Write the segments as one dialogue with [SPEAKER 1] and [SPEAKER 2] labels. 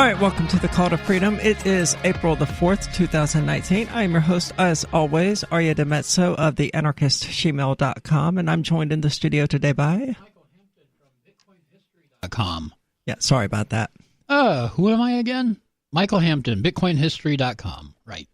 [SPEAKER 1] All right, welcome to the Call to Freedom. It is April the 4th, 2019. I am your host, as always, Aria DeMezzo of the anarchistshemale.com, and I'm joined in the studio today by
[SPEAKER 2] Michael Hampton from BitcoinHistory.com.
[SPEAKER 1] Yeah, sorry about that.
[SPEAKER 2] Who am I again? Michael Hampton, BitcoinHistory.com. Right.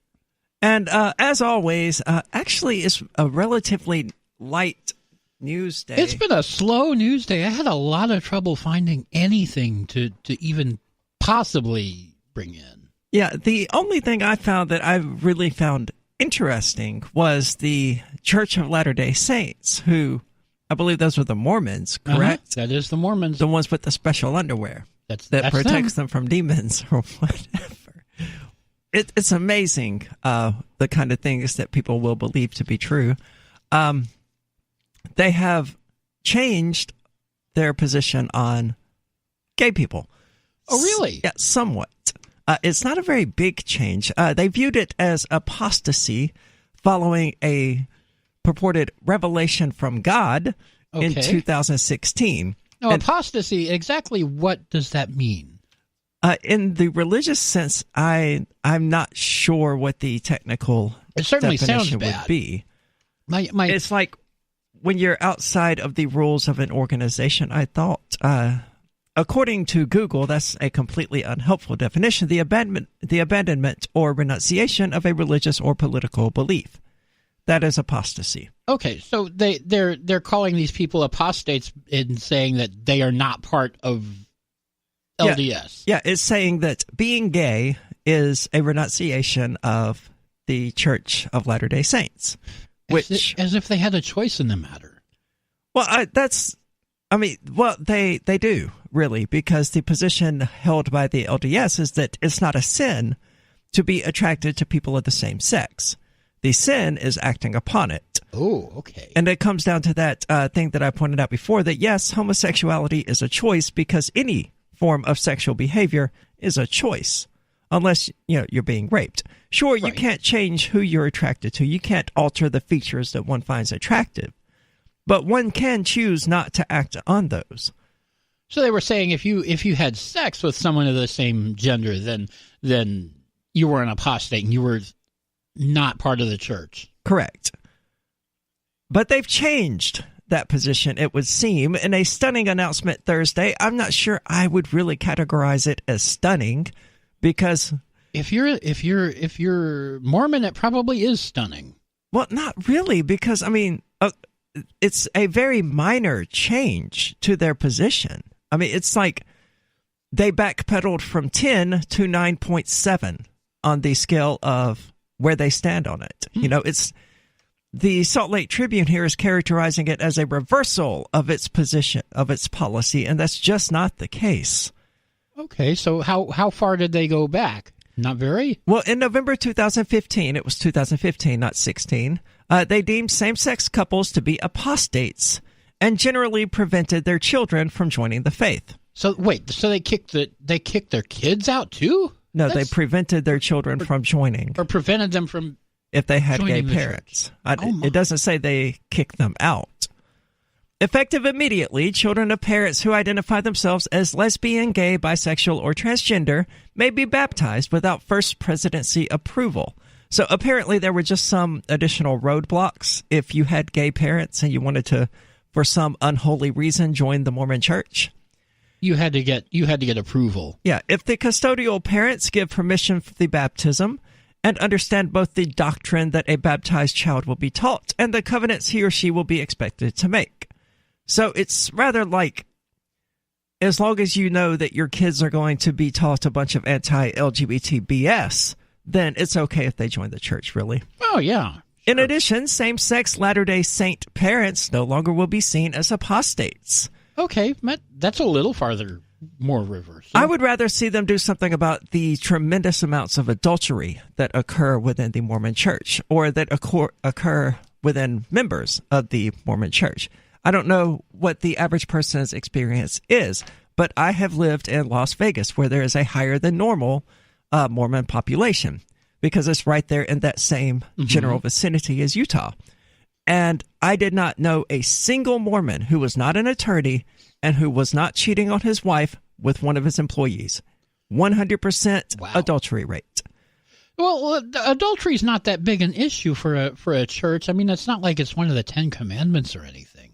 [SPEAKER 1] And as always, actually, it's a relatively light news day.
[SPEAKER 2] It's been a slow news day. I had a lot of trouble finding anything to even possibly bring in.
[SPEAKER 1] Yeah, the only thing I found that I really found interesting was the Church of Latter-day Saints, who, I believe those were the Mormons, correct?
[SPEAKER 2] That is the Mormons.
[SPEAKER 1] The ones with the special underwear that protects them from demons or whatever. It's amazing the kind of things that people will believe to be true. They have changed their position on gay people.
[SPEAKER 2] Oh, really?
[SPEAKER 1] Yeah, somewhat. It's not a very big change. They viewed it as apostasy following a purported revelation from God in 2016.
[SPEAKER 2] Now, apostasy, exactly what does that mean?
[SPEAKER 1] In the religious sense, I'm not sure what the technical definition would be. It's like when you're outside of the rules of an organization, I thought. According to Google, that's a completely unhelpful definition, the abandonment or renunciation of a religious or political belief. That is apostasy.
[SPEAKER 2] Okay, so they're calling these people apostates in saying that they are not part of LDS.
[SPEAKER 1] Yeah, it's saying that being gay is a renunciation of the Church of Latter-day Saints.
[SPEAKER 2] As if they had a choice in the matter.
[SPEAKER 1] Well, they do, really, because the position held by the LDS is that it's not a sin to be attracted to people of the same sex. The sin is acting upon it.
[SPEAKER 2] Oh, okay.
[SPEAKER 1] And it comes down to that thing that I pointed out before, that yes, homosexuality is a choice because any form of sexual behavior is a choice, unless you're being raped. Sure, right. You can't change who you're attracted to. You can't alter the features that one finds attractive. But one can choose not to act on those.
[SPEAKER 2] So they were saying if you had sex with someone of the same gender, then you were an apostate and you were not part of the church.
[SPEAKER 1] Correct. But they've changed that position, it would seem, in a stunning announcement Thursday. I'm not sure I would really categorize it as stunning, because
[SPEAKER 2] if you're Mormon, it probably is stunning.
[SPEAKER 1] Well, not really, because it's a very minor change to their position. It's like they backpedaled from 10 to 9.7 on the scale of where they stand on it. It's the Salt Lake Tribune here is characterizing it as a reversal of its position, of its policy, and that's just not the case.
[SPEAKER 2] Okay, so how far did they go back? Not very?
[SPEAKER 1] Well, in November 2015, it was 2015, not 16, they deemed same-sex couples to be apostates and generally prevented their children from joining the faith.
[SPEAKER 2] So wait, so they kicked their kids out too?
[SPEAKER 1] No, they prevented their children from joining.
[SPEAKER 2] Or prevented them from
[SPEAKER 1] if they had gay parents. It doesn't say they kicked them out. Effective immediately, children of parents who identify themselves as lesbian, gay, bisexual, or transgender may be baptized without first presidency approval. So apparently there were just some additional roadblocks if you had gay parents and you wanted to, for some unholy reason, join the Mormon Church.
[SPEAKER 2] You had to get approval.
[SPEAKER 1] Yeah, if the custodial parents give permission for the baptism and understand both the doctrine that a baptized child will be taught and the covenants he or she will be expected to make. So it's rather like, as long as you know that your kids are going to be taught a bunch of anti-LGBT BS, then it's okay if they join the church, really.
[SPEAKER 2] Oh, yeah. Sure.
[SPEAKER 1] In addition, same-sex Latter-day Saint parents no longer will be seen as apostates.
[SPEAKER 2] Okay, that's a little farther, more reverse.
[SPEAKER 1] I would rather see them do something about the tremendous amounts of adultery that occur within the Mormon Church, or that occur within members of the Mormon Church. I don't know what the average person's experience is, but I have lived in Las Vegas, where there is a higher than normal Mormon population, because it's right there in that same general vicinity as Utah. And I did not know a single Mormon who was not an attorney and who was not cheating on his wife with one of his employees. 100% adultery rate.
[SPEAKER 2] Well, adultery is not that big an issue for a church. I mean, it's not like it's one of the 10 Commandments or anything.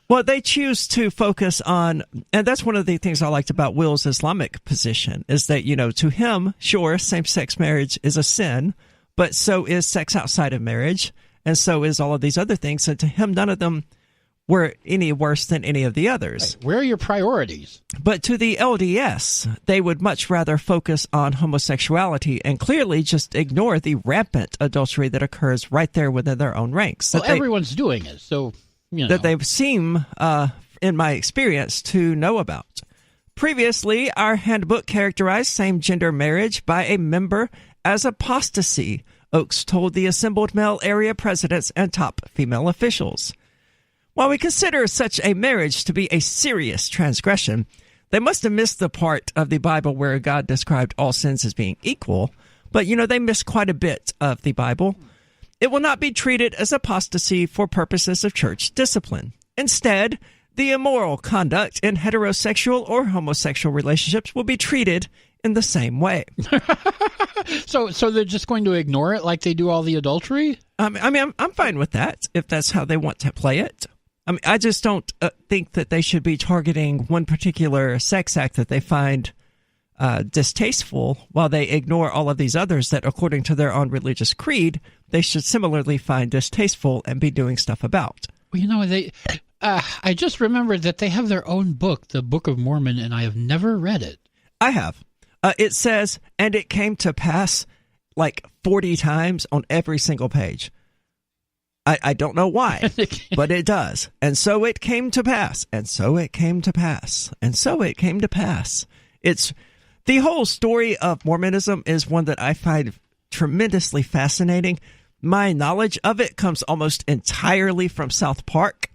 [SPEAKER 1] Well, they choose to focus on, and that's one of the things I liked about Will's Islamic position, is that, to him, sure, same-sex marriage is a sin, but so is sex outside of marriage, and so is all of these other things. And to him, none of them were any worse than any of the others.
[SPEAKER 2] Right. Where are your priorities?
[SPEAKER 1] But to the LDS, they would much rather focus on homosexuality and clearly just ignore the rampant adultery that occurs right there within their own ranks.
[SPEAKER 2] Well, everyone's doing it, so...
[SPEAKER 1] that they seem, in my experience, to know about. Previously, our handbook characterized same-gender marriage by a member as apostasy, Oakes told the assembled male area presidents and top female officials. While we consider such a marriage to be a serious transgression, they must have missed the part of the Bible where God described all sins as being equal, but, they missed quite a bit of the Bible. It will not be treated as apostasy for purposes of church discipline. Instead, the immoral conduct in heterosexual or homosexual relationships will be treated in the same way.
[SPEAKER 2] So they're just going to ignore it like they do all the adultery?
[SPEAKER 1] I'm fine with that, if that's how they want to play it. I just don't think that they should be targeting one particular sex act that they find distasteful while they ignore all of these others that, according to their own religious creed, they should similarly find distasteful and be doing stuff about.
[SPEAKER 2] Well, I just remembered that they have their own book, the Book of Mormon, and I have never read it.
[SPEAKER 1] I have. It says, and it came to pass like 40 times on every single page. I don't know why, but it does. And so it came to pass, and so it came to pass, and so it came to pass. It's the whole story of Mormonism is one that I find tremendously fascinating. My knowledge of it comes almost entirely from South Park.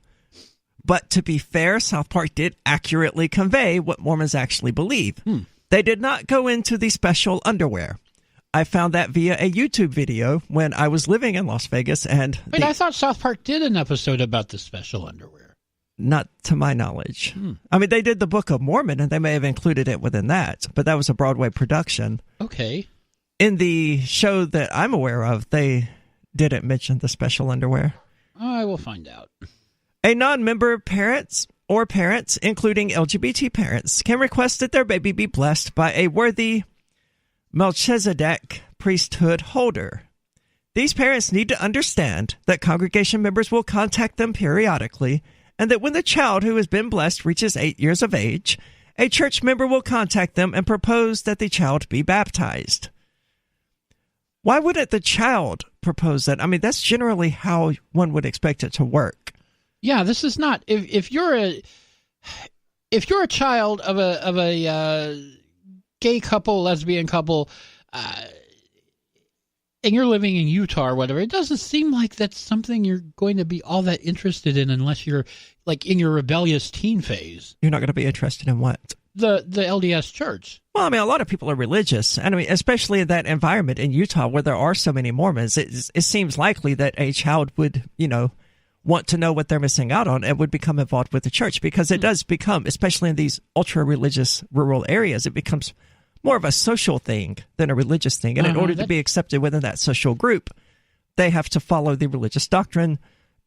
[SPEAKER 1] But to be fair, South Park did accurately convey what Mormons actually believe. They did not go into the special underwear. I found that via a YouTube video when I was living in Las Vegas. And
[SPEAKER 2] wait, I thought South Park did an episode about the special underwear.
[SPEAKER 1] Not to my knowledge. I mean, they did the Book of Mormon, and they may have included it within that, but that was a Broadway production.
[SPEAKER 2] Okay.
[SPEAKER 1] In the show that I'm aware of, they didn't mention the special underwear.
[SPEAKER 2] I will find out.
[SPEAKER 1] A non-member parents, including LGBT parents, can request that their baby be blessed by a worthy Melchizedek priesthood holder. These parents need to understand that congregation members will contact them periodically, and that when the child who has been blessed reaches 8 years of age, a church member will contact them and propose that the child be baptized. Why wouldn't the child propose that? I mean, that's generally how one would expect it to work.
[SPEAKER 2] Yeah, this is not. If you're a child of a gay couple, lesbian couple, and you're living in Utah or whatever, it doesn't seem like that's something you're going to be all that interested in unless you're like in your rebellious teen phase.
[SPEAKER 1] You're not going to be interested in what?
[SPEAKER 2] The LDS church.
[SPEAKER 1] Well, I mean, a lot of people are religious, and I mean, especially in that environment in Utah where there are so many Mormons, it seems likely that a child would, want to know what they're missing out on and would become involved with the church, because it does become, especially in these ultra-religious rural areas, it becomes more of a social thing than a religious thing. And in order to be accepted within that social group, they have to follow the religious doctrine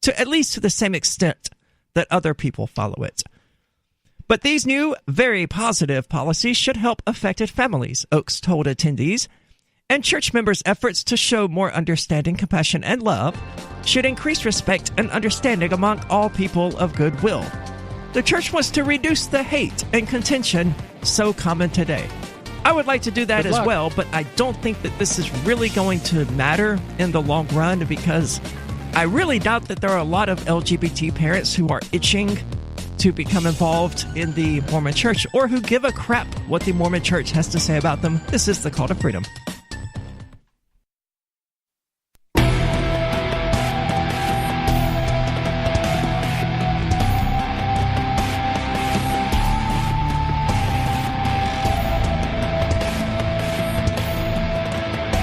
[SPEAKER 1] to at least to the same extent that other people follow it. But these new, very positive policies should help affected families, Oakes told attendees, and church members' efforts to show more understanding, compassion, and love should increase respect and understanding among all people of goodwill. The church wants to reduce the hate and contention so common today. I would like to do that as well, but I don't think that this is really going to matter in the long run, because I really doubt that there are a lot of LGBT parents who are itching to become involved in the Mormon Church or who give a crap what the Mormon Church has to say about them. This is the Call to Freedom.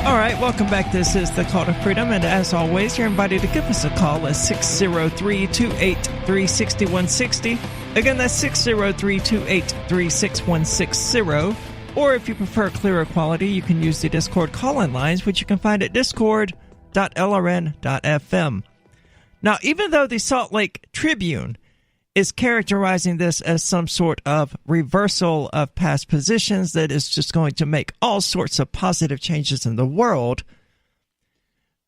[SPEAKER 1] All right, welcome back. This is the Call to Freedom, and as always, you're invited to give us a call at 603-283-6160. Again, that's 603-283-6160. Or if you prefer clearer quality, you can use the Discord call-in lines, which you can find at discord.lrn.fm. Now, even though the Salt Lake Tribune is characterizing this as some sort of reversal of past positions that is just going to make all sorts of positive changes in the world,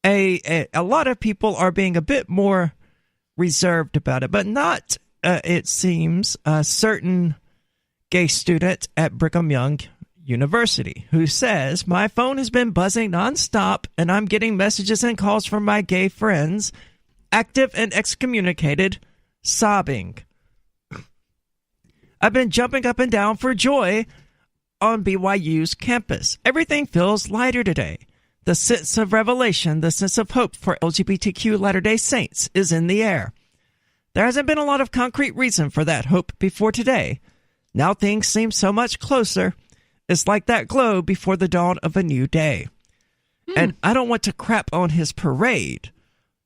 [SPEAKER 1] a lot of people are being a bit more reserved about it, but not, it seems, a certain gay student at Brigham Young University who says, "My phone has been buzzing nonstop and I'm getting messages and calls from my gay friends, active and excommunicated, sobbing. I've been jumping up and down for joy on BYU's campus. Everything feels lighter today. The sense of revelation, the sense of hope for LGBTQ Latter-day Saints is in the air. There hasn't been a lot of concrete reason for that hope before today. Now things seem so much closer. It's like that glow before the dawn of a new day." And I don't want to crap on his parade,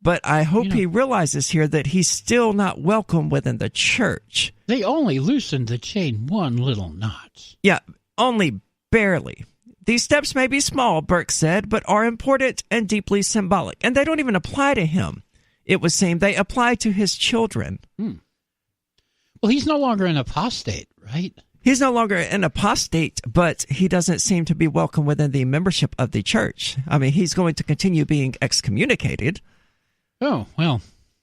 [SPEAKER 1] but I hope he realizes here that he's still not welcome within the church.
[SPEAKER 2] They only loosened the chain one little notch.
[SPEAKER 1] Yeah, only barely. These steps may be small, Burke said, but are important and deeply symbolic. And they don't even apply to him. It would seem they apply to his children.
[SPEAKER 2] Well, he's no longer an apostate, right?
[SPEAKER 1] He's no longer an apostate, but he doesn't seem to be welcome within the membership of the church. I mean, he's going to continue being excommunicated.
[SPEAKER 2] Oh, well.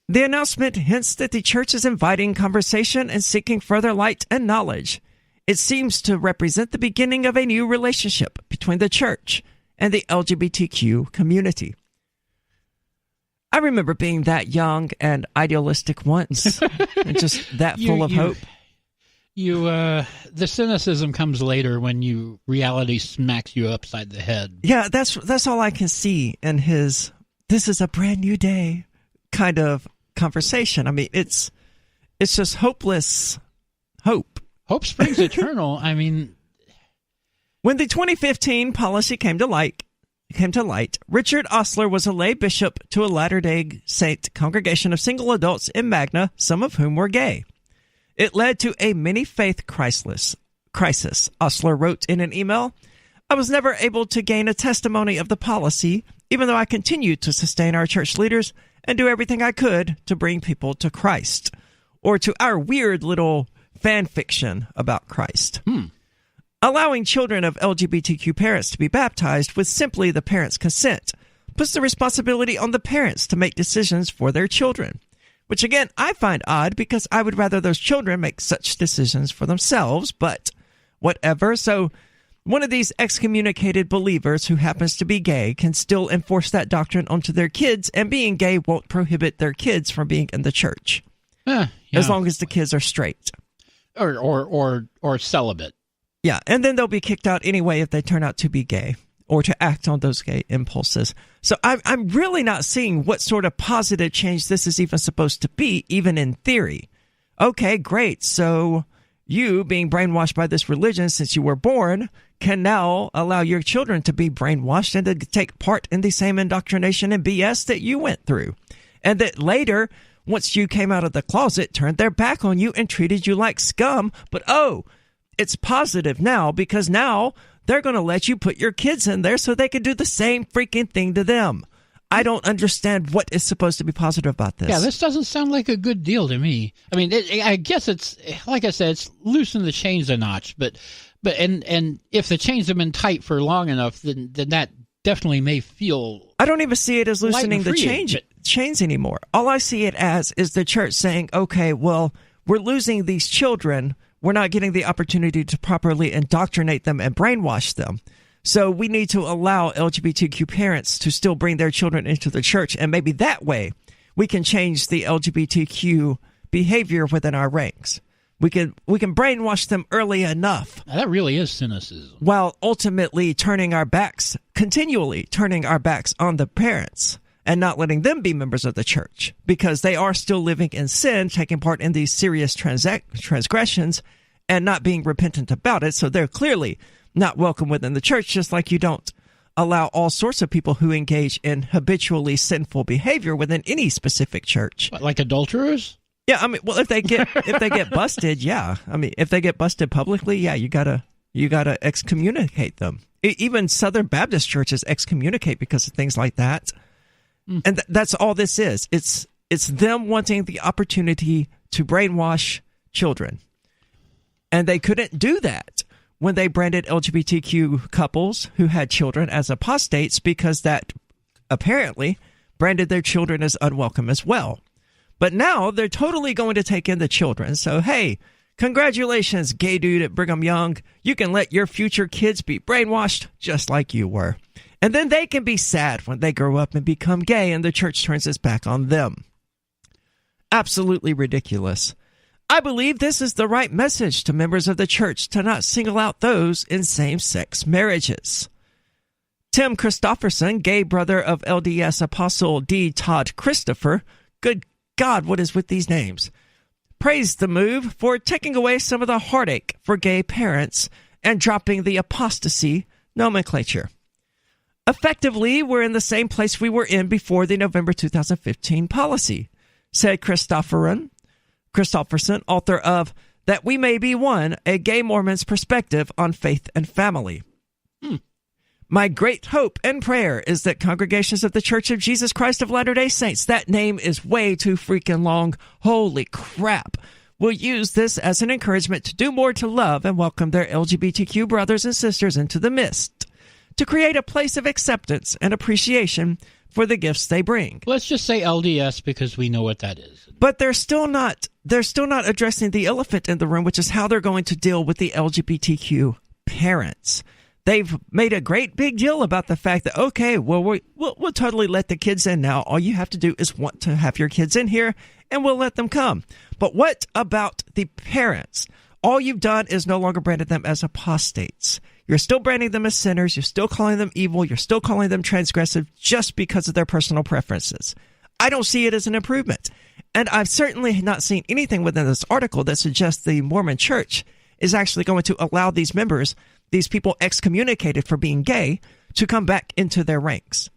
[SPEAKER 1] The announcement hints that the church is inviting conversation and seeking further light and knowledge. It seems to represent the beginning of a new relationship between the church and the LGBTQ community. I remember being that young and idealistic once, and just that full of hope.
[SPEAKER 2] The cynicism comes later when reality smacks you upside the head.
[SPEAKER 1] Yeah, that's all I can see in his "this is a brand new day" kind of conversation. I mean, it's just hopeless hope.
[SPEAKER 2] Hope springs eternal. I mean,
[SPEAKER 1] when the 2015 policy came to light, Richard Osler was a lay bishop to a Latter-day Saint congregation of single adults in Magna, some of whom were gay. It led to a mini-faith crisis. Osler wrote in an email, "I was never able to gain a testimony of the policy, even though I continued to sustain our church leaders and do everything I could to bring people to Christ, or to our weird little fan fiction about Christ." Allowing children of LGBTQ parents to be baptized with simply the parents' consent puts the responsibility on the parents to make decisions for their children, which again I find odd because I would rather those children make such decisions for themselves, but whatever. So one of these excommunicated believers who happens to be gay can still enforce that doctrine onto their kids, and being gay won't prohibit their kids from being in the church, as long as the kids are straight.
[SPEAKER 2] Or celibate.
[SPEAKER 1] Yeah, and then they'll be kicked out anyway if they turn out to be gay or to act on those gay impulses. So I'm really not seeing what sort of positive change this is even supposed to be, even in theory. Okay, great. So you, being brainwashed by this religion since you were born, can now allow your children to be brainwashed and to take part in the same indoctrination and BS that you went through. And that later, once you came out of the closet, turned their back on you and treated you like scum. But it's positive now because now they're going to let you put your kids in there so they can do the same freaking thing to them. I don't understand what is supposed to be positive about this.
[SPEAKER 2] Yeah, this doesn't sound like a good deal to me. I mean, I guess it's, like I said, it's loosen the chains a notch. But if the chains have been tight for long enough, then that definitely may feel.
[SPEAKER 1] I don't even see it as loosening the chains anymore. All I see it as is the church saying, okay, well, we're losing these children. We're not getting the opportunity to properly indoctrinate them and brainwash them. So we need to allow LGBTQ parents to still bring their children into the church. And maybe that way we can change the LGBTQ behavior within our ranks. We can brainwash them early enough.
[SPEAKER 2] Now, that really is cynicism.
[SPEAKER 1] While ultimately continually turning our backs on the parents and not letting them be members of the church because they are still living in sin, taking part in these serious transgressions and not being repentant about it. So they're clearly not welcome within the church, just like you don't allow all sorts of people who engage in habitually sinful behavior within any specific church.
[SPEAKER 2] What, like adulterers?
[SPEAKER 1] Yeah, I mean, well, if they get busted, yeah. I mean, if they get busted publicly, yeah, you gotta you got to excommunicate them. Even Southern Baptist churches excommunicate because of things like that. And that's all this is. It's them wanting the opportunity to brainwash children. And they couldn't do that when they branded LGBTQ couples who had children as apostates, because that apparently branded their children as unwelcome as well. But now they're totally going to take in the children. So, hey, congratulations, gay dude at Brigham Young. You can let your future kids be brainwashed just like you were. And then they can be sad when they grow up and become gay and the church turns its back on them. Absolutely ridiculous. I believe this is the right message to members of the church to not single out those in same-sex marriages. Tim Christofferson, gay brother of LDS Apostle D. Todd Christopher, good God, what is with these names, praised the move for taking away some of the heartache for gay parents and dropping the apostasy nomenclature. Effectively, we're in the same place we were in before the November 2015 policy, said Christofferson, author of That We May Be One, A Gay Mormon's Perspective on Faith and Family. My great hope and prayer is that congregations of the Church of Jesus Christ of Latter-day Saints, that name is way too freaking long, holy crap, will use this as an encouragement to do more to love and welcome their LGBTQ brothers and sisters into the midst, to create a place of acceptance and appreciation for the gifts they bring.
[SPEAKER 2] Let's just say LDS because we know what that is.
[SPEAKER 1] But they're still not addressing the elephant in the room, which is how they're going to deal with the LGBTQ parents. They've made a great big deal about the fact that, okay, well, we'll totally let the kids in now. All you have to do is want to have your kids in here, and we'll let them come. But what about the parents? All you've done is no longer branded them as apostates. You're still branding them as sinners. You're still calling them evil. You're still calling them transgressive just because of their personal preferences. I don't see it as an improvement. And I've certainly not seen anything within this article that suggests the Mormon Church is actually going to allow these members, these people excommunicated for being gay, to come back into their ranks.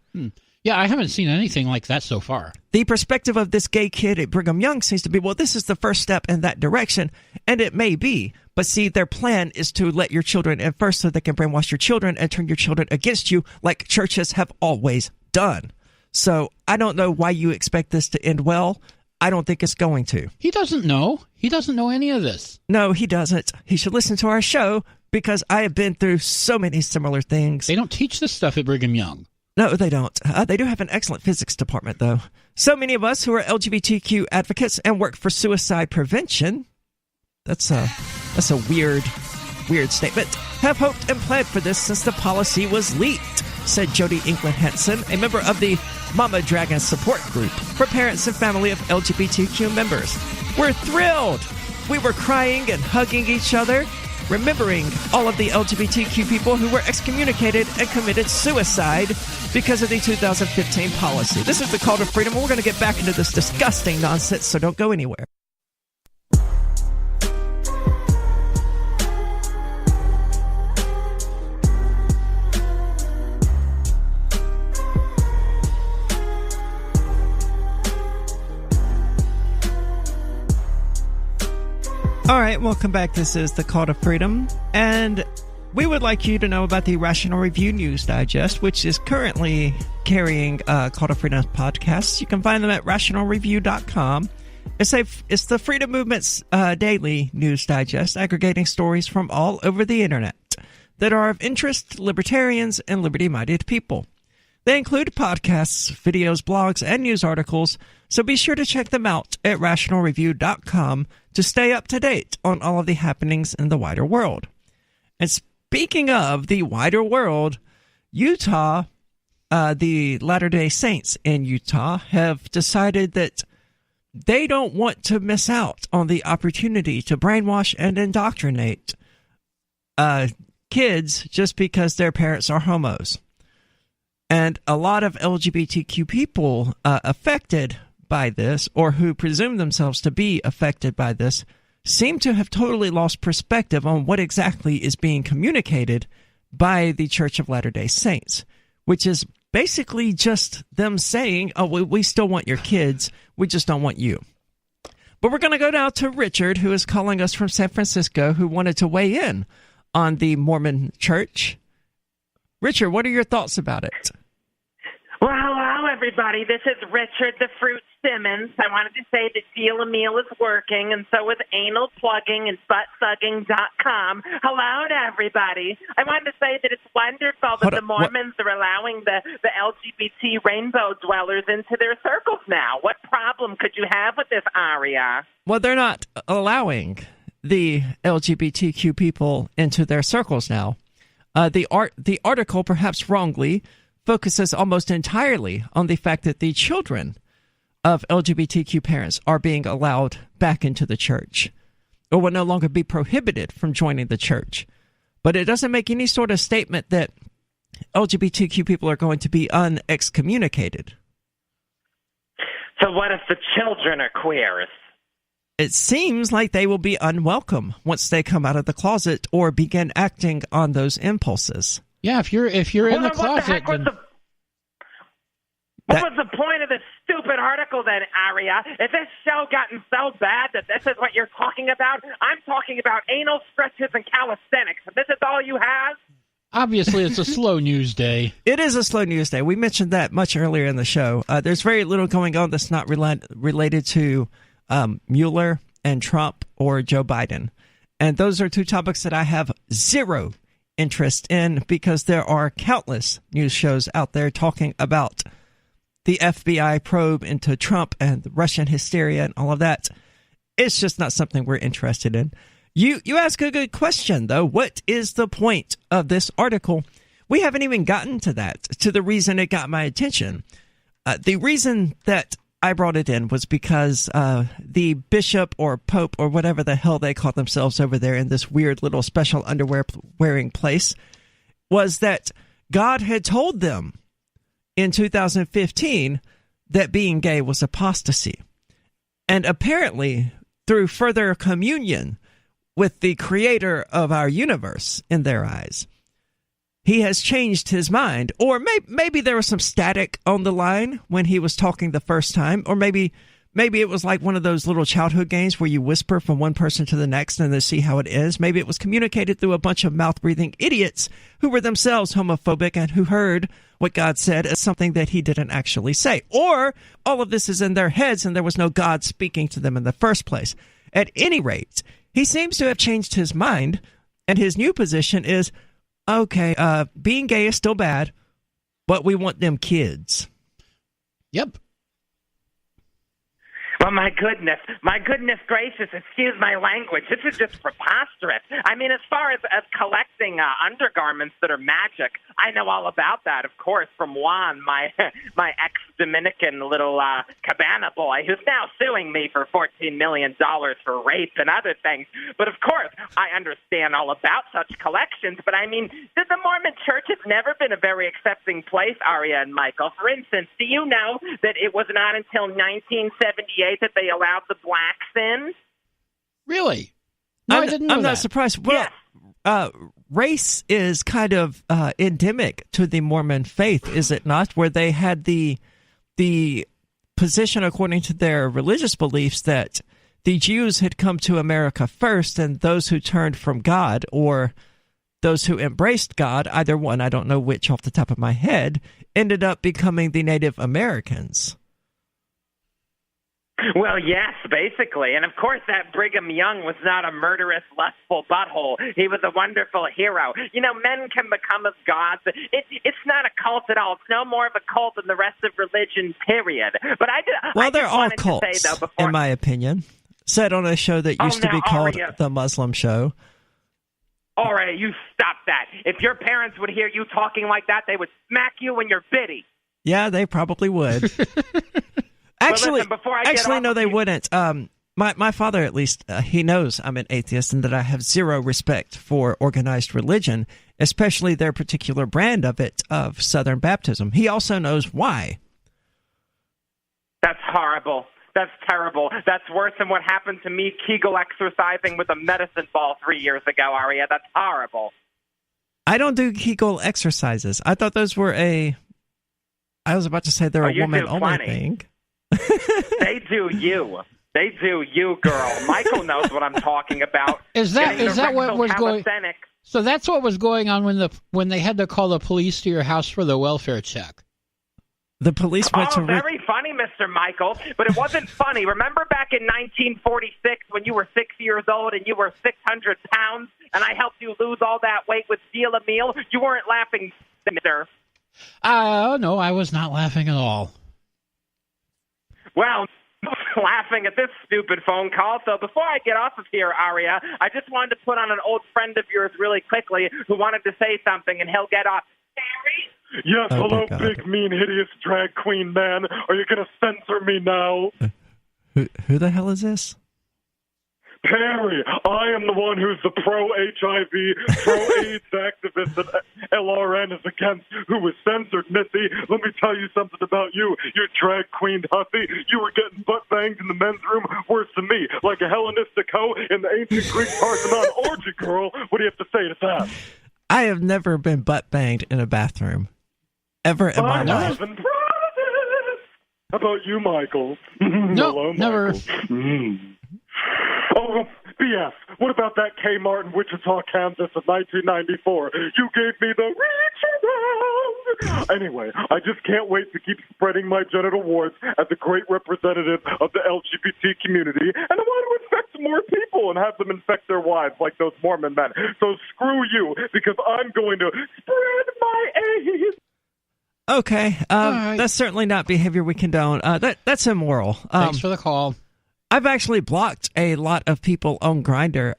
[SPEAKER 2] Yeah, I haven't seen anything like that so far.
[SPEAKER 1] The perspective of this gay kid at Brigham Young seems to be, well, this is the first step in that direction, and it may be. But see, their plan is to let your children in first so they can brainwash your children and turn your children against you like churches have always done. So I don't know why you expect this to end well. I don't think it's going to.
[SPEAKER 2] He doesn't know. He doesn't know any of this.
[SPEAKER 1] No, he doesn't. He should listen to our show because I have been through so many similar things.
[SPEAKER 2] They don't teach this stuff at Brigham Young.
[SPEAKER 1] No, they don't. They do have an excellent physics department, though. So many of us who are LGBTQ advocates and work for suicide prevention, that's a weird statement, have hoped and planned for this since the policy was leaked, said Jody England Henson, a member of the Mama Dragon support group for parents and family of LGBTQ members. We're thrilled. We were crying and hugging each other, remembering all of the LGBTQ people who were excommunicated and committed suicide because of the 2015 policy. This is the Call to Freedom, and we're going to get back into this disgusting nonsense, so don't go anywhere. All right, welcome back. This is the Call to Freedom, and we would like you to know about the Rational Review News Digest, which is currently carrying Call to Freedom podcasts. You can find them at rationalreview.com. It's the Freedom Movement's daily news digest, aggregating stories from all over the internet that are of interest to libertarians and liberty-minded people. They include podcasts, videos, blogs, and news articles, so be sure to check them out at rationalreview.com to stay up to date on all of the happenings in the wider world. And speaking of the wider world, Utah, the Latter-day Saints in Utah have decided that they don't want to miss out on the opportunity to brainwash and indoctrinate kids just because their parents are homos. And a lot of LGBTQ people affected by this, or who presume themselves to be affected by this, seem to have totally lost perspective on what exactly is being communicated by the Church of Latter-day Saints, which is basically just them saying, oh, we still want your kids, we just don't want you. But we're going to go now to Richard, who is calling us from San Francisco, who wanted to weigh in on the Mormon Church. Richard, what are your thoughts about it?
[SPEAKER 3] Well, hello, everybody. This is Richard the Fruit Simmons. I wanted to say that Deal a Meal is working, and so is anal plugging and buttsugging.com. Hello to everybody. I wanted to say that it's wonderful that the Mormons are allowing the LGBT rainbow dwellers into their circles now. What problem could you have with this, Aria?
[SPEAKER 1] Well, they're not allowing the LGBTQ people into their circles now. The article, perhaps wrongly, focuses almost entirely on the fact that the children of LGBTQ parents are being allowed back into the church or will no longer be prohibited from joining the church. But it doesn't make any sort of statement that LGBTQ people are going to be excommunicated.
[SPEAKER 3] So what if the children are queers?
[SPEAKER 1] It seems like they will be unwelcome once they come out of the closet or begin acting on those impulses.
[SPEAKER 2] Yeah, if you're in the closet,
[SPEAKER 3] what was the point of this stupid article then, Aria? If this show gotten so bad that this is what you're talking about, I'm talking about anal stretches and calisthenics. If this is all you have?
[SPEAKER 2] Obviously, it's a slow news day.
[SPEAKER 1] It is a slow news day. We mentioned that much earlier in the show. There's very little going on that's not related to Mueller and Trump or Joe Biden. And those are two topics that I have zero interest in because there are countless news shows out there talking about the FBI probe into Trump and the Russian hysteria and all of that. It's just not something we're interested in. You ask a good question, though. What is the point of this article? We haven't even gotten to that, to the reason it got my attention. The reason that I brought it in was because the bishop or pope or whatever the hell they call themselves over there in this weird little special underwear wearing place was that God had told them in 2015 that being gay was apostasy. And apparently, through further communion with the creator of our universe in their eyes, he has changed his mind. Or maybe there was some static on the line when he was talking the first time. Or maybe it was like one of those little childhood games where you whisper from one person to the next and then see how it is. Maybe it was communicated through a bunch of mouth-breathing idiots who were themselves homophobic and who heard what God said as something that he didn't actually say. Or all of this is in their heads and there was no God speaking to them in the first place. At any rate, he seems to have changed his mind, and his new position is, okay, being gay is still bad, but we want them kids.
[SPEAKER 2] Yep.
[SPEAKER 3] Well, my goodness gracious, excuse my language. This is just preposterous. I mean, as far as collecting undergarments that are magic, I know all about that, of course, from Juan, my ex-Dominican little cabana boy, who's now suing me for $14 million for rape and other things. But, of course, I understand all about such collections. But, I mean, the Mormon Church has never been a very accepting place, Aria and Michael. For instance, do you know that it was not until 1978 that they allowed the blacks in?
[SPEAKER 2] Really? No, I didn't know
[SPEAKER 1] I'm
[SPEAKER 2] that.
[SPEAKER 1] not surprised. Well,
[SPEAKER 3] yes.
[SPEAKER 1] Race is kind of endemic to the Mormon faith, is it not? Where they had the position, according to their religious beliefs, that the Jews had come to America first, and those who turned from God, or those who embraced God, either one, I don't know which off the top of my head, ended up becoming the Native Americans.
[SPEAKER 3] Well, yes, basically. And, of course, that Brigham Young was not a murderous, lustful butthole. He was a wonderful hero. You know, men can become as gods. It's not a cult at all. It's no more of a cult than the rest of religion, period. But
[SPEAKER 1] they're all cults,
[SPEAKER 3] to say, though,
[SPEAKER 1] in my opinion. Said on a show that used to be called The Muslim Show.
[SPEAKER 3] All right, you stop that. If your parents would hear you talking like that, they would smack you in your biddy.
[SPEAKER 1] Yeah, they probably would. Actually, no, they wouldn't. My father, at least, he knows I'm an atheist and that I have zero respect for organized religion, especially their particular brand of it, of Southern baptism. He also knows why.
[SPEAKER 3] That's horrible. That's terrible. That's worse than what happened to me Kegel exercising with a medicine ball 3 years ago, Aria. That's horrible.
[SPEAKER 1] I don't do Kegel exercises. I thought those were I was about to say they're a woman-only thing.
[SPEAKER 3] They do you. They do you, girl. Michael knows what I'm talking about.
[SPEAKER 2] Is that what was going? So that's what was going on when they had to call the police to your house for the welfare check.
[SPEAKER 1] The police went to...
[SPEAKER 3] very funny, Mr. Michael, but it wasn't funny. Remember back in 1946 when you were 6 years old and you were 600 pounds and I helped you lose all that weight with Steal a Meal? You weren't laughing, sir.
[SPEAKER 2] No, I was not laughing at all.
[SPEAKER 3] Well, laughing at this stupid phone call. So before I get off of here, Aria, I just wanted to put on an old friend of yours really quickly who wanted to say something, and he'll get off. Harry?
[SPEAKER 4] Yes, hello, big, mean, hideous drag queen man. Are you going to censor me now?
[SPEAKER 1] Who the hell is this?
[SPEAKER 4] Perry, I am the one who's the pro-HIV, pro-AIDS activist that LRN is against, who was censored, Missy. Let me tell you something about you, you drag queen hussy. You were getting butt banged in the men's room worse than me, like a Hellenistic hoe in the ancient Greek Parthenon orgy, girl. What do you have to say to that?
[SPEAKER 1] I have never been butt banged in a bathroom. Ever in my life.
[SPEAKER 4] How about you, Michael?
[SPEAKER 2] No,
[SPEAKER 4] hello,
[SPEAKER 2] never.
[SPEAKER 4] Michael. Oh, BS. What about that Kmart in Wichita, Kansas in 1994? You gave me the reach around. Anyway, I just can't wait to keep spreading my genital warts as a great representative of the LGBT community, and I want to infect more people and have them infect their wives like those Mormon men. So screw you, because I'm going to spread my AIDS.
[SPEAKER 1] Okay,
[SPEAKER 2] right.
[SPEAKER 1] That's certainly not behavior we condone. That's immoral.
[SPEAKER 2] Thanks for the call.
[SPEAKER 1] I've actually blocked a lot of people on Grindr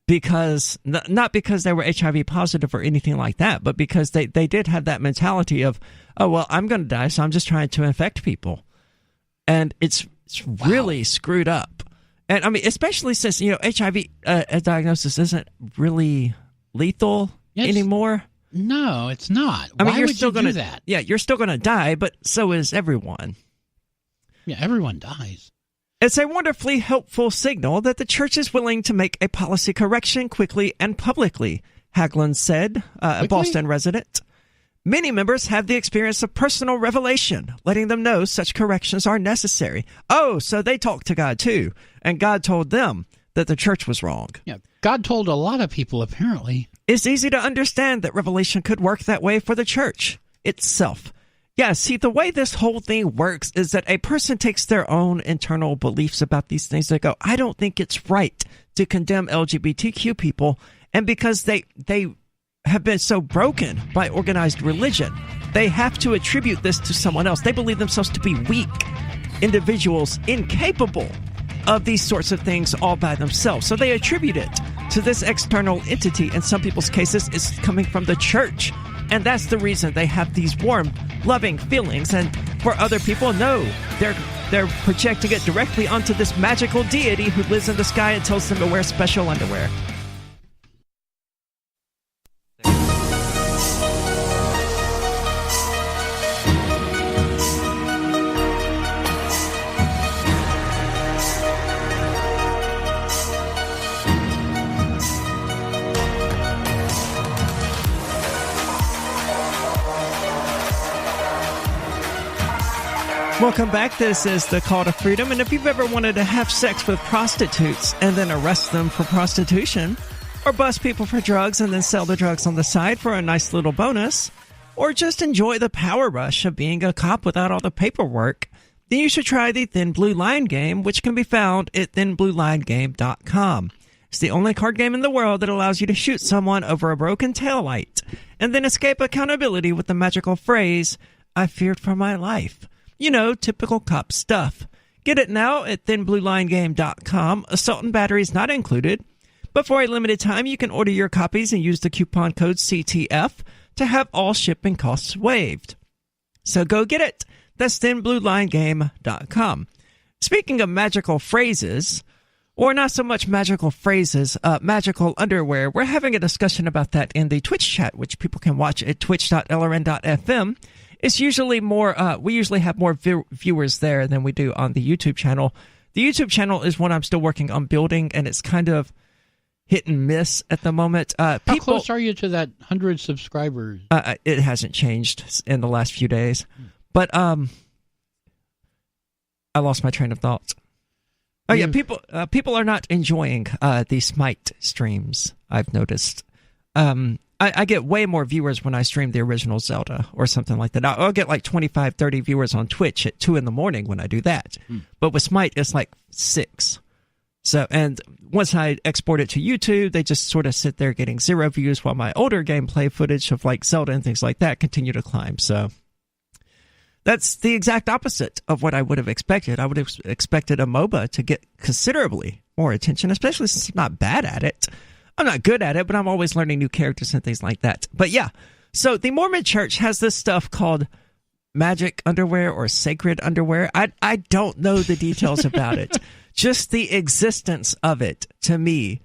[SPEAKER 1] because not because they were HIV positive or anything like that, but because they did have that mentality of, oh, well, I'm going to die, so I'm just trying to infect people. And it's really screwed up. And I mean, especially since, HIV diagnosis isn't really lethal anymore.
[SPEAKER 2] No, it's not.
[SPEAKER 1] I mean,
[SPEAKER 2] Why
[SPEAKER 1] you're
[SPEAKER 2] would
[SPEAKER 1] still
[SPEAKER 2] you
[SPEAKER 1] gonna
[SPEAKER 2] do that?
[SPEAKER 1] Yeah, you're still going to die, but so is everyone.
[SPEAKER 2] Yeah, everyone dies.
[SPEAKER 1] It's a wonderfully helpful signal that the church is willing to make a policy correction quickly and publicly, Haglund said, a Boston resident. Many members have the experience of personal revelation, letting them know such corrections are necessary. Oh, so they talked to God too, and God told them that the church was wrong.
[SPEAKER 2] Yeah, God told a lot of people, apparently.
[SPEAKER 1] It's easy to understand that revelation could work that way for the church itself. Yeah, see, the way this whole thing works is that a person takes their own internal beliefs about these things. They go, I don't think it's right to condemn LGBTQ people. And because they have been so broken by organized religion, they have to attribute this to someone else. They believe themselves to be weak individuals, incapable of these sorts of things all by themselves. So they attribute it to this external entity. In some people's cases, it's coming from the church. And that's the reason they have these warm, loving feelings. And for other people, no, they're projecting it directly onto this magical deity who lives in the sky and tells them to wear special underwear. Welcome back. This is the Call to Freedom. And if you've ever wanted to have sex with prostitutes and then arrest them for prostitution, or bust people for drugs and then sell the drugs on the side for a nice little bonus, or just enjoy the power rush of being a cop without all the paperwork, then you should try the Thin Blue Line game, which can be found at thinbluelinegame.com. It's the only card game in the world that allows you to shoot someone over a broken taillight and then escape accountability with the magical phrase, I feared for my life. You know, typical cop stuff. Get it now at thinbluelinegame.com. Assault and battery is not included. But for a limited time, you can order your copies and use the coupon code CTF to have all shipping costs waived. So go get it. That's thinbluelinegame.com. Speaking of magical phrases, or not so much magical phrases, magical underwear, we're having a discussion about that in the Twitch chat, which people can watch at twitch.lrn.fm. It's usually more, we usually have more viewers there than we do on the YouTube channel. The YouTube channel is one I'm still working on building, and it's kind of hit and miss at the moment.
[SPEAKER 2] How close are you to that 100 subscribers?
[SPEAKER 1] It hasn't changed in the last few days. But I lost my train of thought. Oh, yeah, people are not enjoying the Smite streams, I've noticed. I get way more viewers when I stream the original Zelda or something like that. I'll get like 25, 30 viewers on Twitch at 2 in the morning when I do that. But with Smite, it's like 6. So, and once I export it to YouTube, they just sort of sit there getting 0 views while my older gameplay footage of like Zelda and things like that continue to climb. So that's the exact opposite of what I would have expected. I would have expected a MOBA to get considerably more attention, especially since I'm not bad at it. I'm not good at it, but I'm always learning new characters and things like that. But yeah, so the Mormon Church has this stuff called magic underwear or sacred underwear. I don't know the details about it. Just the existence of it, to me,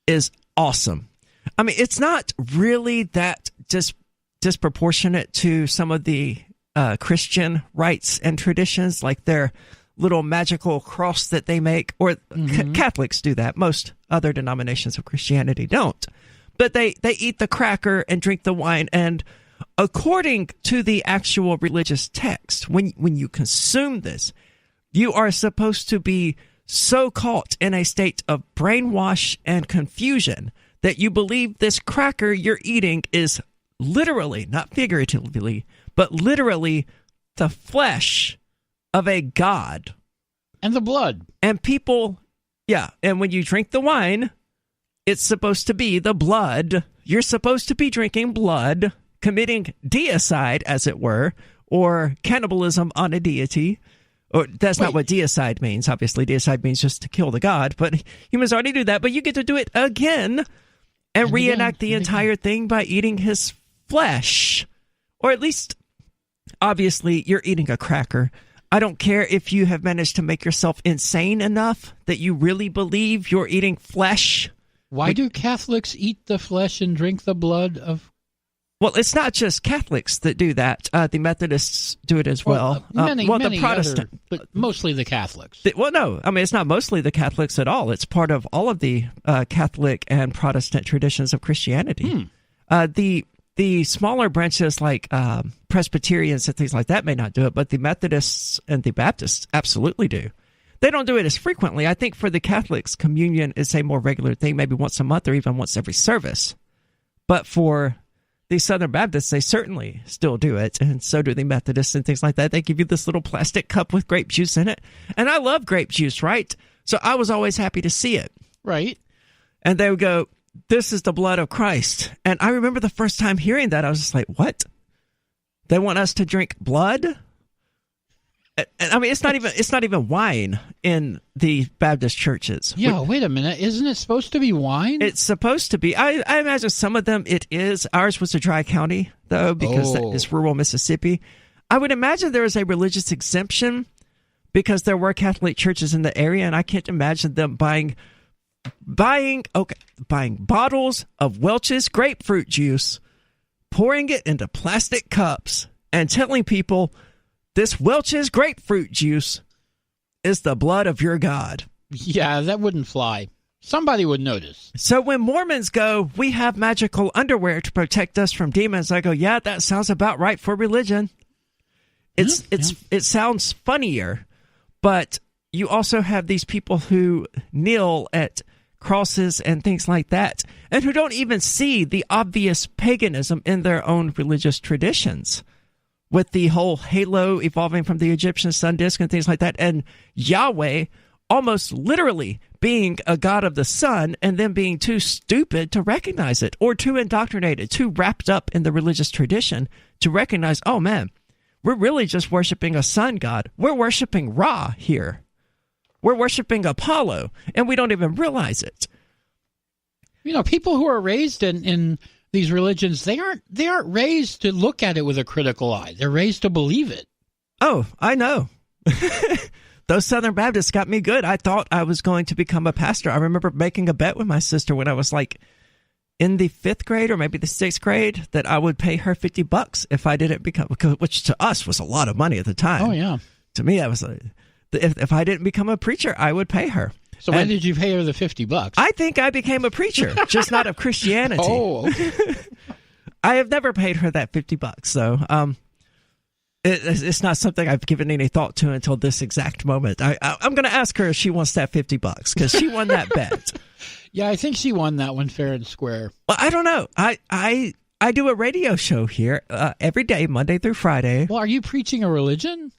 [SPEAKER 1] is awesome. I mean, it's not really that disproportionate to some of the Christian rites and traditions, like their little magical cross that they make, or Catholics do that. Most other denominations of Christianity don't. But they eat the cracker and drink the wine, and according to the actual religious text, when you consume this, you are supposed to be so caught in a state of brainwash and confusion that you believe this cracker you're eating is literally, not figuratively, but literally the flesh of a god.
[SPEAKER 2] And the blood.
[SPEAKER 1] And people, yeah, and when you drink the wine, it's supposed to be the blood. You're supposed to be drinking blood, committing deicide, as it were, or cannibalism on a deity. Or that's not what deicide means. Obviously, deicide means just to kill the god, but humans already do that. But you get to do it again and reenact the entire thing by eating his flesh. Or at least, obviously, you're eating a cracker. I don't care if you have managed to make yourself insane enough that you really believe you're eating flesh.
[SPEAKER 2] Why do Catholics eat the flesh and drink the blood of?
[SPEAKER 1] Well, it's not just Catholics that do that. The Methodists do it as well.
[SPEAKER 2] Many
[SPEAKER 1] the Protestant,
[SPEAKER 2] but mostly the Catholics.
[SPEAKER 1] No, I mean, it's not mostly the Catholics at all. It's part of all of the Catholic and Protestant traditions of Christianity. The smaller branches like Presbyterians and things like that may not do it, but the Methodists and the Baptists absolutely do. They don't do it as frequently. I think for the Catholics, communion is a more regular thing, maybe once a month or even once every service. But for the Southern Baptists, they certainly still do it, and so do the Methodists and things like that. They give you this little plastic cup with grape juice in it, and I love grape juice, right? So I was always happy to see it.
[SPEAKER 2] Right.
[SPEAKER 1] And they would go, "This is the blood of Christ." And I remember the first time hearing that, I was just like, what? They want us to drink blood? And I mean, it's not even wine in the Baptist churches.
[SPEAKER 2] Yeah, wait a minute. Isn't it supposed to be wine?
[SPEAKER 1] It's supposed to be. I imagine some of them it is. Ours was a dry county, though, because it's rural Mississippi. I would imagine there is a religious exemption because there were Catholic churches in the area, and I can't imagine them buying bottles of Welch's grapefruit juice, pouring it into plastic cups, and telling people, "This Welch's grapefruit juice is the blood of your God."
[SPEAKER 2] Yeah, that wouldn't fly. Somebody would notice. So
[SPEAKER 1] when Mormons go, "We have magical underwear to protect us from demons," I go, yeah, that sounds about right for religion. It sounds funnier, but you also have these people who kneel at crosses and things like that, and who don't even see the obvious paganism in their own religious traditions, with the whole halo evolving from the Egyptian sun disk and things like that, and Yahweh almost literally being a god of the sun and then being too stupid to recognize it, or too indoctrinated, too wrapped up in the religious tradition to recognize, oh man, we're really just worshiping a sun god. We're worshiping Ra here. We're worshiping Apollo, and we don't even realize it.
[SPEAKER 2] You know, people who are raised in these religions, they aren't raised to look at it with a critical eye. They're raised to believe it.
[SPEAKER 1] Oh, I know. Those Southern Baptists got me good. I thought I was going to become a pastor. I remember making a bet with my sister when I was like in the 5th grade or maybe the 6th grade that I would pay her $50 if I didn't become, which to us was a lot of money at the time.
[SPEAKER 2] Oh, yeah.
[SPEAKER 1] To me, I was if I didn't become a preacher, I would pay her.
[SPEAKER 2] So when did you pay her the $50?
[SPEAKER 1] I think I became a preacher, just not of Christianity.
[SPEAKER 2] Oh, okay.
[SPEAKER 1] I have never paid her that $50, so it's not something I've given any thought to until this exact moment. I'm going to ask her if she wants that $50 because she won that bet.
[SPEAKER 2] Yeah, I think she won that one fair and square.
[SPEAKER 1] Well, I don't know. I do a radio show here every day, Monday through Friday.
[SPEAKER 2] Well, are you preaching a religion?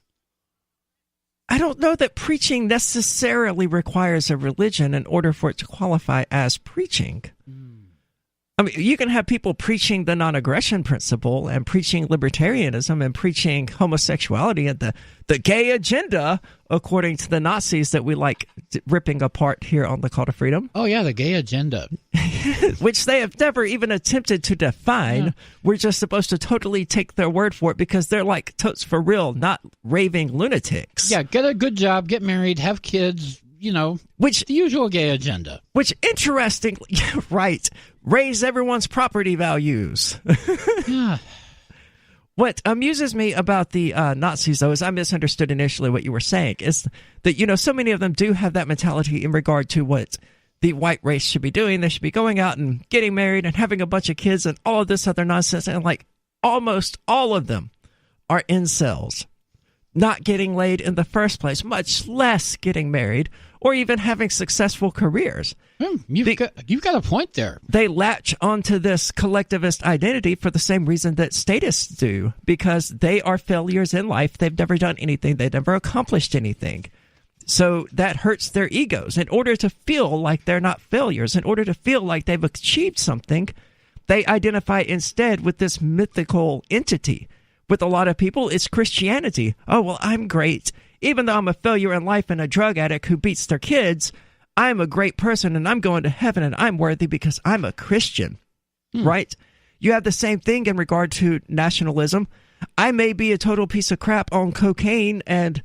[SPEAKER 1] I don't know that preaching necessarily requires a religion in order for it to qualify as preaching. I mean, you can have people preaching the non-aggression principle and preaching libertarianism and preaching homosexuality and the gay agenda, according to the Nazis that we like ripping apart here on the Call to Freedom.
[SPEAKER 2] Oh, yeah, the gay agenda.
[SPEAKER 1] Which they have never even attempted to define. Yeah. We're just supposed to totally take their word for it because they're like totes for real, not raving lunatics.
[SPEAKER 2] Yeah, get a good job, get married, have kids, which the usual gay agenda.
[SPEAKER 1] Which, interestingly, right, raise everyone's property values.
[SPEAKER 2] Yeah.
[SPEAKER 1] What amuses me about the Nazis, though, is I misunderstood initially what you were saying, is that, so many of them do have that mentality in regard to what the white race should be doing. They should be going out and getting married and having a bunch of kids and all of this other nonsense. And, almost all of them are incels, not getting laid in the first place, much less getting married or even having successful careers.
[SPEAKER 2] You've got a point there.
[SPEAKER 1] They latch onto this collectivist identity for the same reason that statists do, because they are failures in life. They've never done anything. They've never accomplished anything. So that hurts their egos. In order to feel like they're not failures, in order to feel like they've achieved something, they identify instead with this mythical entity. With a lot of people, it's Christianity. Oh, well, I'm great. Even though I'm a failure in life and a drug addict who beats their kids, I'm a great person and I'm going to heaven and I'm worthy because I'm a Christian, right? You have the same thing in regard to nationalism. I may be a total piece of crap on cocaine and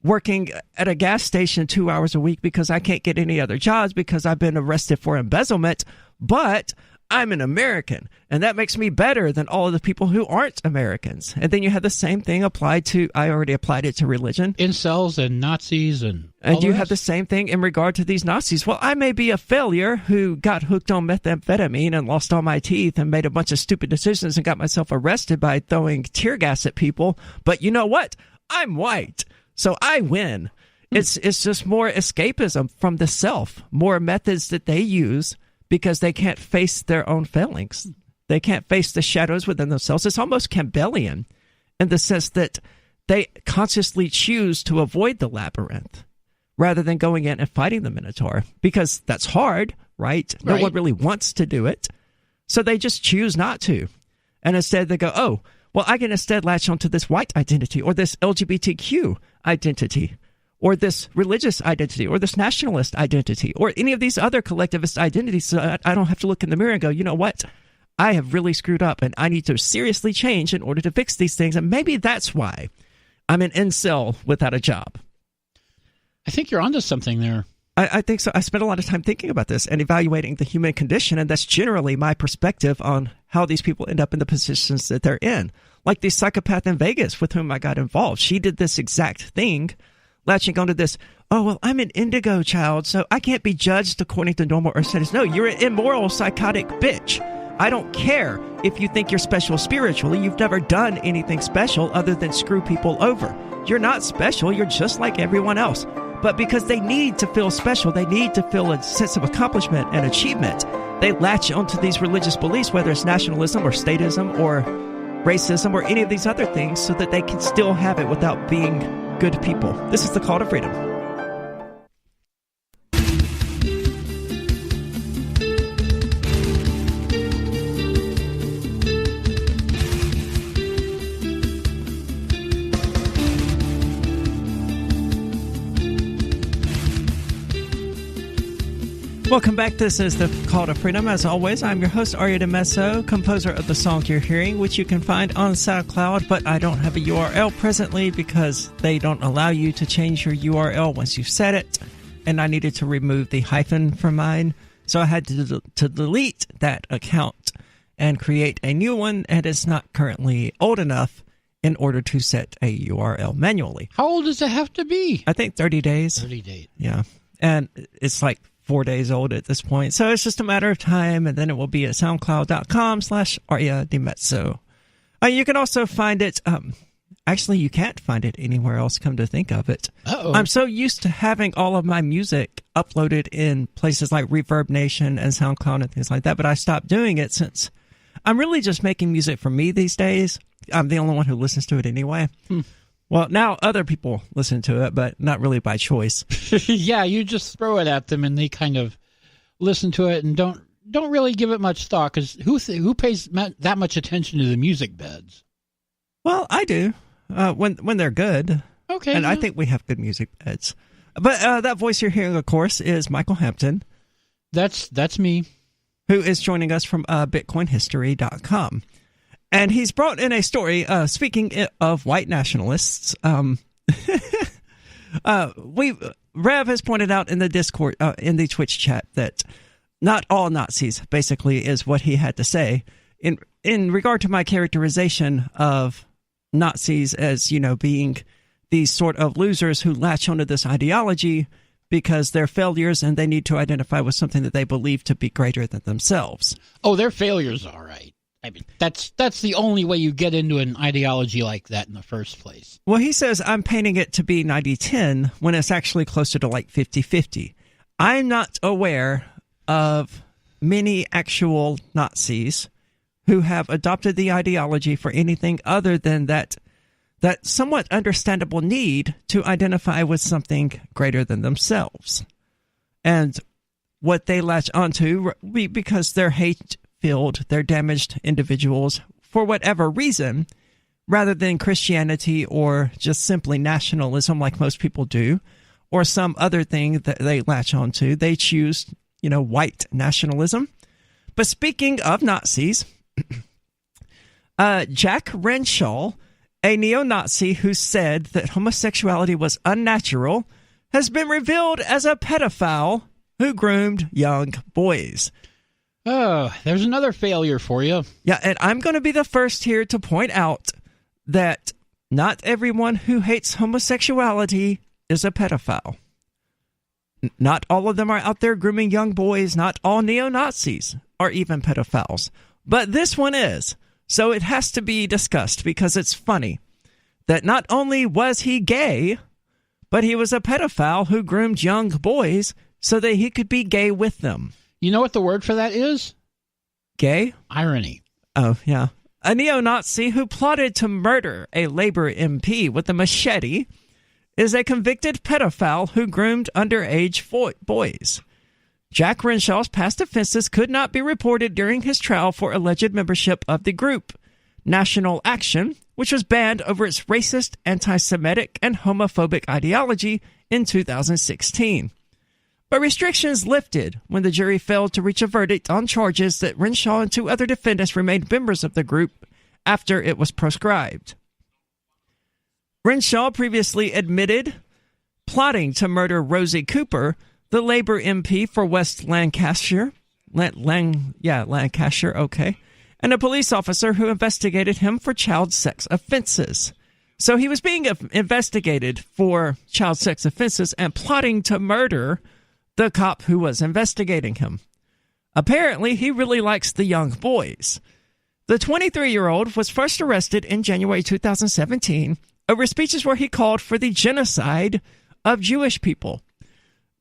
[SPEAKER 1] working at a gas station 2 hours a week because I can't get any other jobs because I've been arrested for embezzlement, but I'm an American, and that makes me better than all of the people who aren't Americans. And then you have the same thing applied to, I already applied it to religion.
[SPEAKER 2] Incels and Nazis and
[SPEAKER 1] you have the same thing in regard to these Nazis. Well, I may be a failure who got hooked on methamphetamine and lost all my teeth and made a bunch of stupid decisions and got myself arrested by throwing tear gas at people. But you know what? I'm white, so I win. It's just more escapism from the self, more methods that they use because they can't face their own failings. They can't face the shadows within themselves. It's almost Campbellian in the sense that they consciously choose to avoid the labyrinth rather than going in and fighting the Minotaur, because that's hard, right? No one really wants to do it. So they just choose not to. And instead they go, oh, well, I can instead latch onto this white identity or this LGBTQ identity, or this religious identity, or this nationalist identity, or any of these other collectivist identities, so I don't have to look in the mirror and go, you know what? I have really screwed up, and I need to seriously change in order to fix these things, and maybe that's why I'm an incel without a job.
[SPEAKER 2] I think you're onto something there.
[SPEAKER 1] I think so. I spent a lot of time thinking about this and evaluating the human condition, and that's generally my perspective on how these people end up in the positions that they're in. Like the psychopath in Vegas with whom I got involved. She did this exact thing, latching onto this, oh, well, I'm an indigo child, so I can't be judged according to normal Earth status. No, you're an immoral, psychotic bitch. I don't care if you think you're special spiritually. You've never done anything special other than screw people over. You're not special. You're just like everyone else. But because they need to feel special, they need to feel a sense of accomplishment and achievement, they latch onto these religious beliefs, whether it's nationalism or statism or racism or any of these other things, so that they can still have it without being good people. This is the Call to Freedom. Welcome back. This is the Call to Freedom. As always, I'm your host, Aria DeMesso, composer of the song you're hearing, which you can find on SoundCloud, but I don't have a URL presently because they don't allow you to change your URL once you've set it, and I needed to remove the hyphen from mine, so I had to delete that account and create a new one, and it's not currently old enough in order to set a URL manually.
[SPEAKER 2] How old does it have to be?
[SPEAKER 1] I think 30 days.
[SPEAKER 2] 30 days.
[SPEAKER 1] Yeah, and it's like 4 days old at this point. So it's just a matter of time, and then it will be at soundcloud.com/Aria DeMezzo. You can also find it Actually, you can't find it anywhere else, come to think of it.
[SPEAKER 2] Uh-oh.
[SPEAKER 1] I'm so used to having all of my music uploaded in places like Reverb Nation and SoundCloud and things like that, but I stopped doing it since I'm really just making music for me these days. I'm the only one who listens to it anyway. Well, now other people listen to it, but not really by choice.
[SPEAKER 2] Yeah, you just throw it at them and they kind of listen to it and don't really give it much thought, because who pays that much attention to the music beds?
[SPEAKER 1] Well, I do. When they're good.
[SPEAKER 2] Okay.
[SPEAKER 1] And I think we have good music beds. But that voice you're hearing, of course, is Michael Hampton.
[SPEAKER 2] That's me.
[SPEAKER 1] Who is joining us from BitcoinHistory.com. And he's brought in a story, speaking of white nationalists. Rev has pointed out in the Discord, in the Twitch chat, that not all Nazis, basically, is what he had to say. In regard to my characterization of Nazis as, being these sort of losers who latch onto this ideology because they're failures and they need to identify with something that they believe to be greater than themselves.
[SPEAKER 2] Oh, they're failures, all right. I mean, that's the only way you get into an ideology like that in the first place.
[SPEAKER 1] Well, he says I'm painting it to be 90-10 when it's actually closer to like 50-50. I'm not aware of many actual Nazis who have adopted the ideology for anything other than that somewhat understandable need to identify with something greater than themselves. And what they latch onto, because they're hate-filled, they're damaged individuals for whatever reason, rather than Christianity or just simply nationalism like most people do, or some other thing that they latch onto. They choose, white nationalism. But speaking of Nazis, Jack Renshaw, a neo-Nazi who said that homosexuality was unnatural, has been revealed as a pedophile who groomed young boys.
[SPEAKER 2] Oh, there's another failure for you.
[SPEAKER 1] Yeah, and I'm going to be the first here to point out that not everyone who hates homosexuality is a pedophile. Not all of them are out there grooming young boys. Not all neo-Nazis are even pedophiles. But this one is. So it has to be discussed because it's funny that not only was he gay, but he was a pedophile who groomed young boys so that he could be gay with them.
[SPEAKER 2] You know what the word for that is?
[SPEAKER 1] Gay?
[SPEAKER 2] Irony.
[SPEAKER 1] Oh, yeah. A neo-Nazi who plotted to murder a Labor MP with a machete is a convicted pedophile who groomed underage boys. Jack Renshaw's past offenses could not be reported during his trial for alleged membership of the group National Action, which was banned over its racist, anti-Semitic, and homophobic ideology in 2016. But restrictions lifted when the jury failed to reach a verdict on charges that Renshaw and two other defendants remained members of the group after it was proscribed. Renshaw previously admitted plotting to murder Rosie Cooper, the Labor MP for West Lancashire, Lancashire, okay, and a police officer who investigated him for child sex offenses. So he was being investigated for child sex offenses and plotting to murder the cop who was investigating him. Apparently, he really likes the young boys. The 23-year-old was first arrested in January 2017 over speeches where he called for the genocide of Jewish people.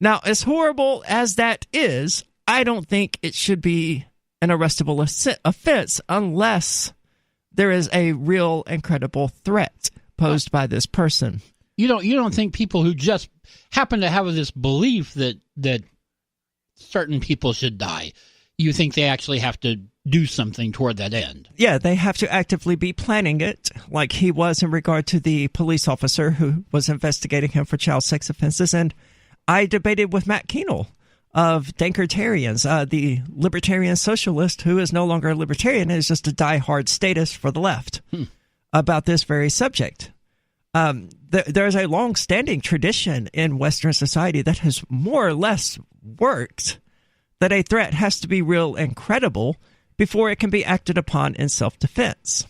[SPEAKER 1] Now, as horrible as that is, I don't think it should be an arrestable offense unless there is a real and credible threat posed by this person.
[SPEAKER 2] You don't think people who just happen to have this belief that certain people should die, you think they actually have to do something toward that end?
[SPEAKER 1] Yeah, they have to actively be planning it, like he was in regard to the police officer who was investigating him for child sex offenses. And I debated with Matt Keenel of Dankertarians, the libertarian socialist who is no longer a libertarian and is just a diehard statist for the left, about this very subject. There's a long-standing tradition in Western society that has more or less worked, that a threat has to be real and credible before it can be acted upon in self-defense.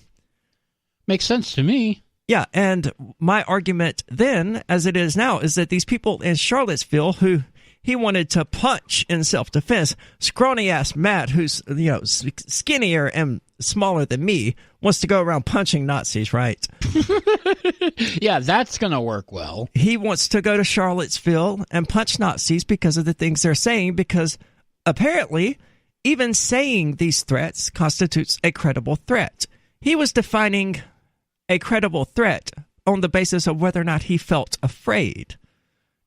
[SPEAKER 2] Makes sense to me.
[SPEAKER 1] Yeah, and my argument then, as it is now, is that these people in Charlottesville who he wanted to punch in self-defense, scrawny-ass Matt, who's skinnier and smaller than me wants to go around punching Nazis, right?
[SPEAKER 2] Yeah, that's going to work well.
[SPEAKER 1] He wants to go to Charlottesville and punch Nazis because of the things they're saying, because apparently even saying these threats constitutes a credible threat. He was defining a credible threat on the basis of whether or not he felt afraid.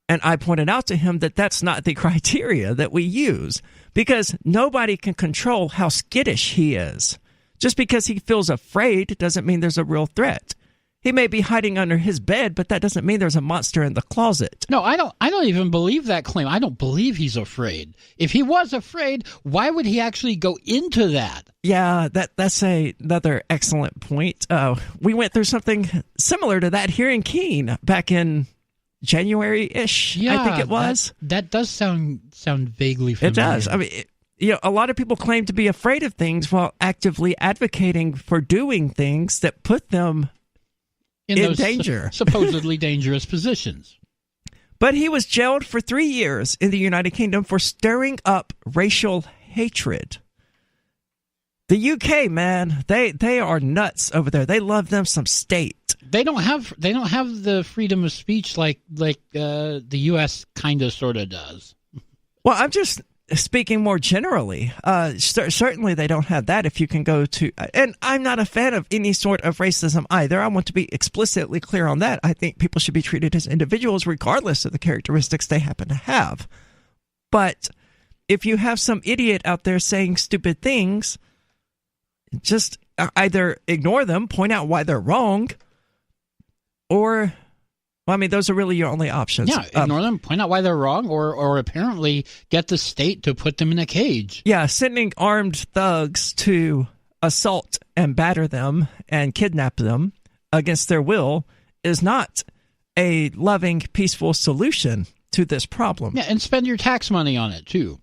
[SPEAKER 1] And I pointed out to him that that's not the criteria that we use, because nobody can control how skittish he is. Just because he feels afraid doesn't mean there's a real threat. He may be hiding under his bed, but that doesn't mean there's a monster in the closet.
[SPEAKER 2] No, I don't even believe that claim. I don't believe he's afraid. If he was afraid, why would he actually go into that?
[SPEAKER 1] Yeah, that's another excellent point. We went through something similar to that here in Keene back in January-ish,
[SPEAKER 2] yeah,
[SPEAKER 1] I think it was.
[SPEAKER 2] That does sound vaguely familiar.
[SPEAKER 1] It does. I mean, a lot of people claim to be afraid of things while actively advocating for doing things that put them in
[SPEAKER 2] those
[SPEAKER 1] danger.
[SPEAKER 2] Supposedly dangerous positions.
[SPEAKER 1] But he was jailed for 3 years in the United Kingdom for stirring up racial hatred. The UK, man, they are nuts over there. They love them some state. They don't have
[SPEAKER 2] the freedom of speech like the US kind of sort of does.
[SPEAKER 1] Well, I'm just speaking more generally. Certainly they don't have that. If you can go to, and I'm not a fan of any sort of racism either. I want to be explicitly clear on that. I think people should be treated as individuals regardless of the characteristics they happen to have. But if you have some idiot out there saying stupid things, just either ignore them, point out why they're wrong, or, well, I mean, those are really your only options.
[SPEAKER 2] Yeah, ignore them, point out why they're wrong, or apparently get the state to put them in a cage.
[SPEAKER 1] Yeah, sending armed thugs to assault and batter them and kidnap them against their will is not a loving, peaceful solution to this problem.
[SPEAKER 2] Yeah, and spend your tax money on it, too.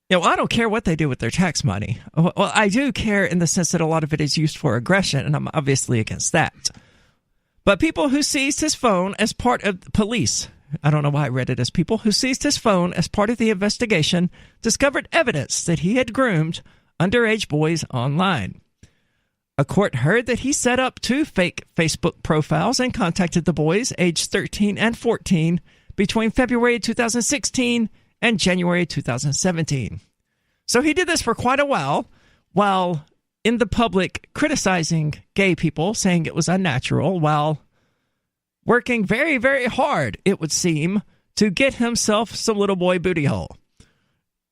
[SPEAKER 1] You know, I don't care what they do with their tax money. Well, I do care in the sense that a lot of it is used for aggression, and I'm obviously against that. But people who seized his phone as part of the police, I don't know why I read it as people who seized his phone as part of the investigation, discovered evidence that he had groomed underage boys online. A court heard that he set up 2 fake Facebook profiles and contacted the boys aged 13 and 14 between February 2016 and January 2017. So he did this for quite a while in the public criticizing gay people, saying it was unnatural, while working very, very hard, it would seem, to get himself some little boy booty hole.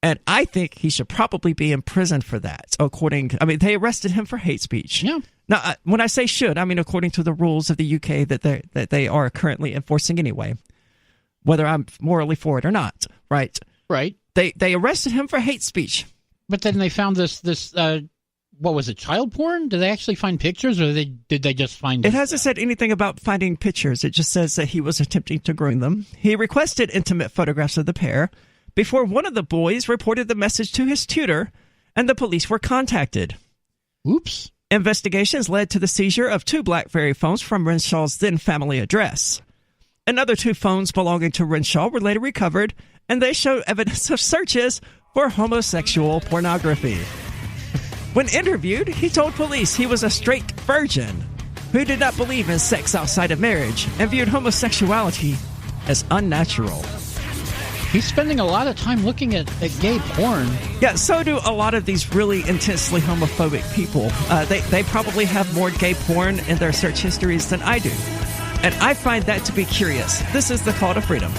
[SPEAKER 1] And I think he should probably be in prison for that, they arrested him for hate speech.
[SPEAKER 2] Yeah.
[SPEAKER 1] Now, when I say should, I mean according to the rules of the UK that they are currently enforcing anyway, whether I'm morally for it or not, right?
[SPEAKER 2] Right.
[SPEAKER 1] They arrested him for hate speech.
[SPEAKER 2] But then they found this what was it, child porn? Did they actually find pictures, or did they just find
[SPEAKER 1] it? It hasn't said anything about finding pictures. It just says that he was attempting to groom them. He requested intimate photographs of the pair before one of the boys reported the message to his tutor, and the police were contacted.
[SPEAKER 2] Oops.
[SPEAKER 1] Investigations led to the seizure of 2 BlackBerry phones from Renshaw's then family address. Another 2 phones belonging to Renshaw were later recovered, and they showed evidence of searches for homosexual pornography. When interviewed, he told police he was a straight virgin who did not believe in sex outside of marriage and viewed homosexuality as unnatural.
[SPEAKER 2] He's spending a lot of time looking at gay porn.
[SPEAKER 1] Yeah, so do a lot of these really intensely homophobic people. They probably have more gay porn in their search histories than I do. And I find that to be curious. This is the Call to Freedom.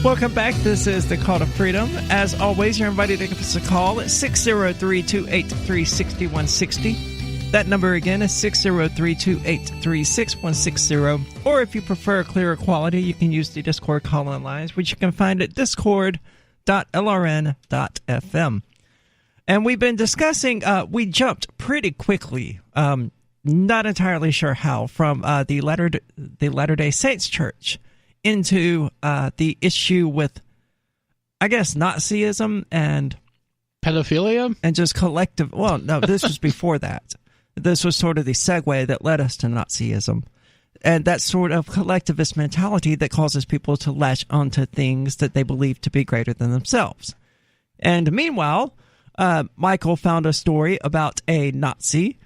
[SPEAKER 1] Welcome back. This is the Call to Freedom. As always, you're invited to give us a call at 603-283-6160. That number again is 603-283-6160. Or if you prefer clearer quality, you can use the Discord call-in lines, which you can find at discord.lrn.fm. And we've been discussing, we jumped pretty quickly, not entirely sure how, from the Latter-day Saints Church into the issue with, I guess, Nazism and
[SPEAKER 2] pedophilia?
[SPEAKER 1] And just collective... Well, no, this was before that. This was sort of the segue that led us to Nazism. And that sort of collectivist mentality that causes people to latch onto things that they believe to be greater than themselves. And meanwhile, Michael found a story about a Nazi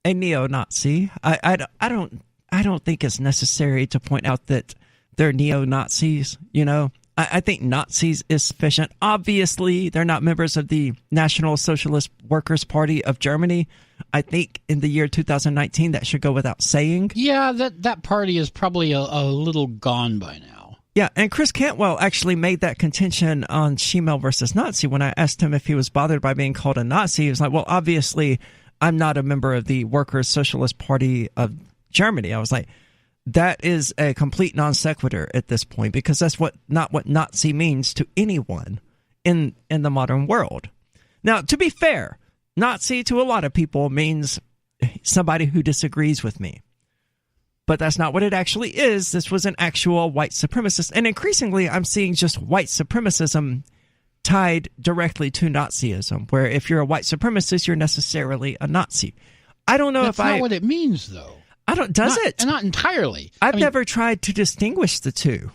[SPEAKER 1] a neo-Nazi. I don't think it's necessary to point out that they're neo-Nazis, you know. I think Nazis is sufficient. Obviously, they're not members of the National Socialist Workers' Party of Germany. I think in the year 2019, that should go without saying.
[SPEAKER 2] Yeah, that party is probably a little gone by now.
[SPEAKER 1] Yeah, and Chris Cantwell actually made that contention on Shemale versus Nazi. When I asked him if he was bothered by being called a Nazi, he was like, well, obviously, I'm not a member of the Workers' Socialist Party of Germany. I was like, that is a complete non sequitur at this point, because that's not what Nazi means to anyone in the modern world. Now, to be fair, Nazi to a lot of people means somebody who disagrees with me. But that's not what it actually is. This was an actual white supremacist. And increasingly, I'm seeing just white supremacism tied directly to Nazism, where if you're a white supremacist, you're necessarily a Nazi. I don't know
[SPEAKER 2] That's not what it means, though.
[SPEAKER 1] Does it?
[SPEAKER 2] Not entirely.
[SPEAKER 1] I've never tried to distinguish the two.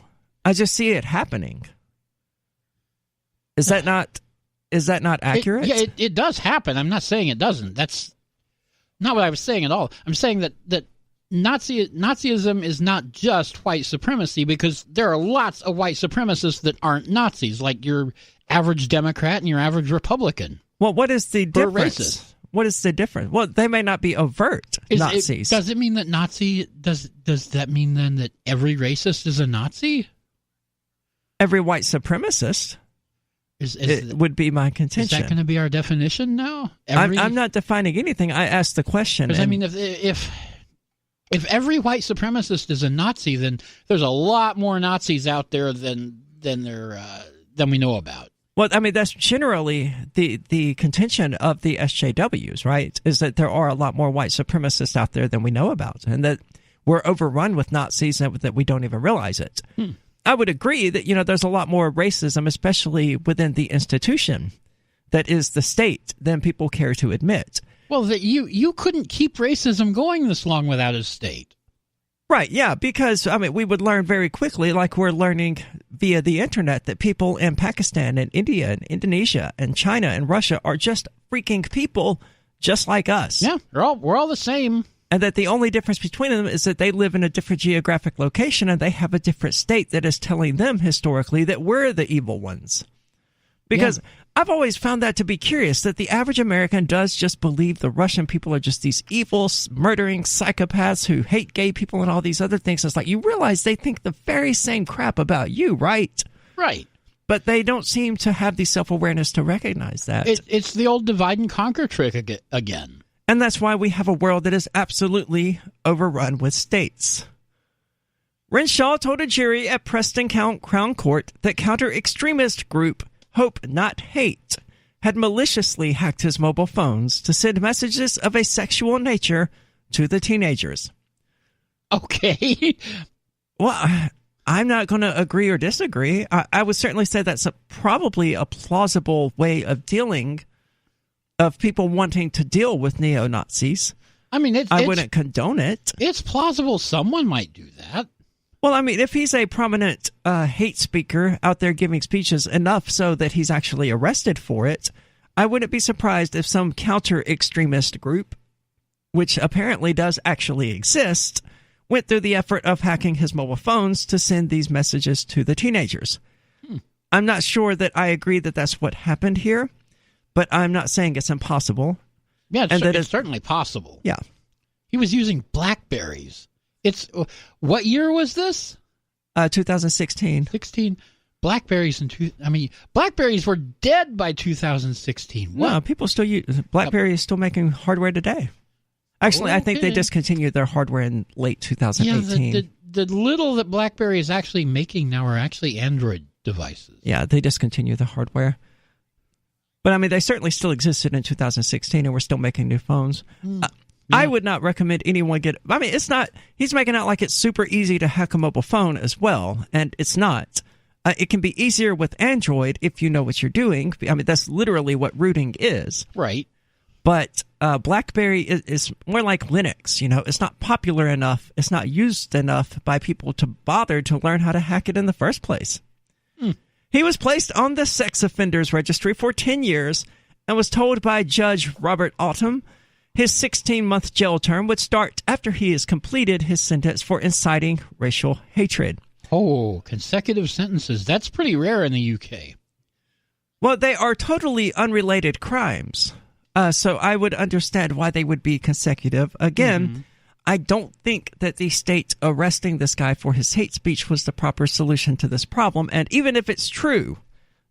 [SPEAKER 1] I just see it happening. Is that not accurate?
[SPEAKER 2] It does happen. I'm not saying it doesn't. That's not what I was saying at all. I'm saying that Nazism is not just white supremacy, because there are lots of white supremacists that aren't Nazis, like your average Democrat and your average Republican.
[SPEAKER 1] Well, what is the difference?
[SPEAKER 2] Racist.
[SPEAKER 1] What is the difference? Well, they may not be overt Nazis.
[SPEAKER 2] Does it mean that does that mean then that every racist is a Nazi?
[SPEAKER 1] Every white supremacist would be my contention.
[SPEAKER 2] Is that going to be our definition now?
[SPEAKER 1] I'm not defining anything. I asked the question.
[SPEAKER 2] Because, I mean, if every white supremacist is a Nazi, then there's a lot more Nazis out there than we know about.
[SPEAKER 1] Well, I mean, that's generally the contention of the SJWs, right? Is that there are a lot more white supremacists out there than we know about, and that we're overrun with Nazis and that we don't even realize it. I would agree that, there's a lot more racism, especially within the institution that is the state, than people care to admit.
[SPEAKER 2] Well, that you couldn't keep racism going this long without a state.
[SPEAKER 1] Right, yeah, because, we would learn very quickly, like we're learning via the internet, that people in Pakistan and India and Indonesia and China and Russia are just freaking people just like us.
[SPEAKER 2] Yeah, we're all the same.
[SPEAKER 1] And that the only difference between them is that they live in a different geographic location and they have a different state that is telling them historically that we're the evil ones. Because I've always found that to be curious, that the average American does just believe the Russian people are just these evil, murdering psychopaths who hate gay people and all these other things. It's like, you realize they think the very same crap about you, right?
[SPEAKER 2] Right.
[SPEAKER 1] But they don't seem to have the self-awareness to recognize that.
[SPEAKER 2] It's the old divide and conquer trick again.
[SPEAKER 1] And that's why we have a world that is absolutely overrun with states. Renshaw told a jury at Preston Crown Court that counter-extremist group Hope Not Hate had maliciously hacked his mobile phones to send messages of a sexual nature to the teenagers.
[SPEAKER 2] Okay.
[SPEAKER 1] Well, I'm not going to agree or disagree. I would certainly say that's probably a plausible way of people wanting to deal with neo-Nazis.
[SPEAKER 2] I mean,
[SPEAKER 1] I wouldn't condone it.
[SPEAKER 2] It's plausible someone might do that.
[SPEAKER 1] Well, I mean, if he's a prominent hate speaker out there giving speeches enough so that he's actually arrested for it, I wouldn't be surprised if some counter-extremist group, which apparently does actually exist, went through the effort of hacking his mobile phones to send these messages to the teenagers. I'm not sure that I agree that that's what happened here, but I'm not saying it's impossible.
[SPEAKER 2] Yeah, it's certainly possible.
[SPEAKER 1] Yeah.
[SPEAKER 2] He was using BlackBerries. What year was this?
[SPEAKER 1] 2016.
[SPEAKER 2] 16. BlackBerries BlackBerries were dead by 2016. What?
[SPEAKER 1] No, people still use BlackBerry is still making hardware today. Actually, I think they discontinued their hardware in late 2018.
[SPEAKER 2] Yeah, the little that BlackBerry is actually making now are actually Android devices.
[SPEAKER 1] Yeah, they discontinued the hardware. But I mean, they certainly still existed in 2016, and we're still making new phones. I would not recommend anyone it's not, he's making out like it's super easy to hack a mobile phone as well, and it's not. It can be easier with Android if you know what you're doing. I mean, that's literally what rooting is.
[SPEAKER 2] Right.
[SPEAKER 1] But BlackBerry is more like Linux. You know, it's not popular enough. It's not used enough by people to bother to learn how to hack it in the first place. He was placed on the sex offenders registry for 10 years and was told by Judge Robert Autumn his 16-month jail term would start after he has completed his sentence for inciting racial hatred.
[SPEAKER 2] Oh, consecutive sentences. That's pretty rare in the UK.
[SPEAKER 1] Well, they are totally unrelated crimes. So I would understand why they would be consecutive. Again, I don't think that the state arresting this guy for his hate speech was the proper solution to this problem. And even if it's true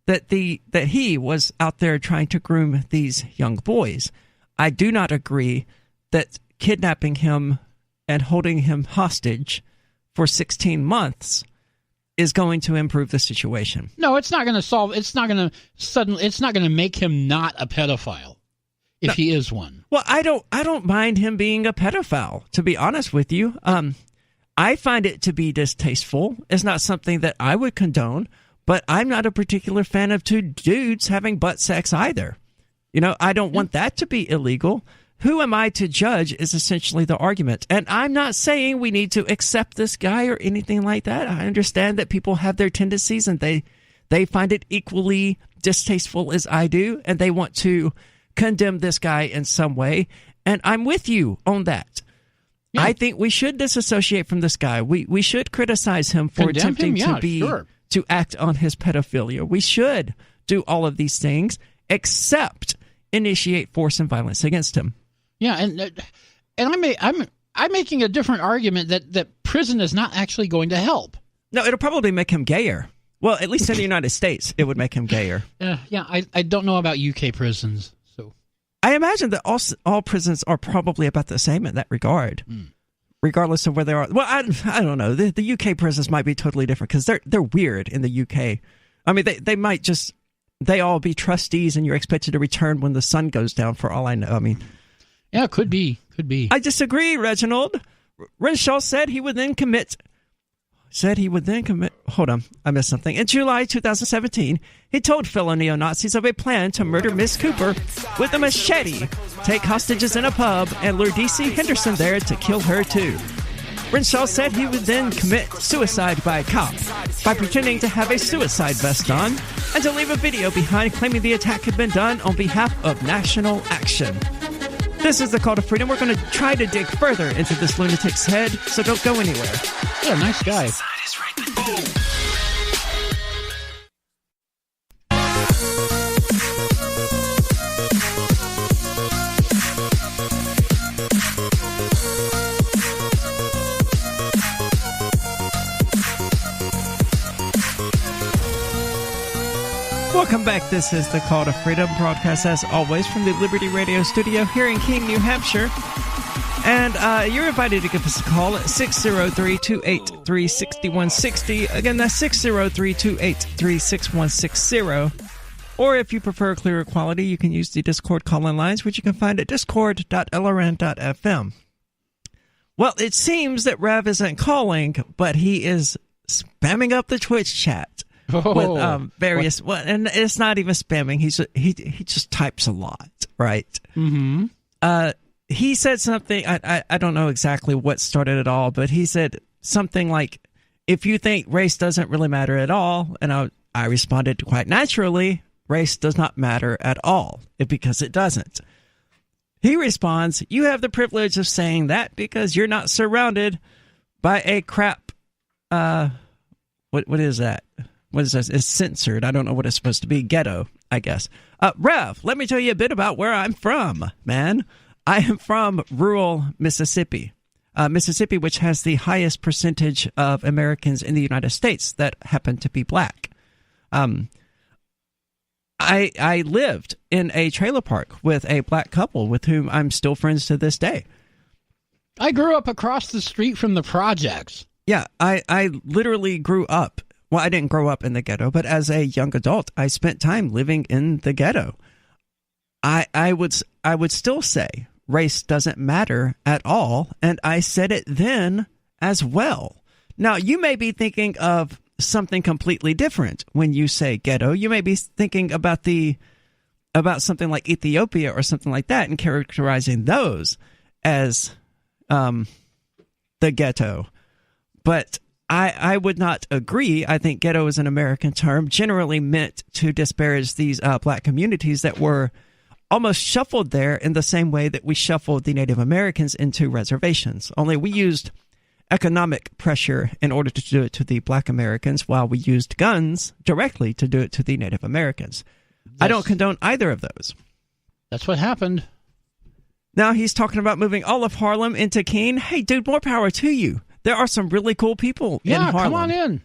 [SPEAKER 1] that he was out there trying to groom these young boys, I do not agree that kidnapping him and holding him hostage for 16 months is going to improve the situation.
[SPEAKER 2] No, it's not going to solve. It's not going to make him not a pedophile if he is one.
[SPEAKER 1] Well, I don't mind him being a pedophile, to be honest with you. I find it to be distasteful. It's not something that I would condone, but I'm not a particular fan of two dudes having butt sex either. You know, I don't want that to be illegal. Who am I to judge is essentially the argument. And I'm not saying we need to accept this guy or anything like that. I understand that people have their tendencies and they find it equally distasteful as I do, and they want to condemn this guy in some way. And I'm with you on that. Yeah. I think we should disassociate from this guy. We should criticize him for attempting to act on his pedophilia. We should do all of these things except initiate force and violence against him.
[SPEAKER 2] Yeah, and I'm making a different argument that prison is not actually going to help.
[SPEAKER 1] No, it'll probably make him gayer. Well, at least in the United States, it would make him gayer.
[SPEAKER 2] I don't know about UK prisons. So
[SPEAKER 1] I imagine that all prisons are probably about the same in that regard, regardless of where they are. Well, I don't know. The UK prisons might be totally different because they're weird in the UK. I mean, they all be trustees and you're expected to return when the sun goes down, for all I know. I mean,
[SPEAKER 2] yeah, could be.
[SPEAKER 1] I disagree, Reginald. Renshaw said he would then commit. Hold on, I missed something. In July 2017, he told fellow neo-Nazis of a plan to murder Miss Cooper with a machete, take hostages in a pub, and lure DC Henderson there to kill her too. Renshaw said he would then commit suicide by cop by pretending to have a suicide vest on and to leave a video behind claiming the attack had been done on behalf of National Action. This is the Call to Freedom. We're going to try to dig further into this lunatic's head, so don't go anywhere.
[SPEAKER 2] Yeah, nice guy.
[SPEAKER 1] Welcome back. This is the Call to Freedom, broadcast as always from the Liberty Radio studio here in Keene, New Hampshire. And you're invited to give us a call at 603-283-6160. Again, that's 603-283-6160. Or if you prefer clearer quality, you can use the Discord call-in lines, which you can find at discord.lrn.fm. Well, it seems that Rev isn't calling, but he is spamming up the Twitch chat. With various, well, and it's not even spamming. He just types a lot, right?
[SPEAKER 2] Mm-hmm.
[SPEAKER 1] He said something. I don't know exactly what started it all, but he said something like, "If you think race doesn't really matter at all," and I responded quite naturally, "Race does not matter at all, because it doesn't." He responds, "You have the privilege of saying that because you're not surrounded by a crap." What is that? What is this? It's censored. I don't know what it's supposed to be. Ghetto, I guess. Rev, let me tell you a bit about where I'm from, man. I am from rural Mississippi. Mississippi, which has the highest percentage of Americans in the United States that happen to be black. I lived in a trailer park with a black couple with whom I'm still friends to this day.
[SPEAKER 2] I grew up across the street from the projects.
[SPEAKER 1] Yeah, I literally grew up. Well, I didn't grow up in the ghetto, but as a young adult, I spent time living in the ghetto. I would still say race doesn't matter at all, and I said it then as well. Now, you may be thinking of something completely different. When you say ghetto, you may be thinking about something like Ethiopia or something like that, and characterizing those as the ghetto. But I would not agree. I think ghetto is an American term generally meant to disparage these black communities that were almost shuffled there in the same way that we shuffled the Native Americans into reservations. Only we used economic pressure in order to do it to the black Americans, while we used guns directly to do it to the Native Americans. I don't condone either of those.
[SPEAKER 2] That's what happened.
[SPEAKER 1] Now he's talking about moving all of Harlem into Keene. Hey, dude, more power to you. There are some really cool people in Harlem.
[SPEAKER 2] Yeah, come on in.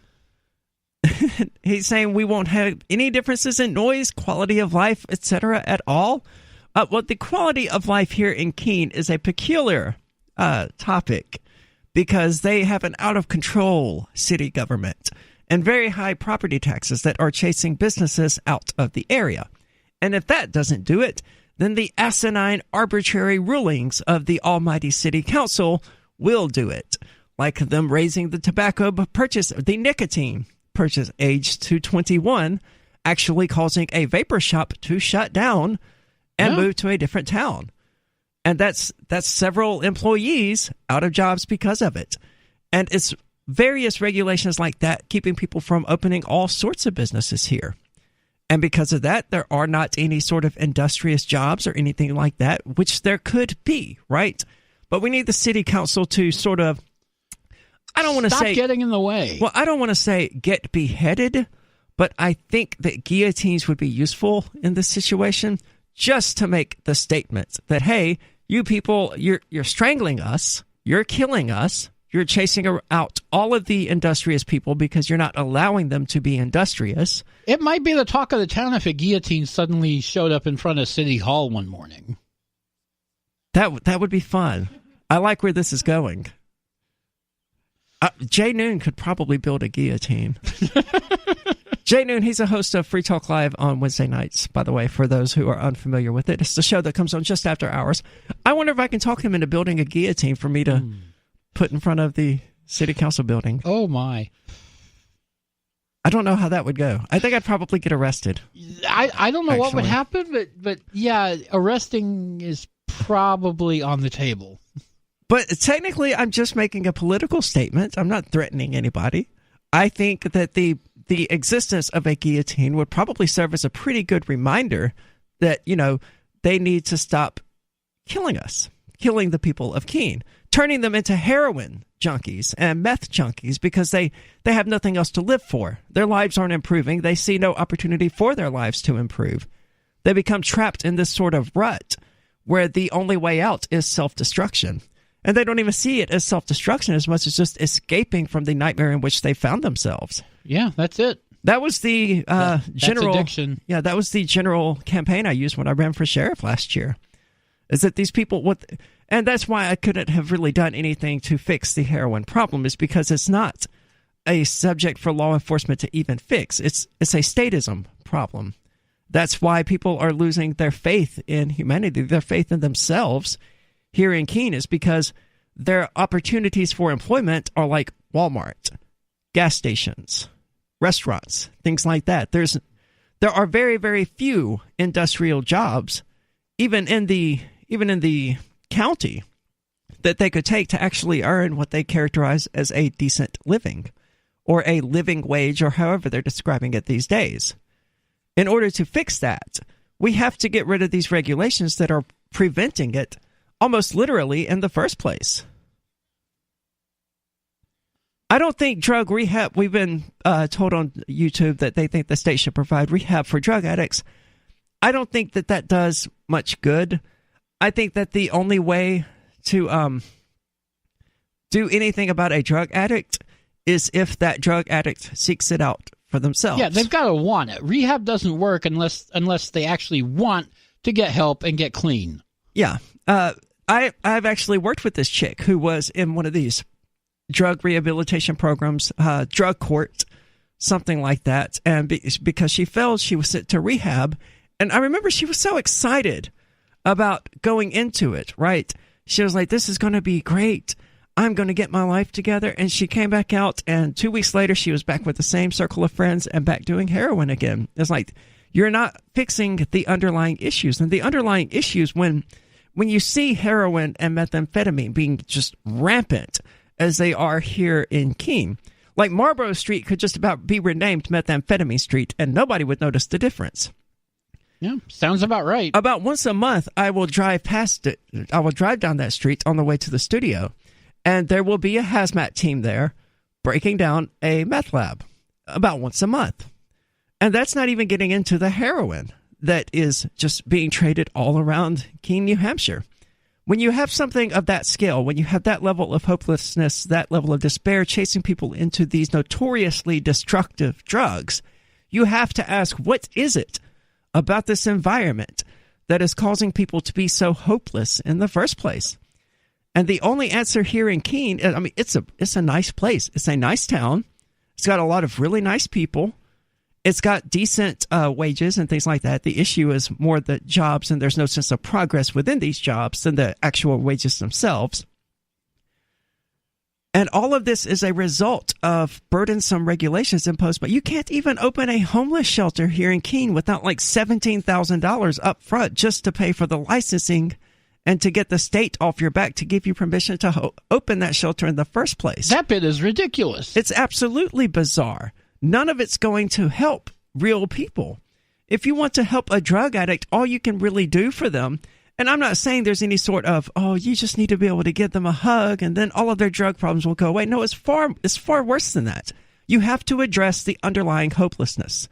[SPEAKER 1] He's saying we won't have any differences in noise, quality of life, etc. at all. Well, the quality of life here in Keene is a peculiar topic, because they have an out-of-control city government and very high property taxes that are chasing businesses out of the area. And if that doesn't do it, then the asinine, arbitrary rulings of the almighty city council will do it, like them raising the nicotine purchase age to 21, actually causing a vapor shop to shut down and move to a different town. And that's several employees out of jobs because of it. And it's various regulations like that keeping people from opening all sorts of businesses here. And because of that, there are not any sort of industrious jobs or anything like that, which there could be, right? But we need the city council to sort of, I don't want to say...
[SPEAKER 2] Stop getting in the way.
[SPEAKER 1] Well, I don't want to say get beheaded, but I think that guillotines would be useful in this situation, just to make the statement that, hey, you people, you're strangling us, you're killing us, you're chasing out all of the industrious people because you're not allowing them to be industrious.
[SPEAKER 2] It might be the talk of the town if a guillotine suddenly showed up in front of City Hall one morning.
[SPEAKER 1] That would be fun. I like where this is going. Jay Noon could probably build a guillotine. Jay Noon, he's a host of Free Talk Live on Wednesday nights, by the way, for those who are unfamiliar with it. It's the show that comes on just after hours. I wonder if I can talk him into building a guillotine for me to put in front of the city council building.
[SPEAKER 2] Oh, my.
[SPEAKER 1] I don't know how that would go. I think I'd probably get arrested.
[SPEAKER 2] I don't know what would happen, but yeah, arresting is probably on the table.
[SPEAKER 1] But technically, I'm just making a political statement. I'm not threatening anybody. I think that the existence of a guillotine would probably serve as a pretty good reminder that, you know, they need to stop killing us, killing the people of Keene, turning them into heroin junkies and meth junkies because they have nothing else to live for. Their lives aren't improving. They see no opportunity for their lives to improve. They become trapped in this sort of rut where the only way out is self-destruction. And they don't even see it as self-destruction as much as just escaping from the nightmare in which they found themselves.
[SPEAKER 2] Yeah, that's it.
[SPEAKER 1] That was the general
[SPEAKER 2] addiction.
[SPEAKER 1] Yeah, that was the general campaign I used when I ran for sheriff last year. Is that these people and that's why I couldn't have really done anything to fix the heroin problem, is because it's not a subject for law enforcement to even fix. It's a statism problem. That's why people are losing their faith in humanity, their faith in themselves here in Keene, is because their opportunities for employment are like Walmart, gas stations, restaurants, things like that. There are very, very few industrial jobs, even in the county, that they could take to actually earn what they characterize as a decent living, or a living wage, or however they're describing it these days. In order to fix that, we have to get rid of these regulations that are preventing it almost literally in the first place. I don't think drug rehab, we've been told on YouTube that they think the state should provide rehab for drug addicts. I don't think that does much good. I think that the only way to do anything about a drug addict is if that drug addict seeks it out for themselves.
[SPEAKER 2] Yeah, they've got to want it. Rehab doesn't work unless they actually want to get help and get clean.
[SPEAKER 1] Yeah. I've actually worked with this chick who was in one of these drug rehabilitation programs, drug court, something like that. And because she failed, she was sent to rehab. And I remember she was so excited about going into it, right? She was like, this is going to be great. I'm going to get my life together. And she came back out, and 2 weeks later, she was back with the same circle of friends and back doing heroin again. It's like, you're not fixing the underlying issues. And the underlying issues, when you see heroin and methamphetamine being just rampant as they are here in Keene, like Marlborough Street could just about be renamed Methamphetamine Street, and nobody would notice the difference.
[SPEAKER 2] Yeah, sounds about right.
[SPEAKER 1] About once a month, I will drive past it. I will drive down that street on the way to the studio, and there will be a hazmat team there breaking down a meth lab about once a month. And that's not even getting into the heroin that is just being traded all around Keene, New Hampshire. When you have something of that scale, when you have that level of hopelessness, that level of despair chasing people into these notoriously destructive drugs, you have to ask, what is it about this environment that is causing people to be so hopeless in the first place? And the only answer here in Keene, I mean, it's a nice place. It's a nice town. It's got a lot of really nice people. It's got decent wages and things like that. The issue is more the jobs, and there's no sense of progress within these jobs than the actual wages themselves. And all of this is a result of burdensome regulations imposed. But you can't even open a homeless shelter here in Keene without like $17,000 up front just to pay for the licensing and to get the state off your back to give you permission to open that shelter in the first place.
[SPEAKER 2] That bit is ridiculous.
[SPEAKER 1] It's absolutely bizarre. None of it's going to help real people. If you want to help a drug addict, all you can really do for them, and I'm not saying there's any sort of, you just need to be able to give them a hug and then all of their drug problems will go away. No, it's far worse than that. You have to address the underlying hopelessness.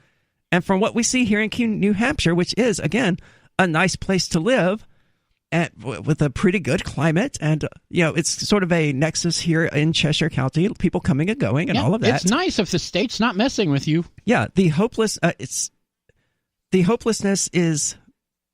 [SPEAKER 1] And from what we see here in Keene, New Hampshire, which is, again, a nice place to live, with a pretty good climate, and it's sort of a nexus here in Cheshire County, people coming and going and all of that.
[SPEAKER 2] It's nice if the state's not messing with you.
[SPEAKER 1] Yeah, the hopelessness is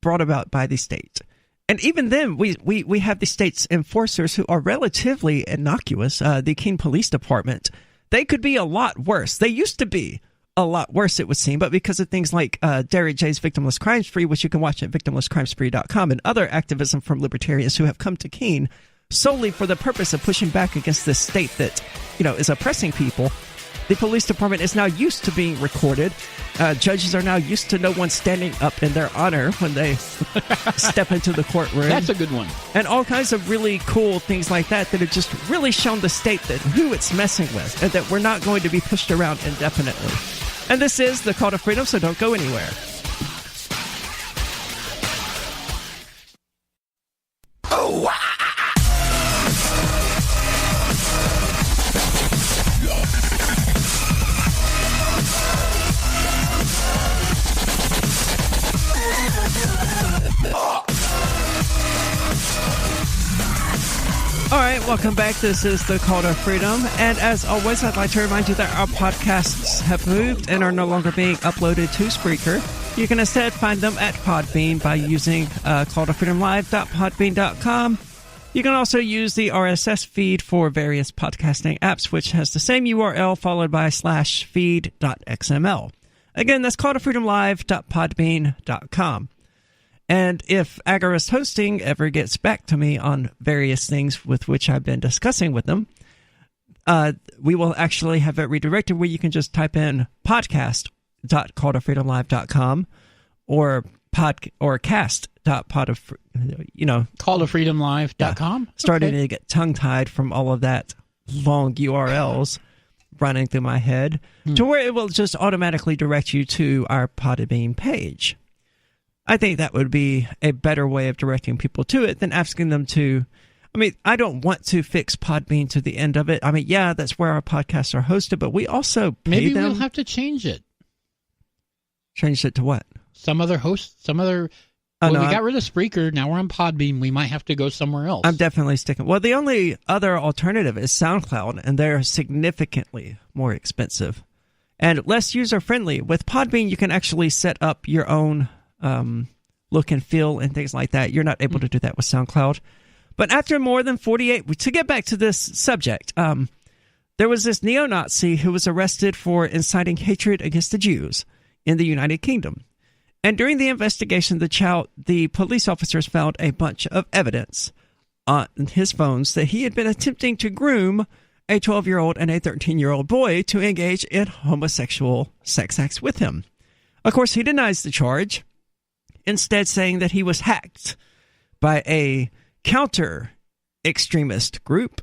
[SPEAKER 1] brought about by the state. And even then, we have the state's enforcers who are relatively innocuous. The Keene Police Department, they could be a lot worse. They used to be a lot worse, it would seem, but because of things like Derek J's Victimless Crime Spree, which you can watch at victimlesscrimespree.com, and other activism from libertarians who have come to Keene solely for the purpose of pushing back against this state that, is oppressing people, the police department is now used to being recorded. Judges are now used to no one standing up in their honor when they step into the courtroom.
[SPEAKER 2] That's a good one.
[SPEAKER 1] And all kinds of really cool things like that have just really shown the state that who it's messing with, and that we're not going to be pushed around indefinitely. And this is the Call to Freedom, so don't go anywhere.
[SPEAKER 5] Oh, wow.
[SPEAKER 1] All right, welcome back. This is the Call to Freedom. And as always, I'd like to remind you that our podcasts have moved and are no longer being uploaded to Spreaker. You can instead find them at Podbean by using calltofreedomlive.podbean.com. You can also use the RSS feed for various podcasting apps, which has the same URL followed by /feed.xml. Again, that's calltofreedomlive.podbean.com. And if Agorist Hosting ever gets back to me on various things with which I've been discussing with them, we will actually have it redirected where you can just type in podcast.calltofreedomlive.com or
[SPEAKER 2] calltofreedomlive.com.
[SPEAKER 1] Starting to get tongue-tied from all of that long URLs running through my head to where it will just automatically direct you to our Podbean page. I think that would be a better way of directing people to it than asking them to. I mean, I don't want to fix Podbean to the end of it. I mean, yeah, that's where our podcasts are hosted, but we also pay
[SPEAKER 2] Maybe
[SPEAKER 1] them.
[SPEAKER 2] We'll have to change it.
[SPEAKER 1] Change it to what?
[SPEAKER 2] Some other host, we got rid of Spreaker. Now we're on Podbean. We might have to go somewhere else.
[SPEAKER 1] I'm definitely sticking. Well, the only other alternative is SoundCloud, and they're significantly more expensive and less user-friendly. With Podbean, you can actually set up your own look and feel and things like that. You're not able to do that with SoundCloud. But after more than 48, to get back to this subject, there was this neo-Nazi who was arrested for inciting hatred against the Jews in the United Kingdom. And during the investigation, the police officers found a bunch of evidence on his phones that he had been attempting to groom a 12-year-old and a 13-year-old boy to engage in homosexual sex acts with him. Of course, he denies the charge, instead saying that he was hacked by a counter-extremist group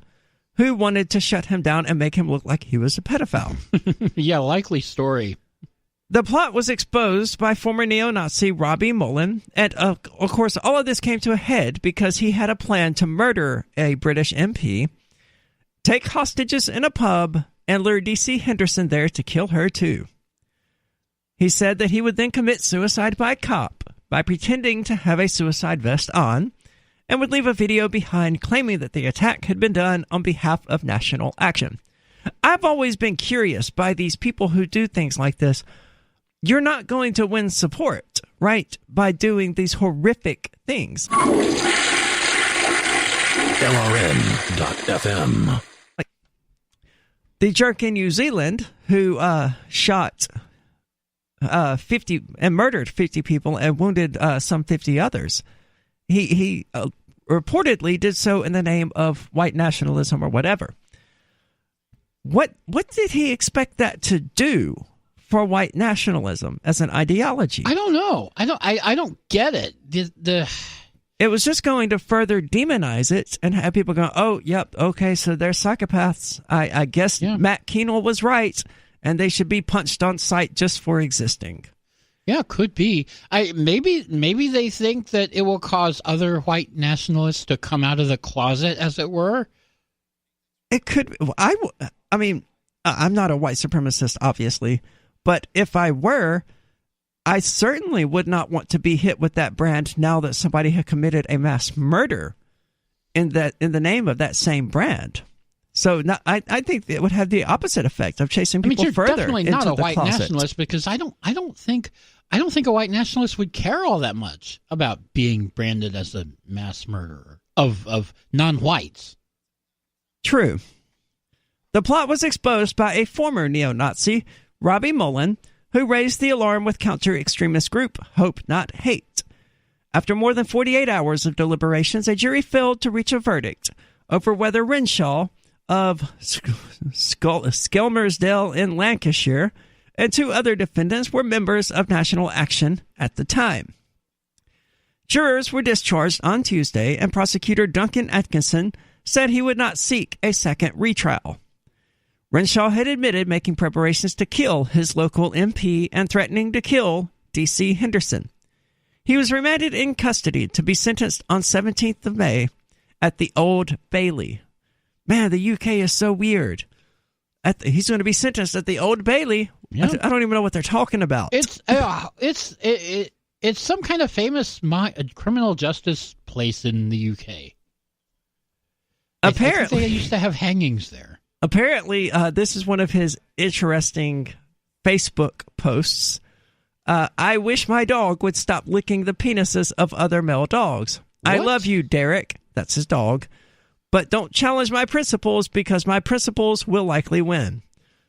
[SPEAKER 1] who wanted to shut him down and make him look like he was a pedophile.
[SPEAKER 2] Yeah, likely story.
[SPEAKER 1] The plot was exposed by former neo-Nazi Robbie Mullen, and of course all of this came to a head because he had a plan to murder a British MP, take hostages in a pub, and lure DC Henderson there to kill her too. He said that he would then commit suicide by cop by pretending to have a suicide vest on, and would leave a video behind claiming that the attack had been done on behalf of National Action. I've always been curious by these people who do things like this. You're not going to win support, right, by doing these horrific things.
[SPEAKER 5] LRN.FM.
[SPEAKER 1] The jerk in New Zealand who shot 50 and murdered 50 people and wounded some 50 others. He reportedly did so in the name of white nationalism or whatever. What did he expect that to do for white nationalism as an ideology?
[SPEAKER 2] I don't know. I don't get it.
[SPEAKER 1] It was just going to further demonize it and have people go, oh, yep, okay, so they're psychopaths. I guess Matt Keenel was right, and they should be punched on sight just for existing.
[SPEAKER 2] Yeah, could be. Maybe they think that it will cause other white nationalists to come out of the closet, as it were.
[SPEAKER 1] It could. I mean, I'm not a white supremacist, obviously, but if I were, I certainly would not want to be hit with that brand now that somebody had committed a mass murder in the name of that same brand. So I think it would have the opposite effect of chasing people further into the closet.
[SPEAKER 2] You're definitely not a white nationalist, because I don't think a white nationalist would care all that much about being branded as a mass murderer of non-whites.
[SPEAKER 1] True. The plot was exposed by a former neo-Nazi, Robbie Mullen, who raised the alarm with counter-extremist group Hope Not Hate. After more than 48 hours of deliberations, a jury failed to reach a verdict over whether Renshaw of Skelmersdale in Lancashire and two other defendants were members of National Action at the time. Jurors were discharged on Tuesday, and prosecutor Duncan Atkinson said he would not seek a second retrial. Renshaw had admitted making preparations to kill his local MP and threatening to kill DC Henderson. He was remanded in custody to be sentenced on 17th of May at the Old Bailey. Man, the UK is so weird. He's going to be sentenced at the Old Bailey. Yeah. I don't even know what they're talking about.
[SPEAKER 2] It's some kind of famous criminal justice place in the UK.
[SPEAKER 1] Apparently,
[SPEAKER 2] I think they used to have hangings there.
[SPEAKER 1] Apparently, this is one of his interesting Facebook posts. I wish my dog would stop licking the penises of other male dogs. What? I love you, Derek. That's his dog. But don't challenge my principles, because my principles will likely win.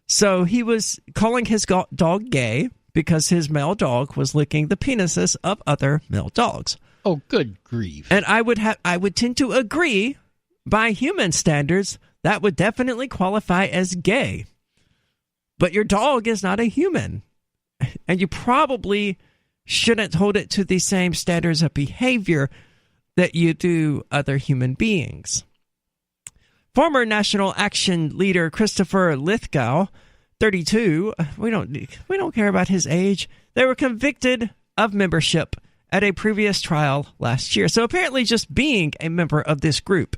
[SPEAKER 1] So he was calling his dog gay because his male dog was licking the penises of other male dogs.
[SPEAKER 2] Oh, good grief.
[SPEAKER 1] And I would tend to agree, by human standards, that would definitely qualify as gay. But your dog is not a human. And you probably shouldn't hold it to the same standards of behavior that you do other human beings. Former National Action leader Christopher Lithgow, 32, we don't care about his age. They were convicted of membership at a previous trial last year. So apparently just being a member of this group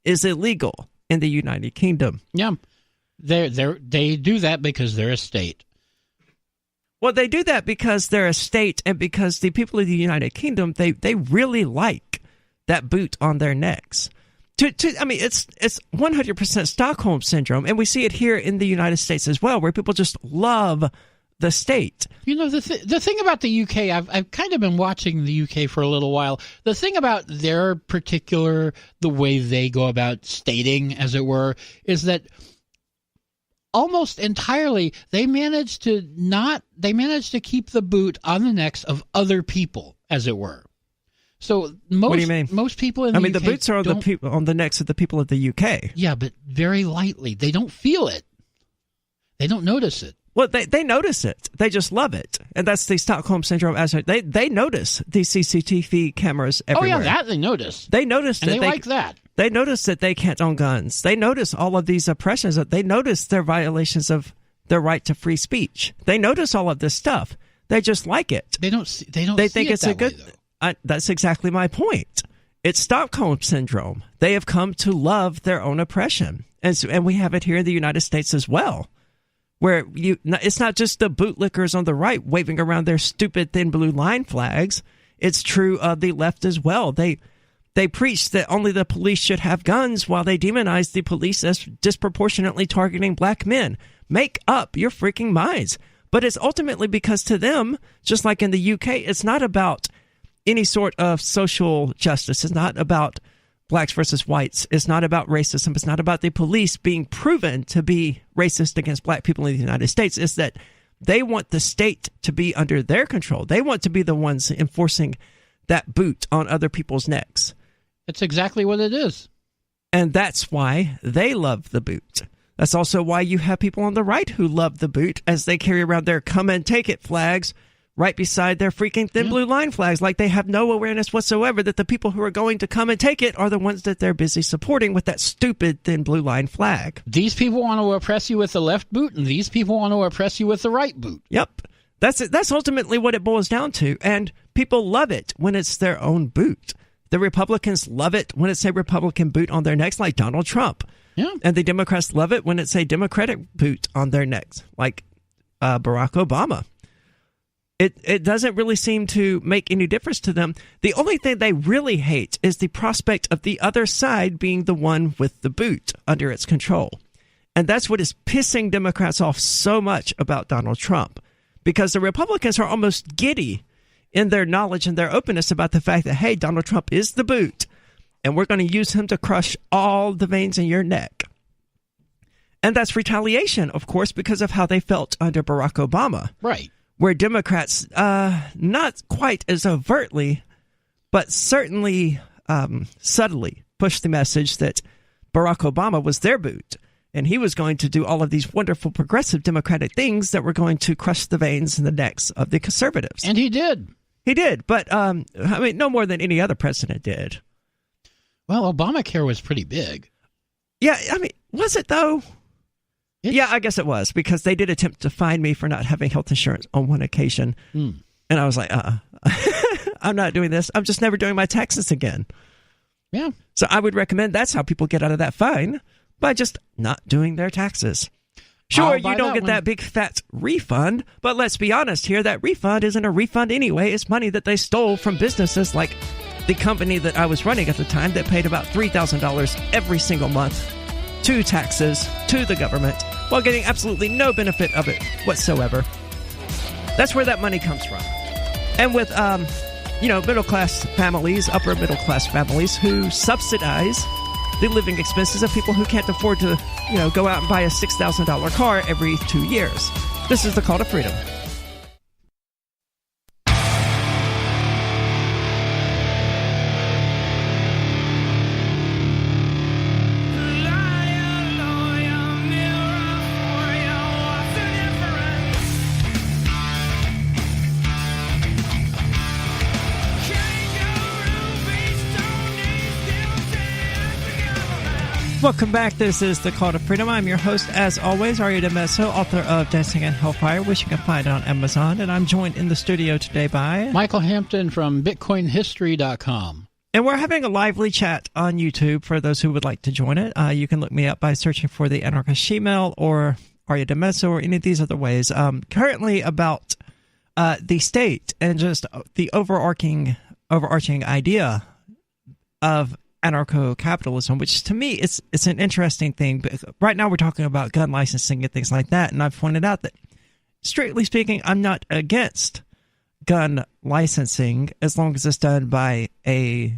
[SPEAKER 1] is illegal in the United Kingdom.
[SPEAKER 2] Yeah, they do that because they're a state.
[SPEAKER 1] Well, they do that because they're a state, and because the people of the United Kingdom, they really like that boot on their necks. I mean, it's 100% Stockholm syndrome, and we see it here in the United States as well, where people just love the state.
[SPEAKER 2] You know, the thing about the UK, I've kind of been watching the UK for a little while. The thing about their particular, the way they go about stating, as it were, is that almost entirely they manage to keep the boot on the necks of other people, as it were. So
[SPEAKER 1] what do you mean?
[SPEAKER 2] Most people in the UK
[SPEAKER 1] the boots are on the necks of the people of the UK.
[SPEAKER 2] Yeah, but very lightly. They don't feel it. They don't notice it.
[SPEAKER 1] Well, they notice it. They just love it. And that's the Stockholm Syndrome aspect. They notice these CCTV cameras everywhere.
[SPEAKER 2] Oh, yeah, that they notice.
[SPEAKER 1] They notice
[SPEAKER 2] and
[SPEAKER 1] that
[SPEAKER 2] they like that.
[SPEAKER 1] They notice that they can't own guns. They notice all of these oppressions. They notice their violations of their right to free speech. They notice all of this stuff. They just like it.
[SPEAKER 2] They think it's a good way,
[SPEAKER 1] that's exactly my point. It's Stockholm Syndrome. They have come to love their own oppression. And we have it here in the United States as well, where it's not just the bootlickers on the right waving around their stupid thin blue line flags. It's true of the left as well. They preach that only the police should have guns while they demonize the police as disproportionately targeting black men. Make up your freaking minds. But it's ultimately because to them, just like in the UK, it's not about any sort of social justice. It's not about blacks versus whites. It's not about racism. It's not about the police being proven to be racist against black people in the United States. It's that they want the state to be under their control. They want to be the ones enforcing that boot on other people's necks.
[SPEAKER 2] It's exactly what it is.
[SPEAKER 1] And that's why they love the boot. That's also why you have people on the right who love the boot as they carry around their come and take it flags right beside their freaking thin blue line flags, like they have no awareness whatsoever that the people who are going to come and take it are the ones that they're busy supporting with that stupid thin blue line flag.
[SPEAKER 2] These people want to oppress you with the left boot, and these people want to oppress you with the right boot.
[SPEAKER 1] Yep. That's it. That's ultimately what it boils down to, and people love it when it's their own boot. The Republicans love it when it's a Republican boot on their necks, like Donald Trump.
[SPEAKER 2] Yeah.
[SPEAKER 1] And the Democrats love it when it's a Democratic boot on their necks, like Barack Obama. It doesn't really seem to make any difference to them. The only thing they really hate is the prospect of the other side being the one with the boot under its control. And that's what is pissing Democrats off so much about Donald Trump, because the Republicans are almost giddy in their knowledge and their openness about the fact that, hey, Donald Trump is the boot, and we're going to use him to crush all the veins in your neck. And that's retaliation, of course, because of how they felt under Barack Obama.
[SPEAKER 2] Right.
[SPEAKER 1] Where Democrats, not quite as overtly, but certainly subtly pushed the message that Barack Obama was their boot, and he was going to do all of these wonderful progressive democratic things that were going to crush the veins in the necks of the conservatives.
[SPEAKER 2] And he did.
[SPEAKER 1] He did, but no more than any other president did.
[SPEAKER 2] Well, Obamacare was pretty big.
[SPEAKER 1] Yeah, was it though? Yeah, I guess it was, because they did attempt to fine me for not having health insurance on one occasion. And I was like, I'm not doing this. I'm just never doing my taxes again.
[SPEAKER 2] Yeah.
[SPEAKER 1] So I would recommend that's how people get out of that fine, by just not doing their taxes. Sure, you don't get that big fat refund, but let's be honest here, that refund isn't a refund anyway. It's money that they stole from businesses like the company that I was running at the time that paid about $3,000 every single month to taxes, to the government, while getting absolutely no benefit of it whatsoever. That's where that money comes from. And with, middle-class families, upper-middle-class families who subsidize the living expenses of people who can't afford to, go out and buy a $6,000 car every 2 years. This is the Call to Freedom. Welcome back. This is the Call to Freedom. I'm your host, as always, Aria DeMesso, author of Dancing in Hellfire, which you can find on Amazon. And I'm joined in the studio today by
[SPEAKER 2] Michael Hampton from BitcoinHistory.com.
[SPEAKER 1] And we're having a lively chat on YouTube for those who would like to join it. You can look me up by searching for the Anarchist Shemale or Aria DeMesso or any of these other ways. Currently about the state and just the overarching idea of anarcho-capitalism, which to me it's an interesting thing. But right now we're talking about gun licensing and things like that, and I've pointed out that, strictly speaking, I'm not against gun licensing as long as it's done by a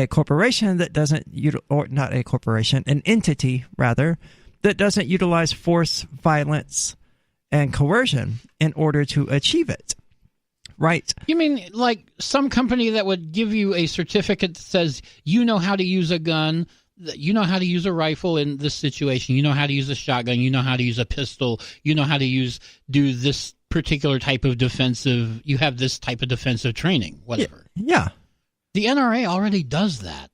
[SPEAKER 1] corporation that doesn't, or not a corporation, an entity rather, that doesn't utilize force, violence, and coercion in order to achieve it. right?
[SPEAKER 2] You mean like some company that would give you a certificate that says you know how to use a gun, you know how to use a rifle in this situation, you know how to use a shotgun, you know how to use a pistol, you know how to do this particular type of defensive, you have this type of defensive training, whatever.
[SPEAKER 1] Yeah.
[SPEAKER 2] The NRA already does that.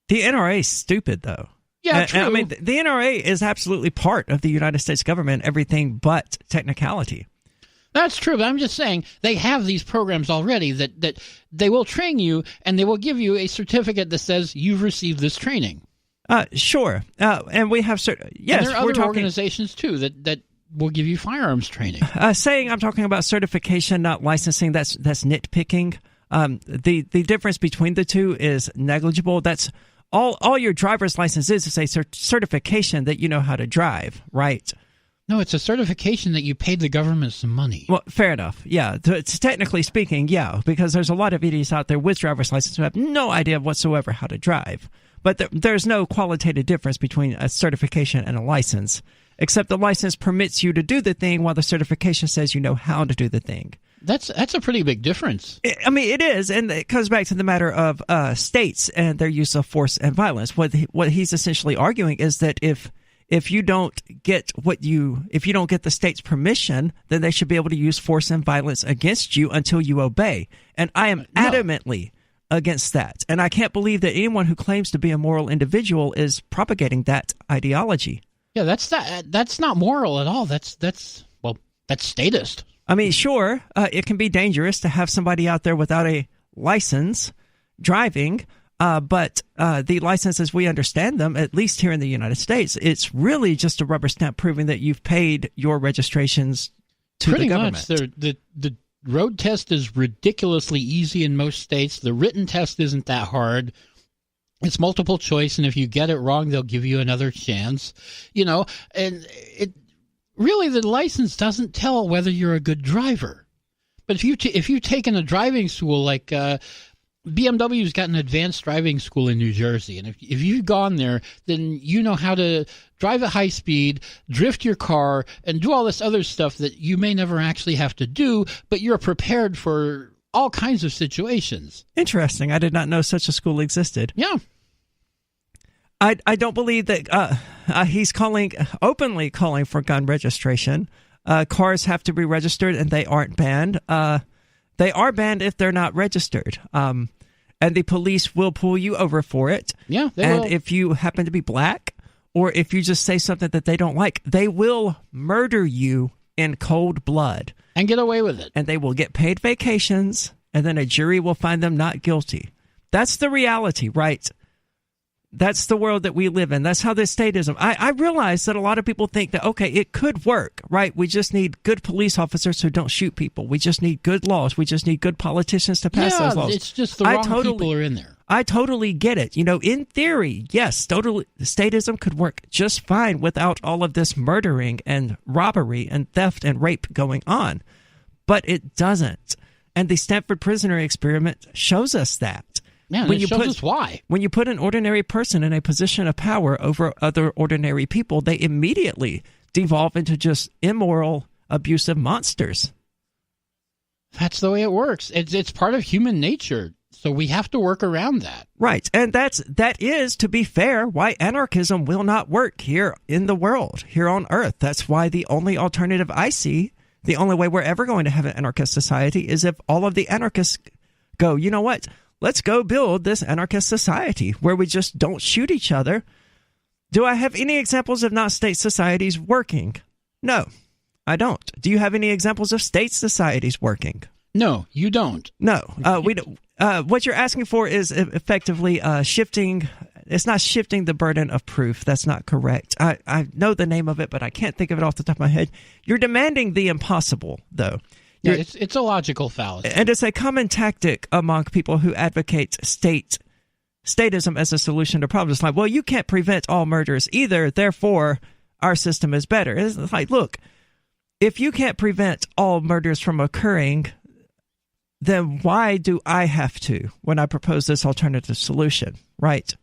[SPEAKER 1] The NRA is stupid, though.
[SPEAKER 2] Yeah, true.
[SPEAKER 1] I mean, the NRA is absolutely part of the United States government, everything but technicality.
[SPEAKER 2] That's true, but I'm just saying they have these programs already that they will train you, and they will give you a certificate that says you've received this training.
[SPEAKER 1] Sure. And we have yes,
[SPEAKER 2] and there are other organizations, too, that will give you firearms training.
[SPEAKER 1] Saying I'm talking about certification, not licensing, that's nitpicking. The difference between the two is negligible. That's all your driver's license is a certification that you know how to drive, right?
[SPEAKER 2] No, it's a certification that you paid the government some money.
[SPEAKER 1] Well, fair enough. Yeah, it's technically speaking, yeah, because there's a lot of idiots out there with driver's license who have no idea whatsoever how to drive. But there's no qualitative difference between a certification and a license, except the license permits you to do the thing while the certification says you know how to do the thing.
[SPEAKER 2] That's a pretty big difference.
[SPEAKER 1] I mean, it is, and it comes back to the matter of states and their use of force and violence. What he's essentially arguing is that if you don't get the state's permission, then they should be able to use force and violence against you until you obey. And I am adamantly against that. And I can't believe that anyone who claims to be a moral individual is propagating that ideology.
[SPEAKER 2] Yeah, that's not moral at all. That's statist.
[SPEAKER 1] I mean, sure, it can be dangerous to have somebody out there without a license driving, but the license as we understand them, at least here in the United States, it's really just a rubber stamp proving that you've paid your registrations to the government.
[SPEAKER 2] Pretty much. The road test is ridiculously easy in most states. The written test isn't that hard. It's multiple choice, and if you get it wrong, they'll give you another chance. And it really, the license doesn't tell whether you're a good driver. But if you've taken a driving school, like BMW's got an advanced driving school in New Jersey, and if you've gone there, then you know how to drive at high speed, drift your car, and do all this other stuff that you may never actually have to do, but you're prepared for all kinds of situations.
[SPEAKER 1] Interesting. I did not know such a school existed.
[SPEAKER 2] Yeah.
[SPEAKER 1] I don't believe that he's openly calling for gun registration. Cars have to be registered, and they aren't banned. They are banned if they're not registered. And the police will pull you over for it.
[SPEAKER 2] Yeah, they
[SPEAKER 1] will.
[SPEAKER 2] And
[SPEAKER 1] if you happen to be black, or if you just say something that they don't like, they will murder you in cold blood.
[SPEAKER 2] And get away with it.
[SPEAKER 1] And they will get paid vacations, and then a jury will find them not guilty. That's the reality, right? That's the world that we live in. That's how this statism. I realize that a lot of people think that, okay, it could work, right? We just need good police officers who don't shoot people. We just need good laws. We just need good politicians to pass those laws.
[SPEAKER 2] It's just the wrong people are in there.
[SPEAKER 1] I totally get it. In theory, yes, totally, statism could work just fine without all of this murdering and robbery and theft and rape going on. But it doesn't. And the Stanford prisoner experiment shows us that.
[SPEAKER 2] Yeah, and it shows us why.
[SPEAKER 1] When you put an ordinary person in a position of power over other ordinary people, they immediately devolve into just immoral, abusive monsters.
[SPEAKER 2] That's the way it works. It's part of human nature, so we have to work around that.
[SPEAKER 1] Right, and that is, to be fair, why anarchism will not work here in the world, here on Earth. That's why the only alternative I see, the only way we're ever going to have an anarchist society, is if all of the anarchists go, you know what? Let's go build this anarchist society where we just don't shoot each other. Do I have any examples of not-state societies working? No, I don't. Do you have any examples of state societies working?
[SPEAKER 2] No, you don't.
[SPEAKER 1] No, we don't. What you're asking for is effectively shifting. It's not shifting the burden of proof. That's not correct. I know the name of it, but I can't think of it off the top of my head. You're demanding the impossible, though.
[SPEAKER 2] Yeah, it's a logical fallacy.
[SPEAKER 1] And it's a common tactic among people who advocate statism as a solution to problems. Like, well, you can't prevent all murders either, therefore our system is better. It's like, look, if you can't prevent all murders from occurring, then why do I have to when I propose this alternative solution, right?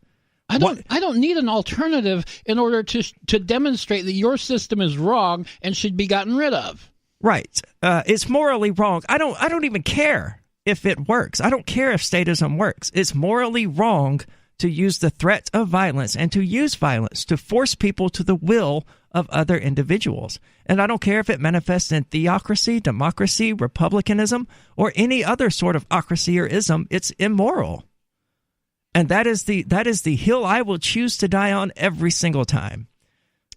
[SPEAKER 2] I don't need an alternative in order to demonstrate that your system is wrong and should be gotten rid of.
[SPEAKER 1] Right. It's morally wrong. I don't even care if it works. I don't care if statism works. It's morally wrong to use the threat of violence and to use violence to force people to the will of other individuals. And I don't care if it manifests in theocracy, democracy, republicanism, or any other sort of ocracy or ism. It's immoral. And that is the hill I will choose to die on every single time.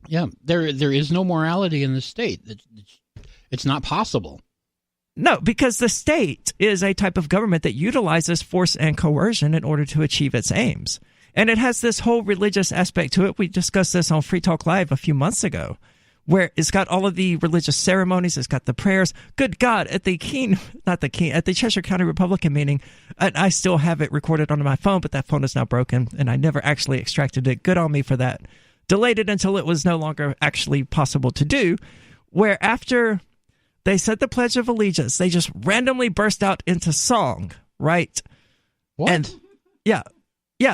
[SPEAKER 2] Yeah, there is no morality in the state. It's not possible.
[SPEAKER 1] No, because the state is a type of government that utilizes force and coercion in order to achieve its aims. And it has this whole religious aspect to it. We discussed this on Free Talk Live a few months ago, where it's got all of the religious ceremonies, it's got the prayers. Good God, at the Cheshire County Republican meeting, and I still have it recorded on my phone, but that phone is now broken, and I never actually extracted it. Good on me for that. Delayed it until it was no longer actually possible to do, where after they said the Pledge of Allegiance, they just randomly burst out into song, right?
[SPEAKER 2] What?
[SPEAKER 1] And yeah,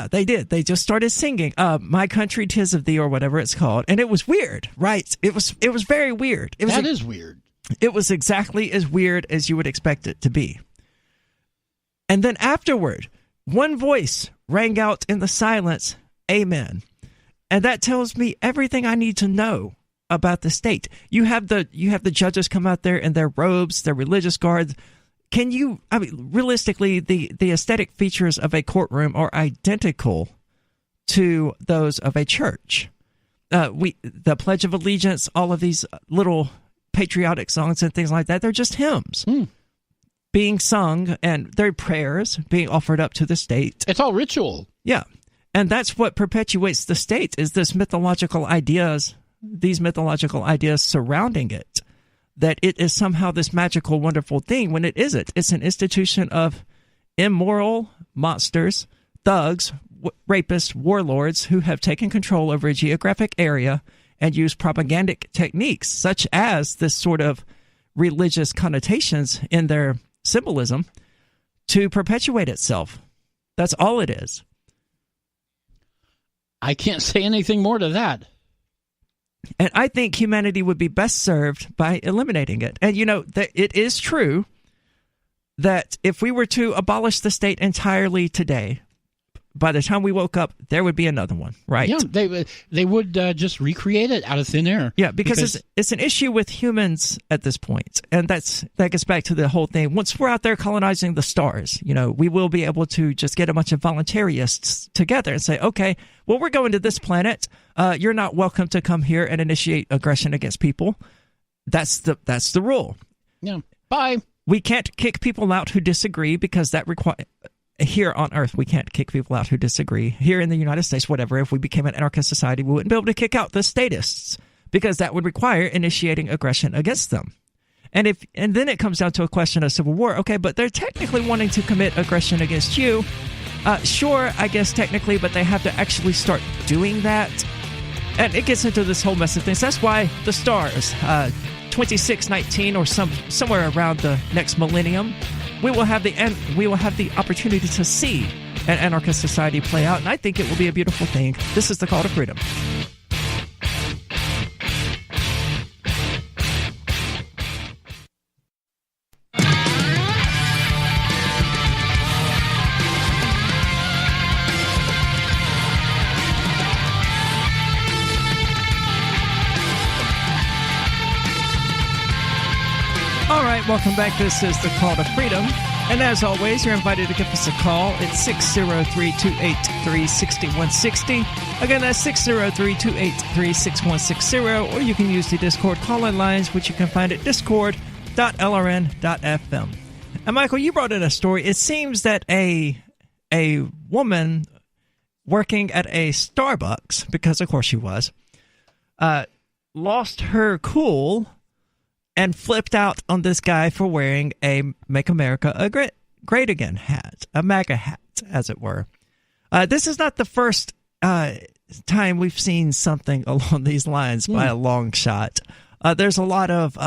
[SPEAKER 1] they did. They just started singing My Country 'Tis of Thee, or whatever it's called. And it was weird, right? It was very weird.
[SPEAKER 2] That is weird.
[SPEAKER 1] It was exactly as weird as you would expect it to be. And then afterward, one voice rang out in the silence, Amen. And that tells me everything I need to know about the state. You have the judges come out there in their robes, their religious guards. Realistically, the aesthetic features of a courtroom are identical to those of a church. The Pledge of Allegiance, all of these little patriotic songs and things like that, they're just hymns being sung, and they're prayers being offered up to the state.
[SPEAKER 2] It's all ritual.
[SPEAKER 1] Yeah. And that's what perpetuates the state, is these mythological ideas surrounding it, that it is somehow this magical, wonderful thing when it isn't. It's an institution of immoral monsters, thugs, rapists, warlords who have taken control over a geographic area and use propagandic techniques such as this sort of religious connotations in their symbolism to perpetuate itself. That's all it is.
[SPEAKER 2] I can't say anything more to that.
[SPEAKER 1] And I think humanity would be best served by eliminating it. And, it is true that if we were to abolish the state entirely today, by the time we woke up, there would be another one, right?
[SPEAKER 2] Yeah, they would just recreate it out of thin air.
[SPEAKER 1] Yeah, because it's an issue with humans at this point. And that gets back to the whole thing. Once we're out there colonizing the stars, we will be able to just get a bunch of voluntarists together and say, okay, well, we're going to this planet. You're not welcome to come here and initiate aggression against people. That's the rule.
[SPEAKER 2] Yeah. Bye.
[SPEAKER 1] We can't kick people out who disagree, because that requires... Here on Earth, we can't kick people out who disagree. Here in the United States, whatever, if we became an anarchist society, we wouldn't be able to kick out the statists, because that would require initiating aggression against them. And then it comes down to a question of civil war. Okay, but they're technically wanting to commit aggression against you. Sure, I guess technically, but they have to actually start doing that. And it gets into this whole mess of things. That's why the stars, 2619 or somewhere around the next millennium, we will have the opportunity to see an anarchist society play out, and I think it will be a beautiful thing. This is the Call to Freedom. All right, welcome back. This is the Call to Freedom. And as always, you're invited to give us a call at 603-283-6160. Again, that's 603-283-6160. Or you can use the Discord call-in lines, which you can find at discord.lrn.fm. And Michael, you brought in a story. It seems that a woman working at a Starbucks, because of course she was, lost her cool and flipped out on this guy for wearing a Make America Great Again hat, a MAGA hat, as it were. This is not the first time we've seen something along these lines by a long shot. There's a lot of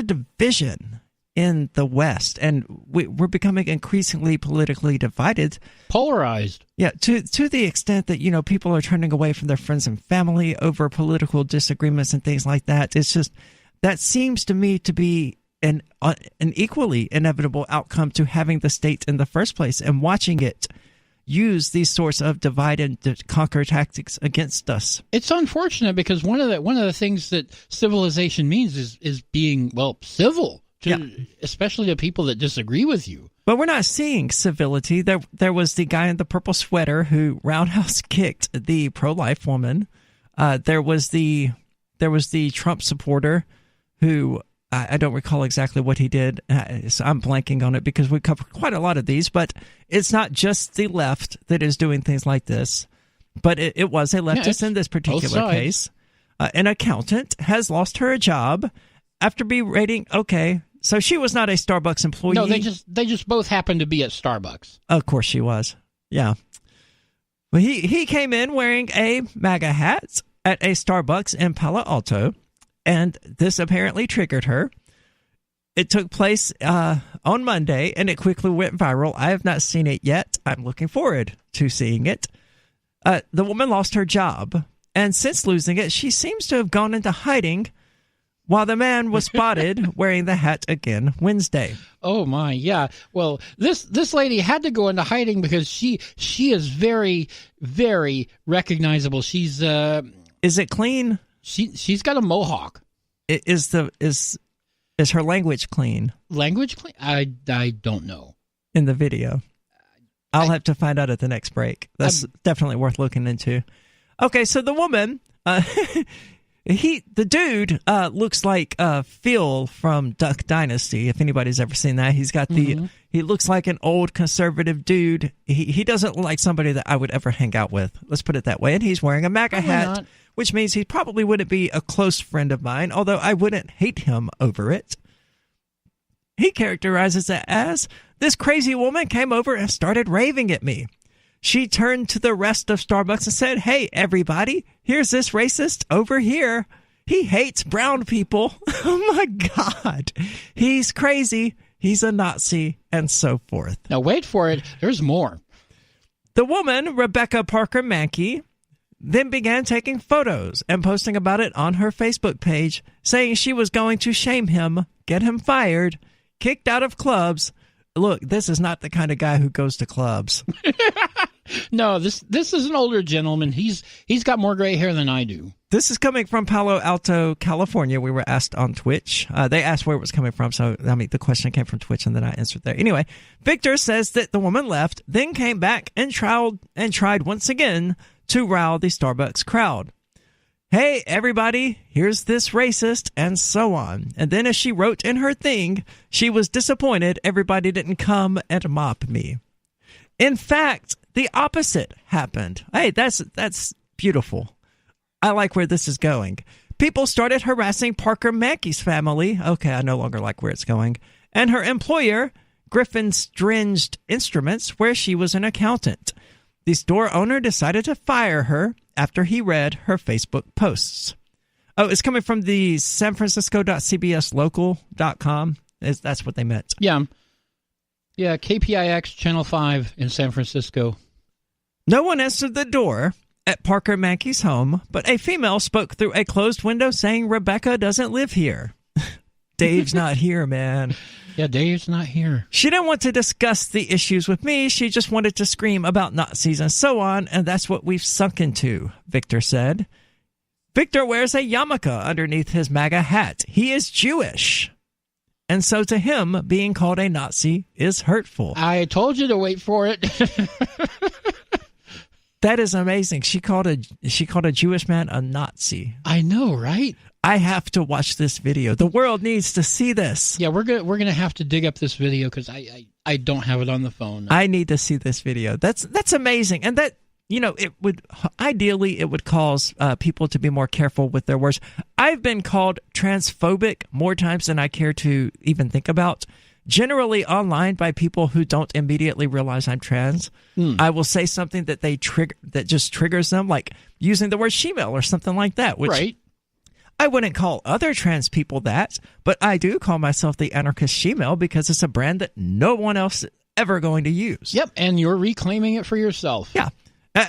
[SPEAKER 1] division in the West, and we're becoming increasingly politically divided,
[SPEAKER 2] polarized.
[SPEAKER 1] Yeah, to the extent that people are turning away from their friends and family over political disagreements and things like that. It's just That seems to me to be an equally inevitable outcome to having the state in the first place and watching it use these sorts of divide and conquer tactics against us.
[SPEAKER 2] It's unfortunate because one of the things that civilization means is being, well, civil to especially to people that disagree with you.
[SPEAKER 1] But we're not seeing civility. There was the guy in the purple sweater who roundhouse kicked the pro-life woman. There was the Trump supporter who I don't recall exactly what he did. So I'm blanking on it because we covered quite a lot of these. But it's not just the left that is doing things like this. But it was a leftist in this particular case. An accountant has lost her job after berating. Okay, so she was not a Starbucks employee.
[SPEAKER 2] No, they just both happened to be at Starbucks.
[SPEAKER 1] Of course she was. Yeah. Well, he came in wearing a MAGA hat at a Starbucks in Palo Alto, and this apparently triggered her. It took place on Monday, and it quickly went viral. I have not seen it yet. I'm looking forward to seeing it. The woman lost her job, and since losing it, she seems to have gone into hiding, while the man was spotted wearing the hat again Wednesday.
[SPEAKER 2] Oh my, yeah. Well, this lady had to go into hiding because she is very, very recognizable. She's
[SPEAKER 1] Is it clean?
[SPEAKER 2] She's got a mohawk.
[SPEAKER 1] Is her language clean?
[SPEAKER 2] Language clean? I don't know.
[SPEAKER 1] In the video. I'll have to find out at the next break. That's definitely worth looking into. Okay, so the woman, the dude looks like Phil from Duck Dynasty, if anybody's ever seen that. He's got he looks like an old conservative dude. He doesn't look like somebody that I would ever hang out with. Let's put it that way. And he's wearing a MAGA hat, which means he probably wouldn't be a close friend of mine, although I wouldn't hate him over it. He characterizes it as, this crazy woman came over and started raving at me. She turned to the rest of Starbucks and said, hey, everybody, here's this racist over here. He hates brown people. Oh, my God. He's crazy. He's a Nazi, and so forth.
[SPEAKER 2] Now, wait for it. There's more.
[SPEAKER 1] The woman, Rebecca Parker Mankey, then began taking photos and posting about it on her Facebook page, saying she was going to shame him, get him fired, kicked out of clubs. Look, this is not the kind of guy who goes to clubs.
[SPEAKER 2] No, this is an older gentleman. He's got more gray hair than I do.
[SPEAKER 1] This is coming from Palo Alto, California. We were asked on Twitch. They asked where it was coming from, so the question came from Twitch, and then I answered there. Anyway, Victor says that the woman left, then came back and tried once again to rile the Starbucks crowd. Hey, everybody, here's this racist, and so on. And then as she wrote in her thing, she was disappointed everybody didn't come and mop me. In fact, the opposite happened. Hey, that's beautiful. I like where this is going. People started harassing Parker Mankey's family. Okay, I no longer like where it's going. And her employer, Griffin Stringed Instruments, where she was an accountant. The store owner decided to fire her after he read her Facebook posts. Oh, it's coming from the sanfrancisco.cbslocal.com. That's what they meant.
[SPEAKER 2] Yeah, KPIX Channel 5 in San Francisco.
[SPEAKER 1] No one answered the door at Parker Mankey's home, but a female spoke through a closed window saying Rebecca doesn't live here. Dave's not here, man.
[SPEAKER 2] Yeah, Dave's not here.
[SPEAKER 1] She didn't want to discuss the issues with me. She just wanted to scream about Nazis and so on, and that's what we've sunk into, Victor said. Victor wears a yarmulke underneath his MAGA hat. He is Jewish. And so to him, being called a Nazi is hurtful.
[SPEAKER 2] I told you to wait for it.
[SPEAKER 1] That is amazing. She called a Jewish man a Nazi.
[SPEAKER 2] I know, right?
[SPEAKER 1] I have to watch this video. The world needs to see this.
[SPEAKER 2] Yeah, we're gonna have to dig up this video because I don't have it on the phone.
[SPEAKER 1] I need to see this video. That's amazing, and that it would ideally cause people to be more careful with their words. I've been called transphobic more times than I care to even think about. Generally online by people who don't immediately realize I'm trans. I will say something that that just triggers them, like using the word she-male or something like that. Which
[SPEAKER 2] right.
[SPEAKER 1] I wouldn't call other trans people that, but I do call myself the anarchist she-male because it's a brand that no one else is ever going to use.
[SPEAKER 2] Yep, and you're reclaiming it for yourself.
[SPEAKER 1] Yeah,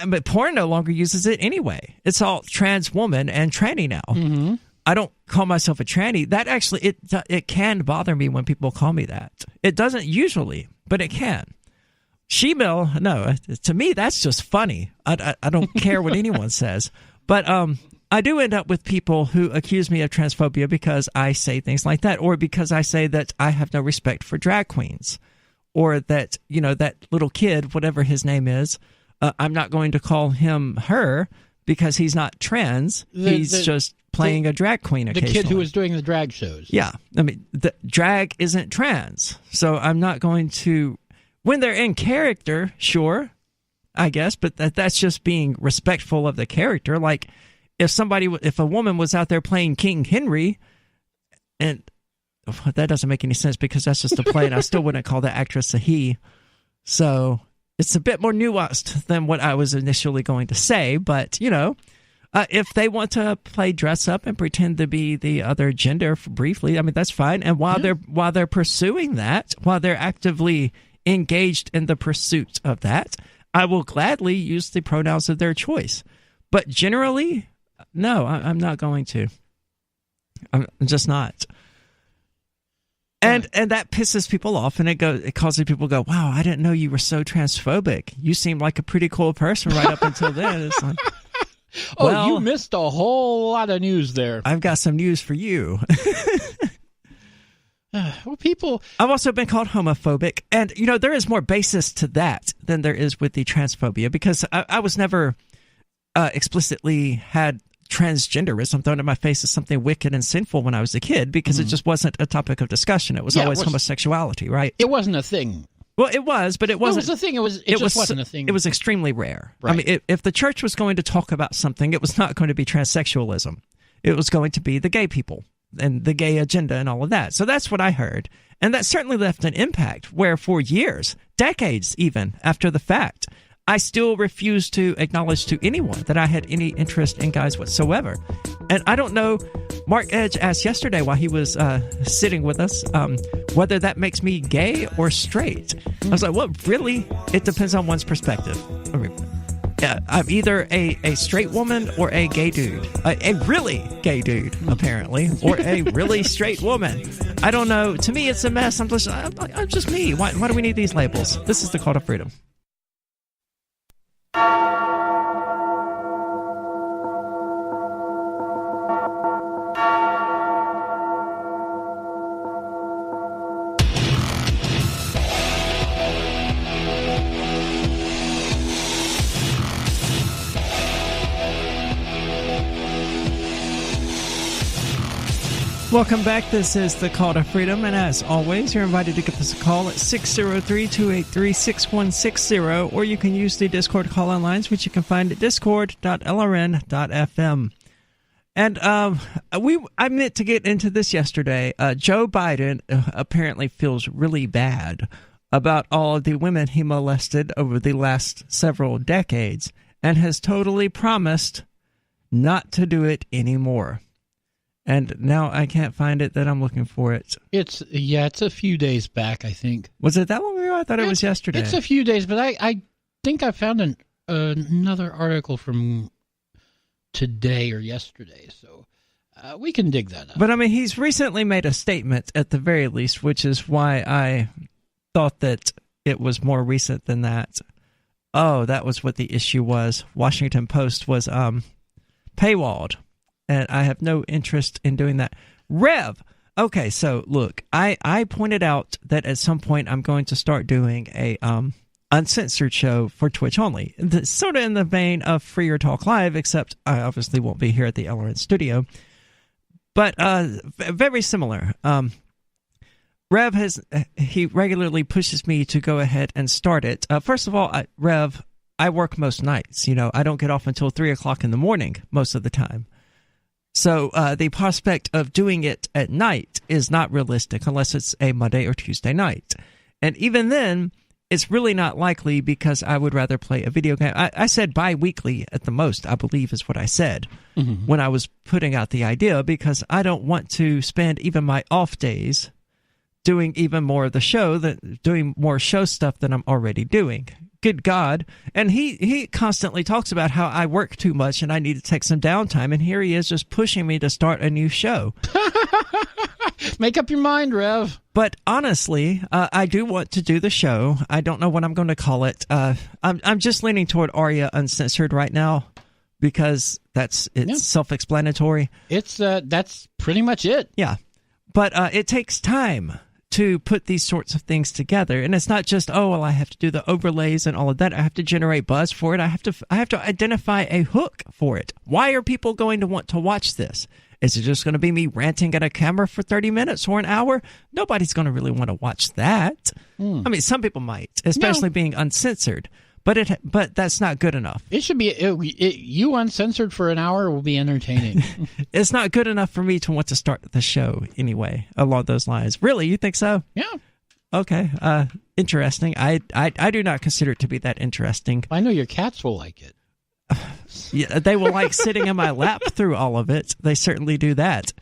[SPEAKER 1] but porn no longer uses it anyway. It's all trans woman and tranny now.
[SPEAKER 2] Mm-hmm.
[SPEAKER 1] I don't call myself a tranny. That actually, it can bother me when people call me that. It doesn't usually, but it can. She-male, no, to me, that's just funny. I don't care what anyone says. But I do end up with people who accuse me of transphobia because I say things like that, or because I say that I have no respect for drag queens, or that, that little kid, whatever his name is, I'm not going to call him her because he's not trans. He's just playing a drag queen occasionally.
[SPEAKER 2] The kid who was doing the drag shows.
[SPEAKER 1] Yeah. I mean, the drag isn't trans. So I'm not going to... When they're in character, sure, I guess, but that's just being respectful of the character. Like, if a woman was out there playing King Henry, and that doesn't make any sense because that's just a play, and I still wouldn't call that actress a he. So it's a bit more nuanced than what I was initially going to say, but, if they want to play dress up and pretend to be the other gender briefly, I mean, that's fine. And while they're pursuing that, while they're actively engaged in the pursuit of that, I will gladly use the pronouns of their choice. But generally, no, I'm not going to. I'm just not. And that pisses people off, and it causes people to go, wow, I didn't know you were so transphobic. You seemed like a pretty cool person right up until then. It's like, well,
[SPEAKER 2] you missed a whole lot of news there.
[SPEAKER 1] I've got some news for you.
[SPEAKER 2] Well,
[SPEAKER 1] I've also been called homophobic, and there is more basis to that than there is with the transphobia, because I was never explicitly had transgenderism thrown in my face as something wicked and sinful when I was a kid, because it just wasn't a topic of discussion. It was always homosexuality, right?
[SPEAKER 2] It wasn't a thing.
[SPEAKER 1] Well, it was, but it wasn't.
[SPEAKER 2] It was a thing. It just wasn't a thing.
[SPEAKER 1] It was extremely rare.
[SPEAKER 2] Right.
[SPEAKER 1] I mean, if the church was going to talk about something, it was not going to be transsexualism. It was going to be the gay people and the gay agenda and all of that. So that's what I heard. And that certainly left an impact where for years, decades even after the fact, I still refused to acknowledge to anyone that I had any interest in guys whatsoever. And I don't know, Mark Edge asked yesterday while he was sitting with us, whether that makes me gay or straight. I was like, well, really? It depends on one's perspective. I mean, I'm either a straight woman or a gay dude. A really gay dude, apparently, or a really straight woman. I don't know. To me, it's a mess. I'm just me. Why do we need these labels? This is the Call to Freedom. Welcome back. This is the Call to Freedom, and as always, you're invited to give us a call at 603-283-6160, or you can use the Discord call-in lines, which you can find at discord.lrn.fm. And I meant to get into this yesterday. Joe Biden apparently feels really bad about all of the women he molested over the last several decades, and has totally promised not to do it anymore. And now I can't find it that I'm looking for it.
[SPEAKER 2] It's a few days back, I think.
[SPEAKER 1] Was it that long ago? I thought it was yesterday.
[SPEAKER 2] It's a few days, but I think I found another article from today or yesterday, so we can dig that up.
[SPEAKER 1] But I mean, he's recently made a statement at the very least, which is why I thought that it was more recent than that. Oh, that was what the issue was. Washington Post was paywalled. And I have no interest in doing that. Rev! Okay, so look, I pointed out that at some point I'm going to start doing a uncensored show for Twitch only. Sort of in the vein of Freer Talk Live, except I obviously won't be here at the LRN studio. But very similar. Rev he regularly pushes me to go ahead and start it. First of all, Rev, I work most nights. I don't get off until 3 o'clock in the morning most of the time. So the prospect of doing it at night is not realistic unless it's a Monday or Tuesday night. And even then, it's really not likely because I would rather play a video game. I said bi-weekly at the most, I believe is what I said when I was putting out the idea, because I don't want to spend even my off days doing even more of the show, doing more show stuff than I'm already doing. good God. And he constantly talks about how I work too much and I need to take some downtime. And here he is just pushing me to start a new show.
[SPEAKER 2] Make up your mind, Rev.
[SPEAKER 1] But honestly, I do want to do the show. I don't know what I'm going to call it. I'm just leaning toward Aria Uncensored right now because it's self-explanatory.
[SPEAKER 2] That's pretty much it.
[SPEAKER 1] Yeah. But it takes time to put these sorts of things together. And it's not just, I have to do the overlays and all of that. I have to generate buzz for it. I have to identify a hook for it. Why are people going to want to watch this? Is it just going to be me ranting at a camera for 30 minutes or an hour? Nobody's going to really want to watch that. I mean, some people might, especially being uncensored. But that's not good enough.
[SPEAKER 2] It should be you uncensored for an hour will be entertaining.
[SPEAKER 1] It's not good enough for me to want to start the show anyway. Along those lines, really, you think so?
[SPEAKER 2] Yeah.
[SPEAKER 1] Okay. Interesting. I do not consider it to be that interesting.
[SPEAKER 2] I know your cats will like it.
[SPEAKER 1] Yeah, they will like sitting in my lap through all of it. They certainly do that.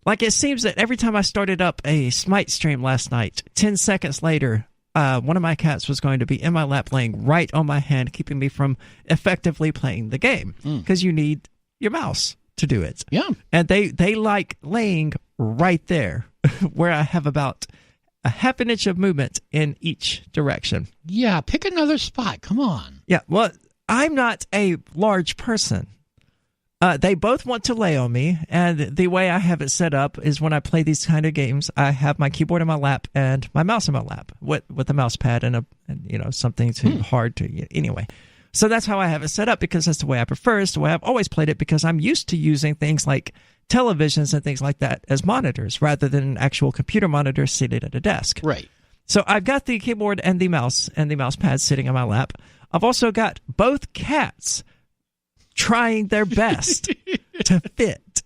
[SPEAKER 1] Like it seems that every time I started up a Smite stream last night, 10 seconds later, one of my cats was going to be in my lap laying right on my hand, keeping me from effectively playing the game. Because you need your mouse to do it.
[SPEAKER 2] Yeah.
[SPEAKER 1] And they like laying right there where I have about a half an inch of movement in each direction.
[SPEAKER 2] Yeah, pick another spot. Come on.
[SPEAKER 1] Yeah, well, I'm not a large person. They both want to lay on me, and the way I have it set up is when I play these kind of games, I have my keyboard in my lap and my mouse in my lap with a mouse pad and something too hard to anyway. So that's how I have it set up because that's the way I prefer. It's the way I've always played it because I'm used to using things like televisions and things like that as monitors rather than an actual computer monitor seated at a desk.
[SPEAKER 2] Right.
[SPEAKER 1] So I've got the keyboard and the mouse pad sitting in my lap. I've also got both cats trying their best to fit.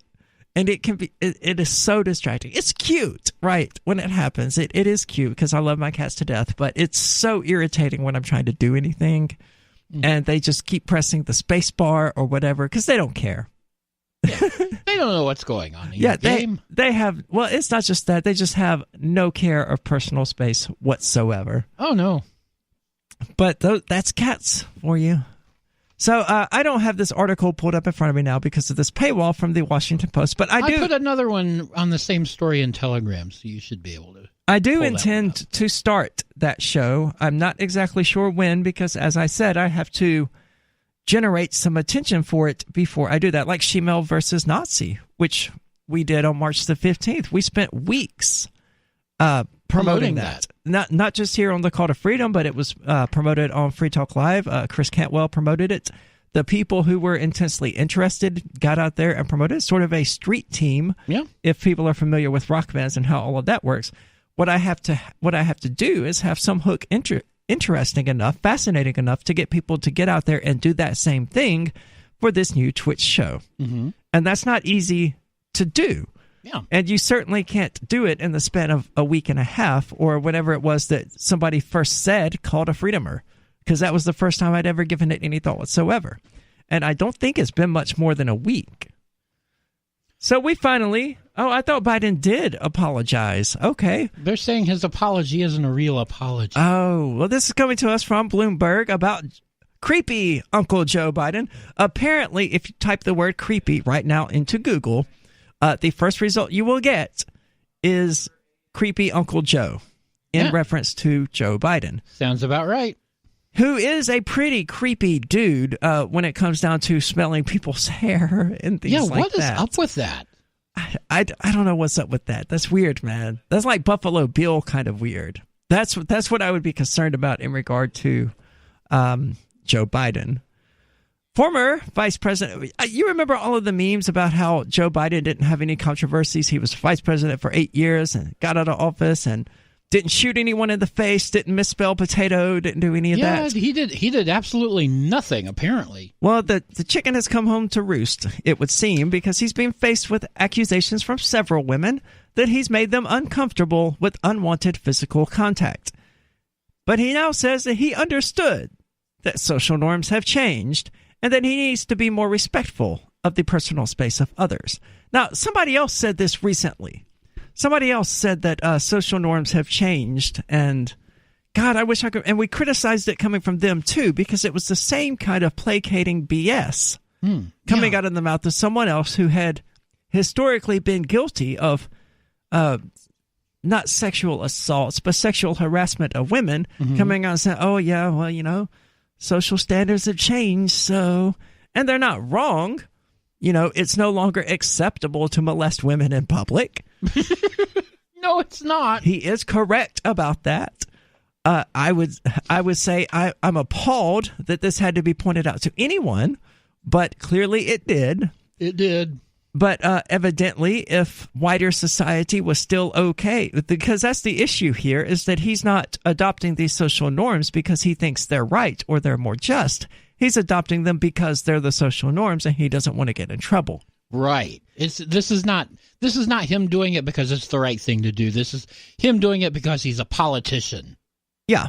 [SPEAKER 1] And it is so distracting. It's cute, right? When it happens, it is cute because I love my cats to death, but it's so irritating when I'm trying to do anything and they just keep pressing the space bar or whatever because they don't care.
[SPEAKER 2] Yeah. They don't know what's going on in the game.
[SPEAKER 1] They have, well, it's not just that. They just have no care of personal space whatsoever.
[SPEAKER 2] Oh, no.
[SPEAKER 1] But that's cats for you. So I don't have this article pulled up in front of me now because of this paywall from the Washington Post, but I
[SPEAKER 2] put another one on the same story in Telegram, so you should be able to.
[SPEAKER 1] I do intend to start that show. I'm not exactly sure when because, as I said, I have to generate some attention for it before I do that, like Shemale versus Nazi, which we did on March the 15th. We spent weeks promoting that. Not just here on the Call to Freedom, but it was promoted on Free Talk Live. Chris Cantwell promoted it. The people who were intensely interested got out there and promoted it. Sort of a street team. Yeah. If people are familiar with rock bands and how all of that works, what I have to do is have some hook interesting enough, fascinating enough to get people to get out there and do that same thing for this new Twitch show. Mm-hmm. And that's not easy to do. Yeah. And you certainly can't do it in the span of a week and a half or whatever it was that somebody first said called a freedomer, because that was the first time I'd ever given it any thought whatsoever. And I don't think it's been much more than a week. So we finally... Oh, I thought Biden did apologize. Okay.
[SPEAKER 2] They're saying his apology isn't a real apology.
[SPEAKER 1] Oh, well, this is coming to us from Bloomberg about creepy Uncle Joe Biden. Apparently, if you type the word creepy right now into Google, the first result you will get is creepy Uncle Joe in reference to Joe Biden.
[SPEAKER 2] Sounds about right.
[SPEAKER 1] Who is a pretty creepy dude when it comes down to smelling people's hair and things like that. Yeah,
[SPEAKER 2] what is up with that?
[SPEAKER 1] I don't know what's up with that. That's weird, man. That's like Buffalo Bill kind of weird. That's what I would be concerned about in regard to Joe Biden. Former vice president, you remember all of the memes about how Joe Biden didn't have any controversies. He was vice president for 8 years and got out of office and didn't shoot anyone in the face, didn't misspell potato, didn't do any of that.
[SPEAKER 2] Yeah, he did absolutely nothing, apparently.
[SPEAKER 1] Well, the chicken has come home to roost, it would seem, because he's being faced with accusations from several women that he's made them uncomfortable with unwanted physical contact. But he now says that he understood that social norms have changed and that he needs to be more respectful of the personal space of others. Now, somebody else said this recently. Somebody else said that social norms have changed and God, I wish I could. And we criticized it coming from them, too, because it was the same kind of placating BS coming out of the mouth of someone else who had historically been guilty of not sexual assaults, but sexual harassment of women, coming out and saying, oh, yeah, well, social standards have changed, so... And they're not wrong. It's no longer acceptable to molest women in public.
[SPEAKER 2] No, it's not.
[SPEAKER 1] He is correct about that. I would say I'm appalled that this had to be pointed out to anyone, but clearly it did.
[SPEAKER 2] It did.
[SPEAKER 1] But evidently, if wider society was still okay, because that's the issue here, is that he's not adopting these social norms because he thinks they're right or they're more just. He's adopting them because they're the social norms and he doesn't want to get in trouble.
[SPEAKER 2] Right. This is not him doing it because it's the right thing to do. This is him doing it because he's a politician.
[SPEAKER 1] Yeah.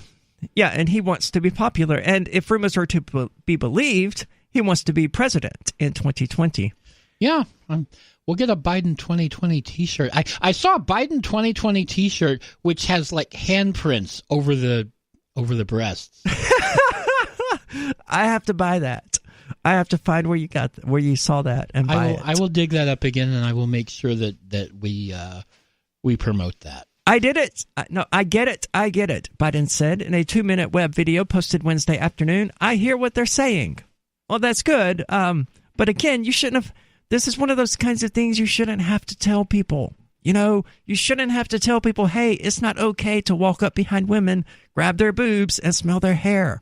[SPEAKER 1] Yeah, and he wants to be popular. And if rumors are to be believed, he wants to be president in 2020.
[SPEAKER 2] Yeah, we'll get a Biden 2020 T-shirt. I saw a Biden 2020 T-shirt which has like handprints over the breasts.
[SPEAKER 1] I have to buy that. I have to find where you saw that and buy it.
[SPEAKER 2] I will dig that up again, and I will make sure that we promote that.
[SPEAKER 1] I did it. No, I get it. Biden said in a 2-minute web video posted Wednesday afternoon. I hear what they're saying. Well, that's good. But again, you shouldn't have. This is one of those kinds of things you shouldn't have to tell people. You shouldn't have to tell people, hey, it's not okay to walk up behind women, grab their boobs, and smell their hair.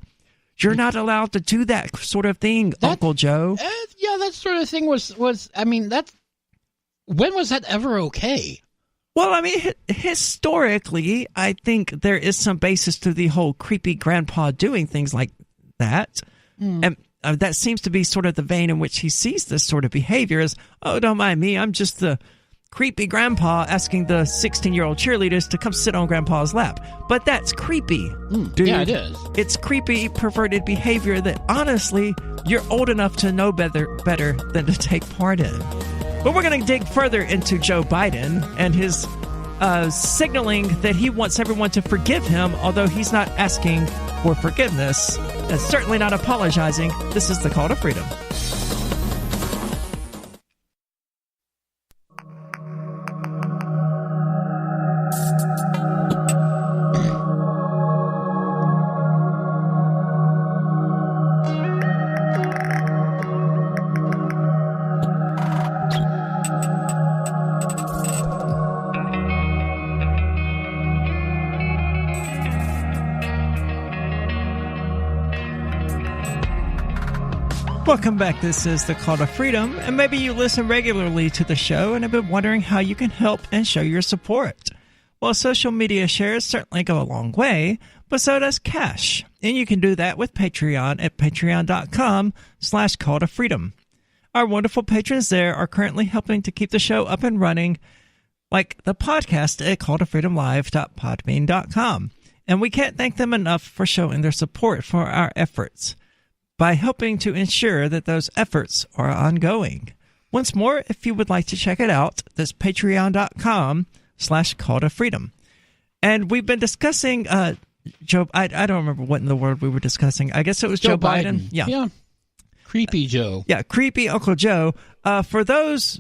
[SPEAKER 1] You're not allowed to do that sort of thing, Uncle Joe.
[SPEAKER 2] Yeah, that sort of thing was. When was that ever okay?
[SPEAKER 1] Well, historically, I think there is some basis to the whole creepy grandpa doing things like that. And that seems to be sort of the vein in which he sees this sort of behavior as, oh, don't mind me, I'm just the creepy grandpa asking the 16-year-old cheerleaders to come sit on grandpa's lap. But that's creepy, dude.
[SPEAKER 2] Yeah, it is.
[SPEAKER 1] It's creepy, perverted behavior that, honestly, you're old enough to know better than to take part in. But we're going to dig further into Joe Biden and his signaling that he wants everyone to forgive him, although he's not asking for forgiveness and certainly not apologizing. This is the Call to Freedom. Welcome back. This is the Call to Freedom, and maybe you listen regularly to the show and have been wondering how you can help and show your support. Well, social media shares certainly go a long way, but so does cash, and you can do that with Patreon at patreon.com/call-to-freedom. Our wonderful patrons there are currently helping to keep the show up and running, like the podcast at calltofreedomlive.podbean.com, and we can't thank them enough for showing their support for our efforts by helping to ensure that those efforts are ongoing. Once more, if you would like to check it out, that's patreon.com/call-to-freedom. And we've been discussing Joe. I don't remember what in the world we were discussing. I guess it was Joe Biden.
[SPEAKER 2] Yeah. Creepy Joe.
[SPEAKER 1] Yeah, creepy Uncle Joe. For those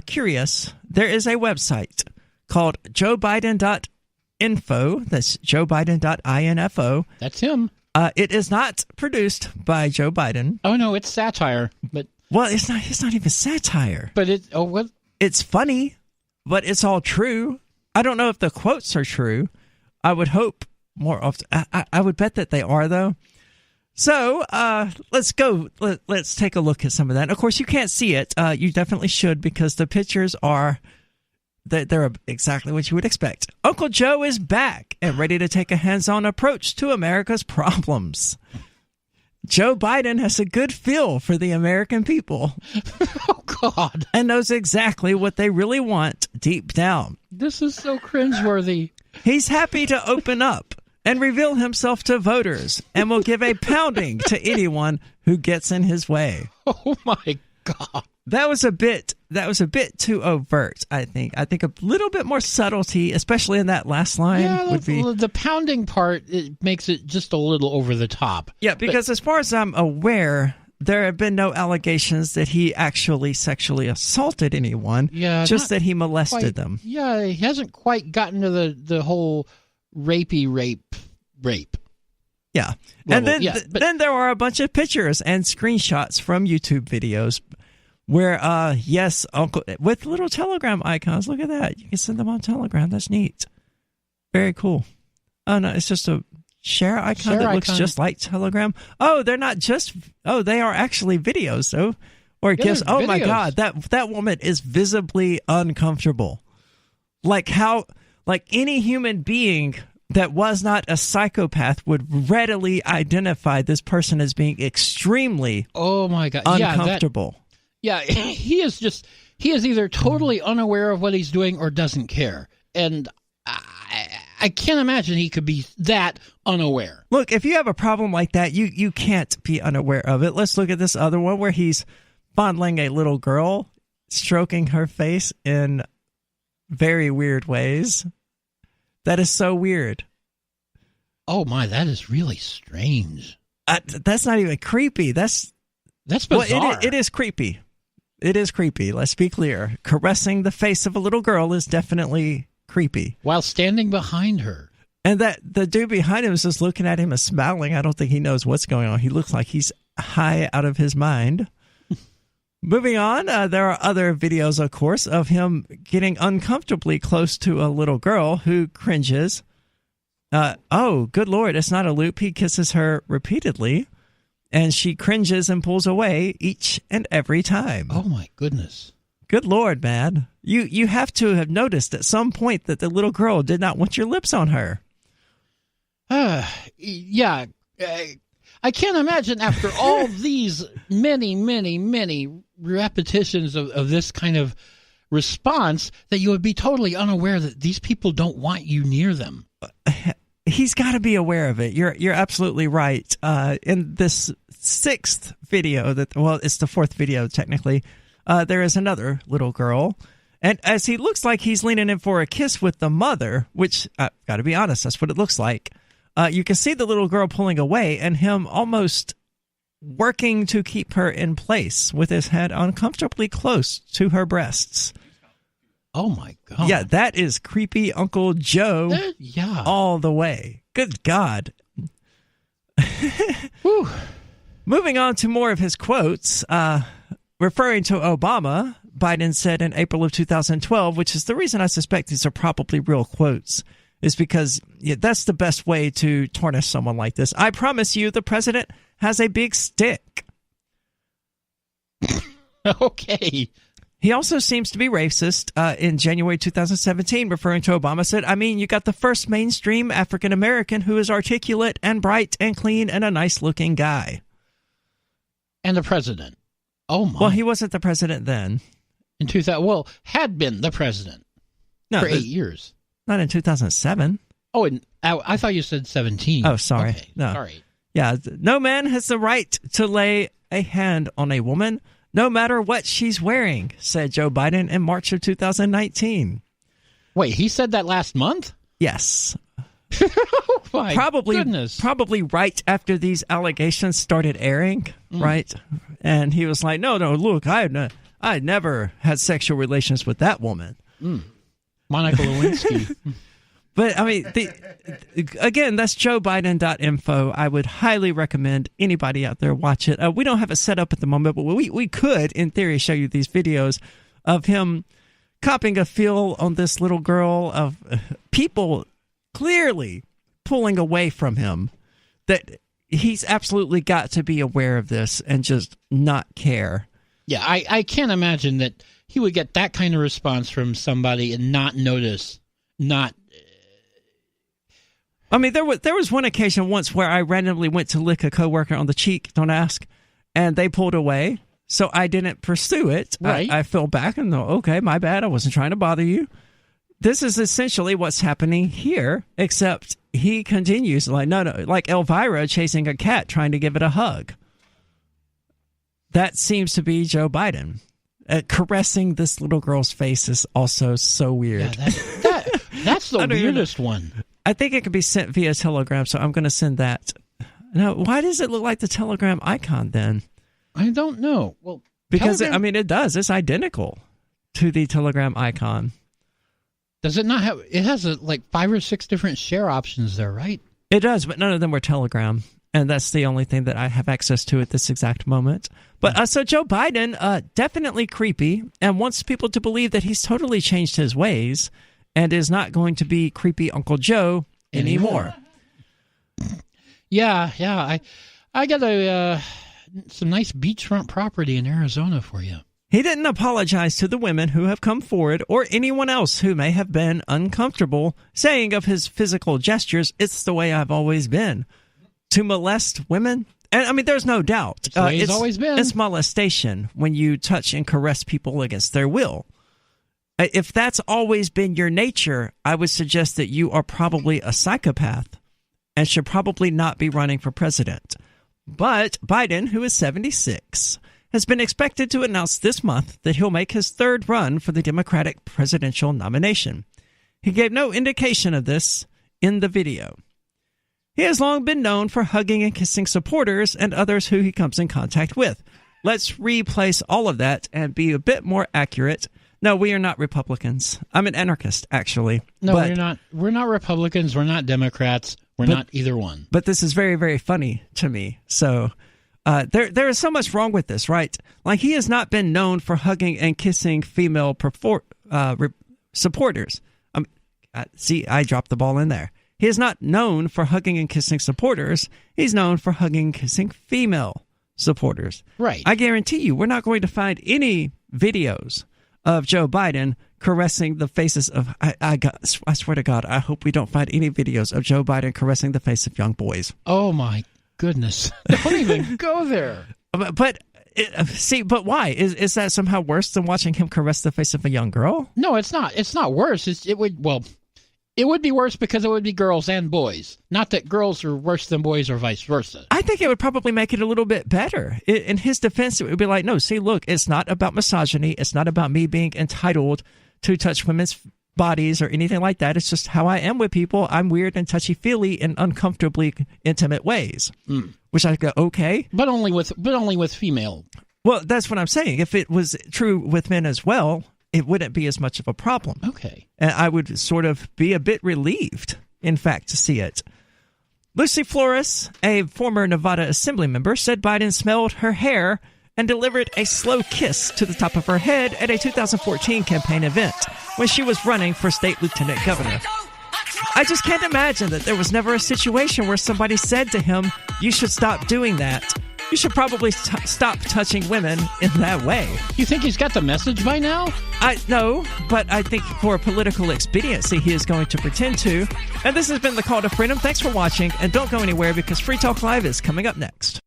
[SPEAKER 1] curious, there is a website called joebiden.info. That's joebiden.info.
[SPEAKER 2] That's him.
[SPEAKER 1] It is not produced by Joe Biden.
[SPEAKER 2] Oh no, it's satire. But
[SPEAKER 1] well, it's not even satire.
[SPEAKER 2] But
[SPEAKER 1] it's funny, but it's all true. I don't know if the quotes are true. I would hope more often. I would bet that they are, though. So let's go. Let's take a look at some of that. Of course, you can't see it. You definitely should, because the pictures are. They're exactly what you would expect. Uncle Joe is back and ready to take a hands-on approach to America's problems. Joe Biden has a good feel for the American people.
[SPEAKER 2] Oh, God.
[SPEAKER 1] And knows exactly what they really want deep down.
[SPEAKER 2] This is so cringeworthy.
[SPEAKER 1] He's happy to open up and reveal himself to voters and will give a pounding to anyone who gets in his way.
[SPEAKER 2] Oh, my God.
[SPEAKER 1] That was a bit that was a bit too overt, I think. I think a little bit more subtlety, especially in that last line, would be...
[SPEAKER 2] The pounding part, it makes it just a little over the top.
[SPEAKER 1] Yeah, because as far as I'm aware, there have been no allegations that he actually sexually assaulted anyone, just that he molested them.
[SPEAKER 2] Yeah, he hasn't quite gotten to the whole rape.
[SPEAKER 1] Yeah.
[SPEAKER 2] Level.
[SPEAKER 1] And then there are a bunch of pictures and screenshots from YouTube videos where, yes, Uncle, with little Telegram icons. Look at that. You can send them on Telegram. That's neat. Very cool. Oh, no, it's just a share icon that looks just like Telegram. Oh, they're not just, they are actually videos, though. Or gifts. Oh, my God, that woman is visibly uncomfortable. Like any human being that was not a psychopath would readily identify this person as being extremely uncomfortable.
[SPEAKER 2] He is either totally unaware of what he's doing or doesn't care. And I can't imagine he could be that unaware.
[SPEAKER 1] Look, if you have a problem like that, you can't be unaware of it. Let's look at this other one where he's fondling a little girl, stroking her face in very weird ways. That is so weird.
[SPEAKER 2] Oh my, that is really strange.
[SPEAKER 1] That's not even creepy. That's bizarre. Well, it is creepy. It is creepy. Let's be clear. Caressing the face of a little girl is definitely creepy.
[SPEAKER 2] While standing behind her.
[SPEAKER 1] And that the dude behind him is just looking at him and smiling. I don't think he knows what's going on. He looks like he's high out of his mind. Moving on, there are other videos, of course, of him getting uncomfortably close to a little girl who cringes. Oh, good Lord, it's not a loop. He kisses her repeatedly, and she cringes and pulls away each and every time.
[SPEAKER 2] Oh, my goodness.
[SPEAKER 1] Good Lord, man. You have to have noticed at some point that the little girl did not want your lips on her.
[SPEAKER 2] Yeah. I can't imagine after all these many repetitions of this kind of response that you would be totally unaware that these people don't want you near them.
[SPEAKER 1] He's got to be aware of it. You're absolutely right. In this sixth video, it's the fourth video technically, there is another little girl. And as he looks like he's leaning in for a kiss with the mother, which, got to be honest, that's what it looks like. You can see the little girl pulling away and him almost working to keep her in place with his head uncomfortably close to her breasts.
[SPEAKER 2] Oh, my God.
[SPEAKER 1] Yeah, that is creepy Uncle Joe all the way. Good God. Moving on to more of his quotes. Referring to Obama, Biden said in April of 2012, which is the reason I suspect these are probably real quotes, is because that's the best way to tarnish someone like this. I promise you the president has a big stick.
[SPEAKER 2] Okay.
[SPEAKER 1] He also seems to be racist. In January 2017, referring to Obama, said, I mean, you got the first mainstream African-American who is articulate and bright and clean and a nice-looking guy.
[SPEAKER 2] And the president. Oh, my.
[SPEAKER 1] Well, he wasn't the president then.
[SPEAKER 2] In 2000, well, had been the president for 8 years.
[SPEAKER 1] Not in 2007.
[SPEAKER 2] Oh, and I thought you said 17.
[SPEAKER 1] Oh, sorry.
[SPEAKER 2] Okay.
[SPEAKER 1] No.
[SPEAKER 2] Sorry.
[SPEAKER 1] Yeah, no man has the right to lay a hand on a woman, no matter what she's wearing, said Joe Biden in March of 2019.
[SPEAKER 2] Wait, he said that last month?
[SPEAKER 1] Yes.
[SPEAKER 2] Oh, my goodness.
[SPEAKER 1] Probably right after these allegations started airing, right? And he was like, no, look, I never had sexual relations with that woman.
[SPEAKER 2] Monica Lewinsky.
[SPEAKER 1] But, I mean, again, that's joebiden.info. I would highly recommend anybody out there watch it. We don't have it set up at the moment, but we could, in theory, show you these videos of him copping a feel on this little girl, of people clearly pulling away from him, that he's absolutely got to be aware of this and just not care.
[SPEAKER 2] Yeah, I can't imagine that he would get that kind of response from somebody and not notice,
[SPEAKER 1] I mean, there was one occasion once where I randomly went to lick a coworker on the cheek, don't ask, and they pulled away, so I didn't pursue it.
[SPEAKER 2] Right.
[SPEAKER 1] I fell back and thought, okay, my bad, I wasn't trying to bother you. This is essentially what's happening here, except he continues like, no, like Elvira chasing a cat trying to give it a hug. That seems to be Joe Biden. caressing this little girl's face is also so weird.
[SPEAKER 2] Yeah, that's the weirdest one.
[SPEAKER 1] I think it could be sent via Telegram, so I'm going to send that. Now, why does it look like the Telegram icon then?
[SPEAKER 2] I don't know. Well,
[SPEAKER 1] because
[SPEAKER 2] Telegram,
[SPEAKER 1] it does. It's identical to the Telegram icon.
[SPEAKER 2] Does it not have? It has like 5 or 6 different share options there, right?
[SPEAKER 1] It does, but none of them were Telegram, and that's the only thing that I have access to at this exact moment. But so Joe Biden, definitely creepy, and wants people to believe that he's totally changed his ways and is not going to be creepy Uncle Joe anymore.
[SPEAKER 2] Yeah. I got some nice beachfront property in Arizona for you.
[SPEAKER 1] He didn't apologize to the women who have come forward or anyone else who may have been uncomfortable, saying of his physical gestures, "It's the way I've always been." To molest women? And I mean, there's no doubt.
[SPEAKER 2] It's the way it's always been.
[SPEAKER 1] It's molestation when you touch and caress people against their will. If that's always been your nature, I would suggest that you are probably a psychopath and should probably not be running for president. But Biden, who is 76, has been expected to announce this month that he'll make his third run for the Democratic presidential nomination. He gave no indication of this in the video. He has long been known for hugging and kissing supporters and others who he comes in contact with. Let's replace all of that and be a bit more accurate. No, we are not Republicans. I'm an anarchist, actually.
[SPEAKER 2] No, we're not. We're not Republicans. We're not Democrats. We're not either one.
[SPEAKER 1] But this is very, very funny to me. So there is so much wrong with this, right? Like, he has not been known for hugging and kissing female supporters. See, I dropped the ball in there. He is not known for hugging and kissing supporters. He's known for hugging and kissing female supporters.
[SPEAKER 2] Right.
[SPEAKER 1] I guarantee you, we're not going to find any videos of Joe Biden caressing the faces of, I swear to God, I hope we don't find any videos of Joe Biden caressing the face of young boys.
[SPEAKER 2] Oh my goodness. Don't even go there.
[SPEAKER 1] But why? Is that somehow worse than watching him caress the face of a young girl?
[SPEAKER 2] No, it's not. It's not worse. It would be worse because it would be girls and boys. Not that girls are worse than boys or vice versa.
[SPEAKER 1] I think it would probably make it a little bit better. In his defense, it would be like, no, see, look, it's not about misogyny. It's not about me being entitled to touch women's bodies or anything like that. It's just how I am with people. I'm weird and touchy-feely in uncomfortably intimate ways. Which I go, okay.
[SPEAKER 2] But only with female.
[SPEAKER 1] Well, that's what I'm saying. If it was true with men as well, it wouldn't be as much of a problem.
[SPEAKER 2] Okay.
[SPEAKER 1] And I would sort of be a bit relieved, in fact, to see it. Lucy Flores, a former Nevada Assembly member, said Biden smelled her hair and delivered a slow kiss to the top of her head at a 2014 campaign event when she was running for state lieutenant governor. I just can't imagine that there was never a situation where somebody said to him, "You should stop doing that. You should probably stop touching women in that way."
[SPEAKER 2] You think he's got the message by now?
[SPEAKER 1] No, but I think for political expediency, he is going to pretend to. And this has been The Call to Freedom. Thanks for watching, and don't go anywhere because Free Talk Live is coming up next.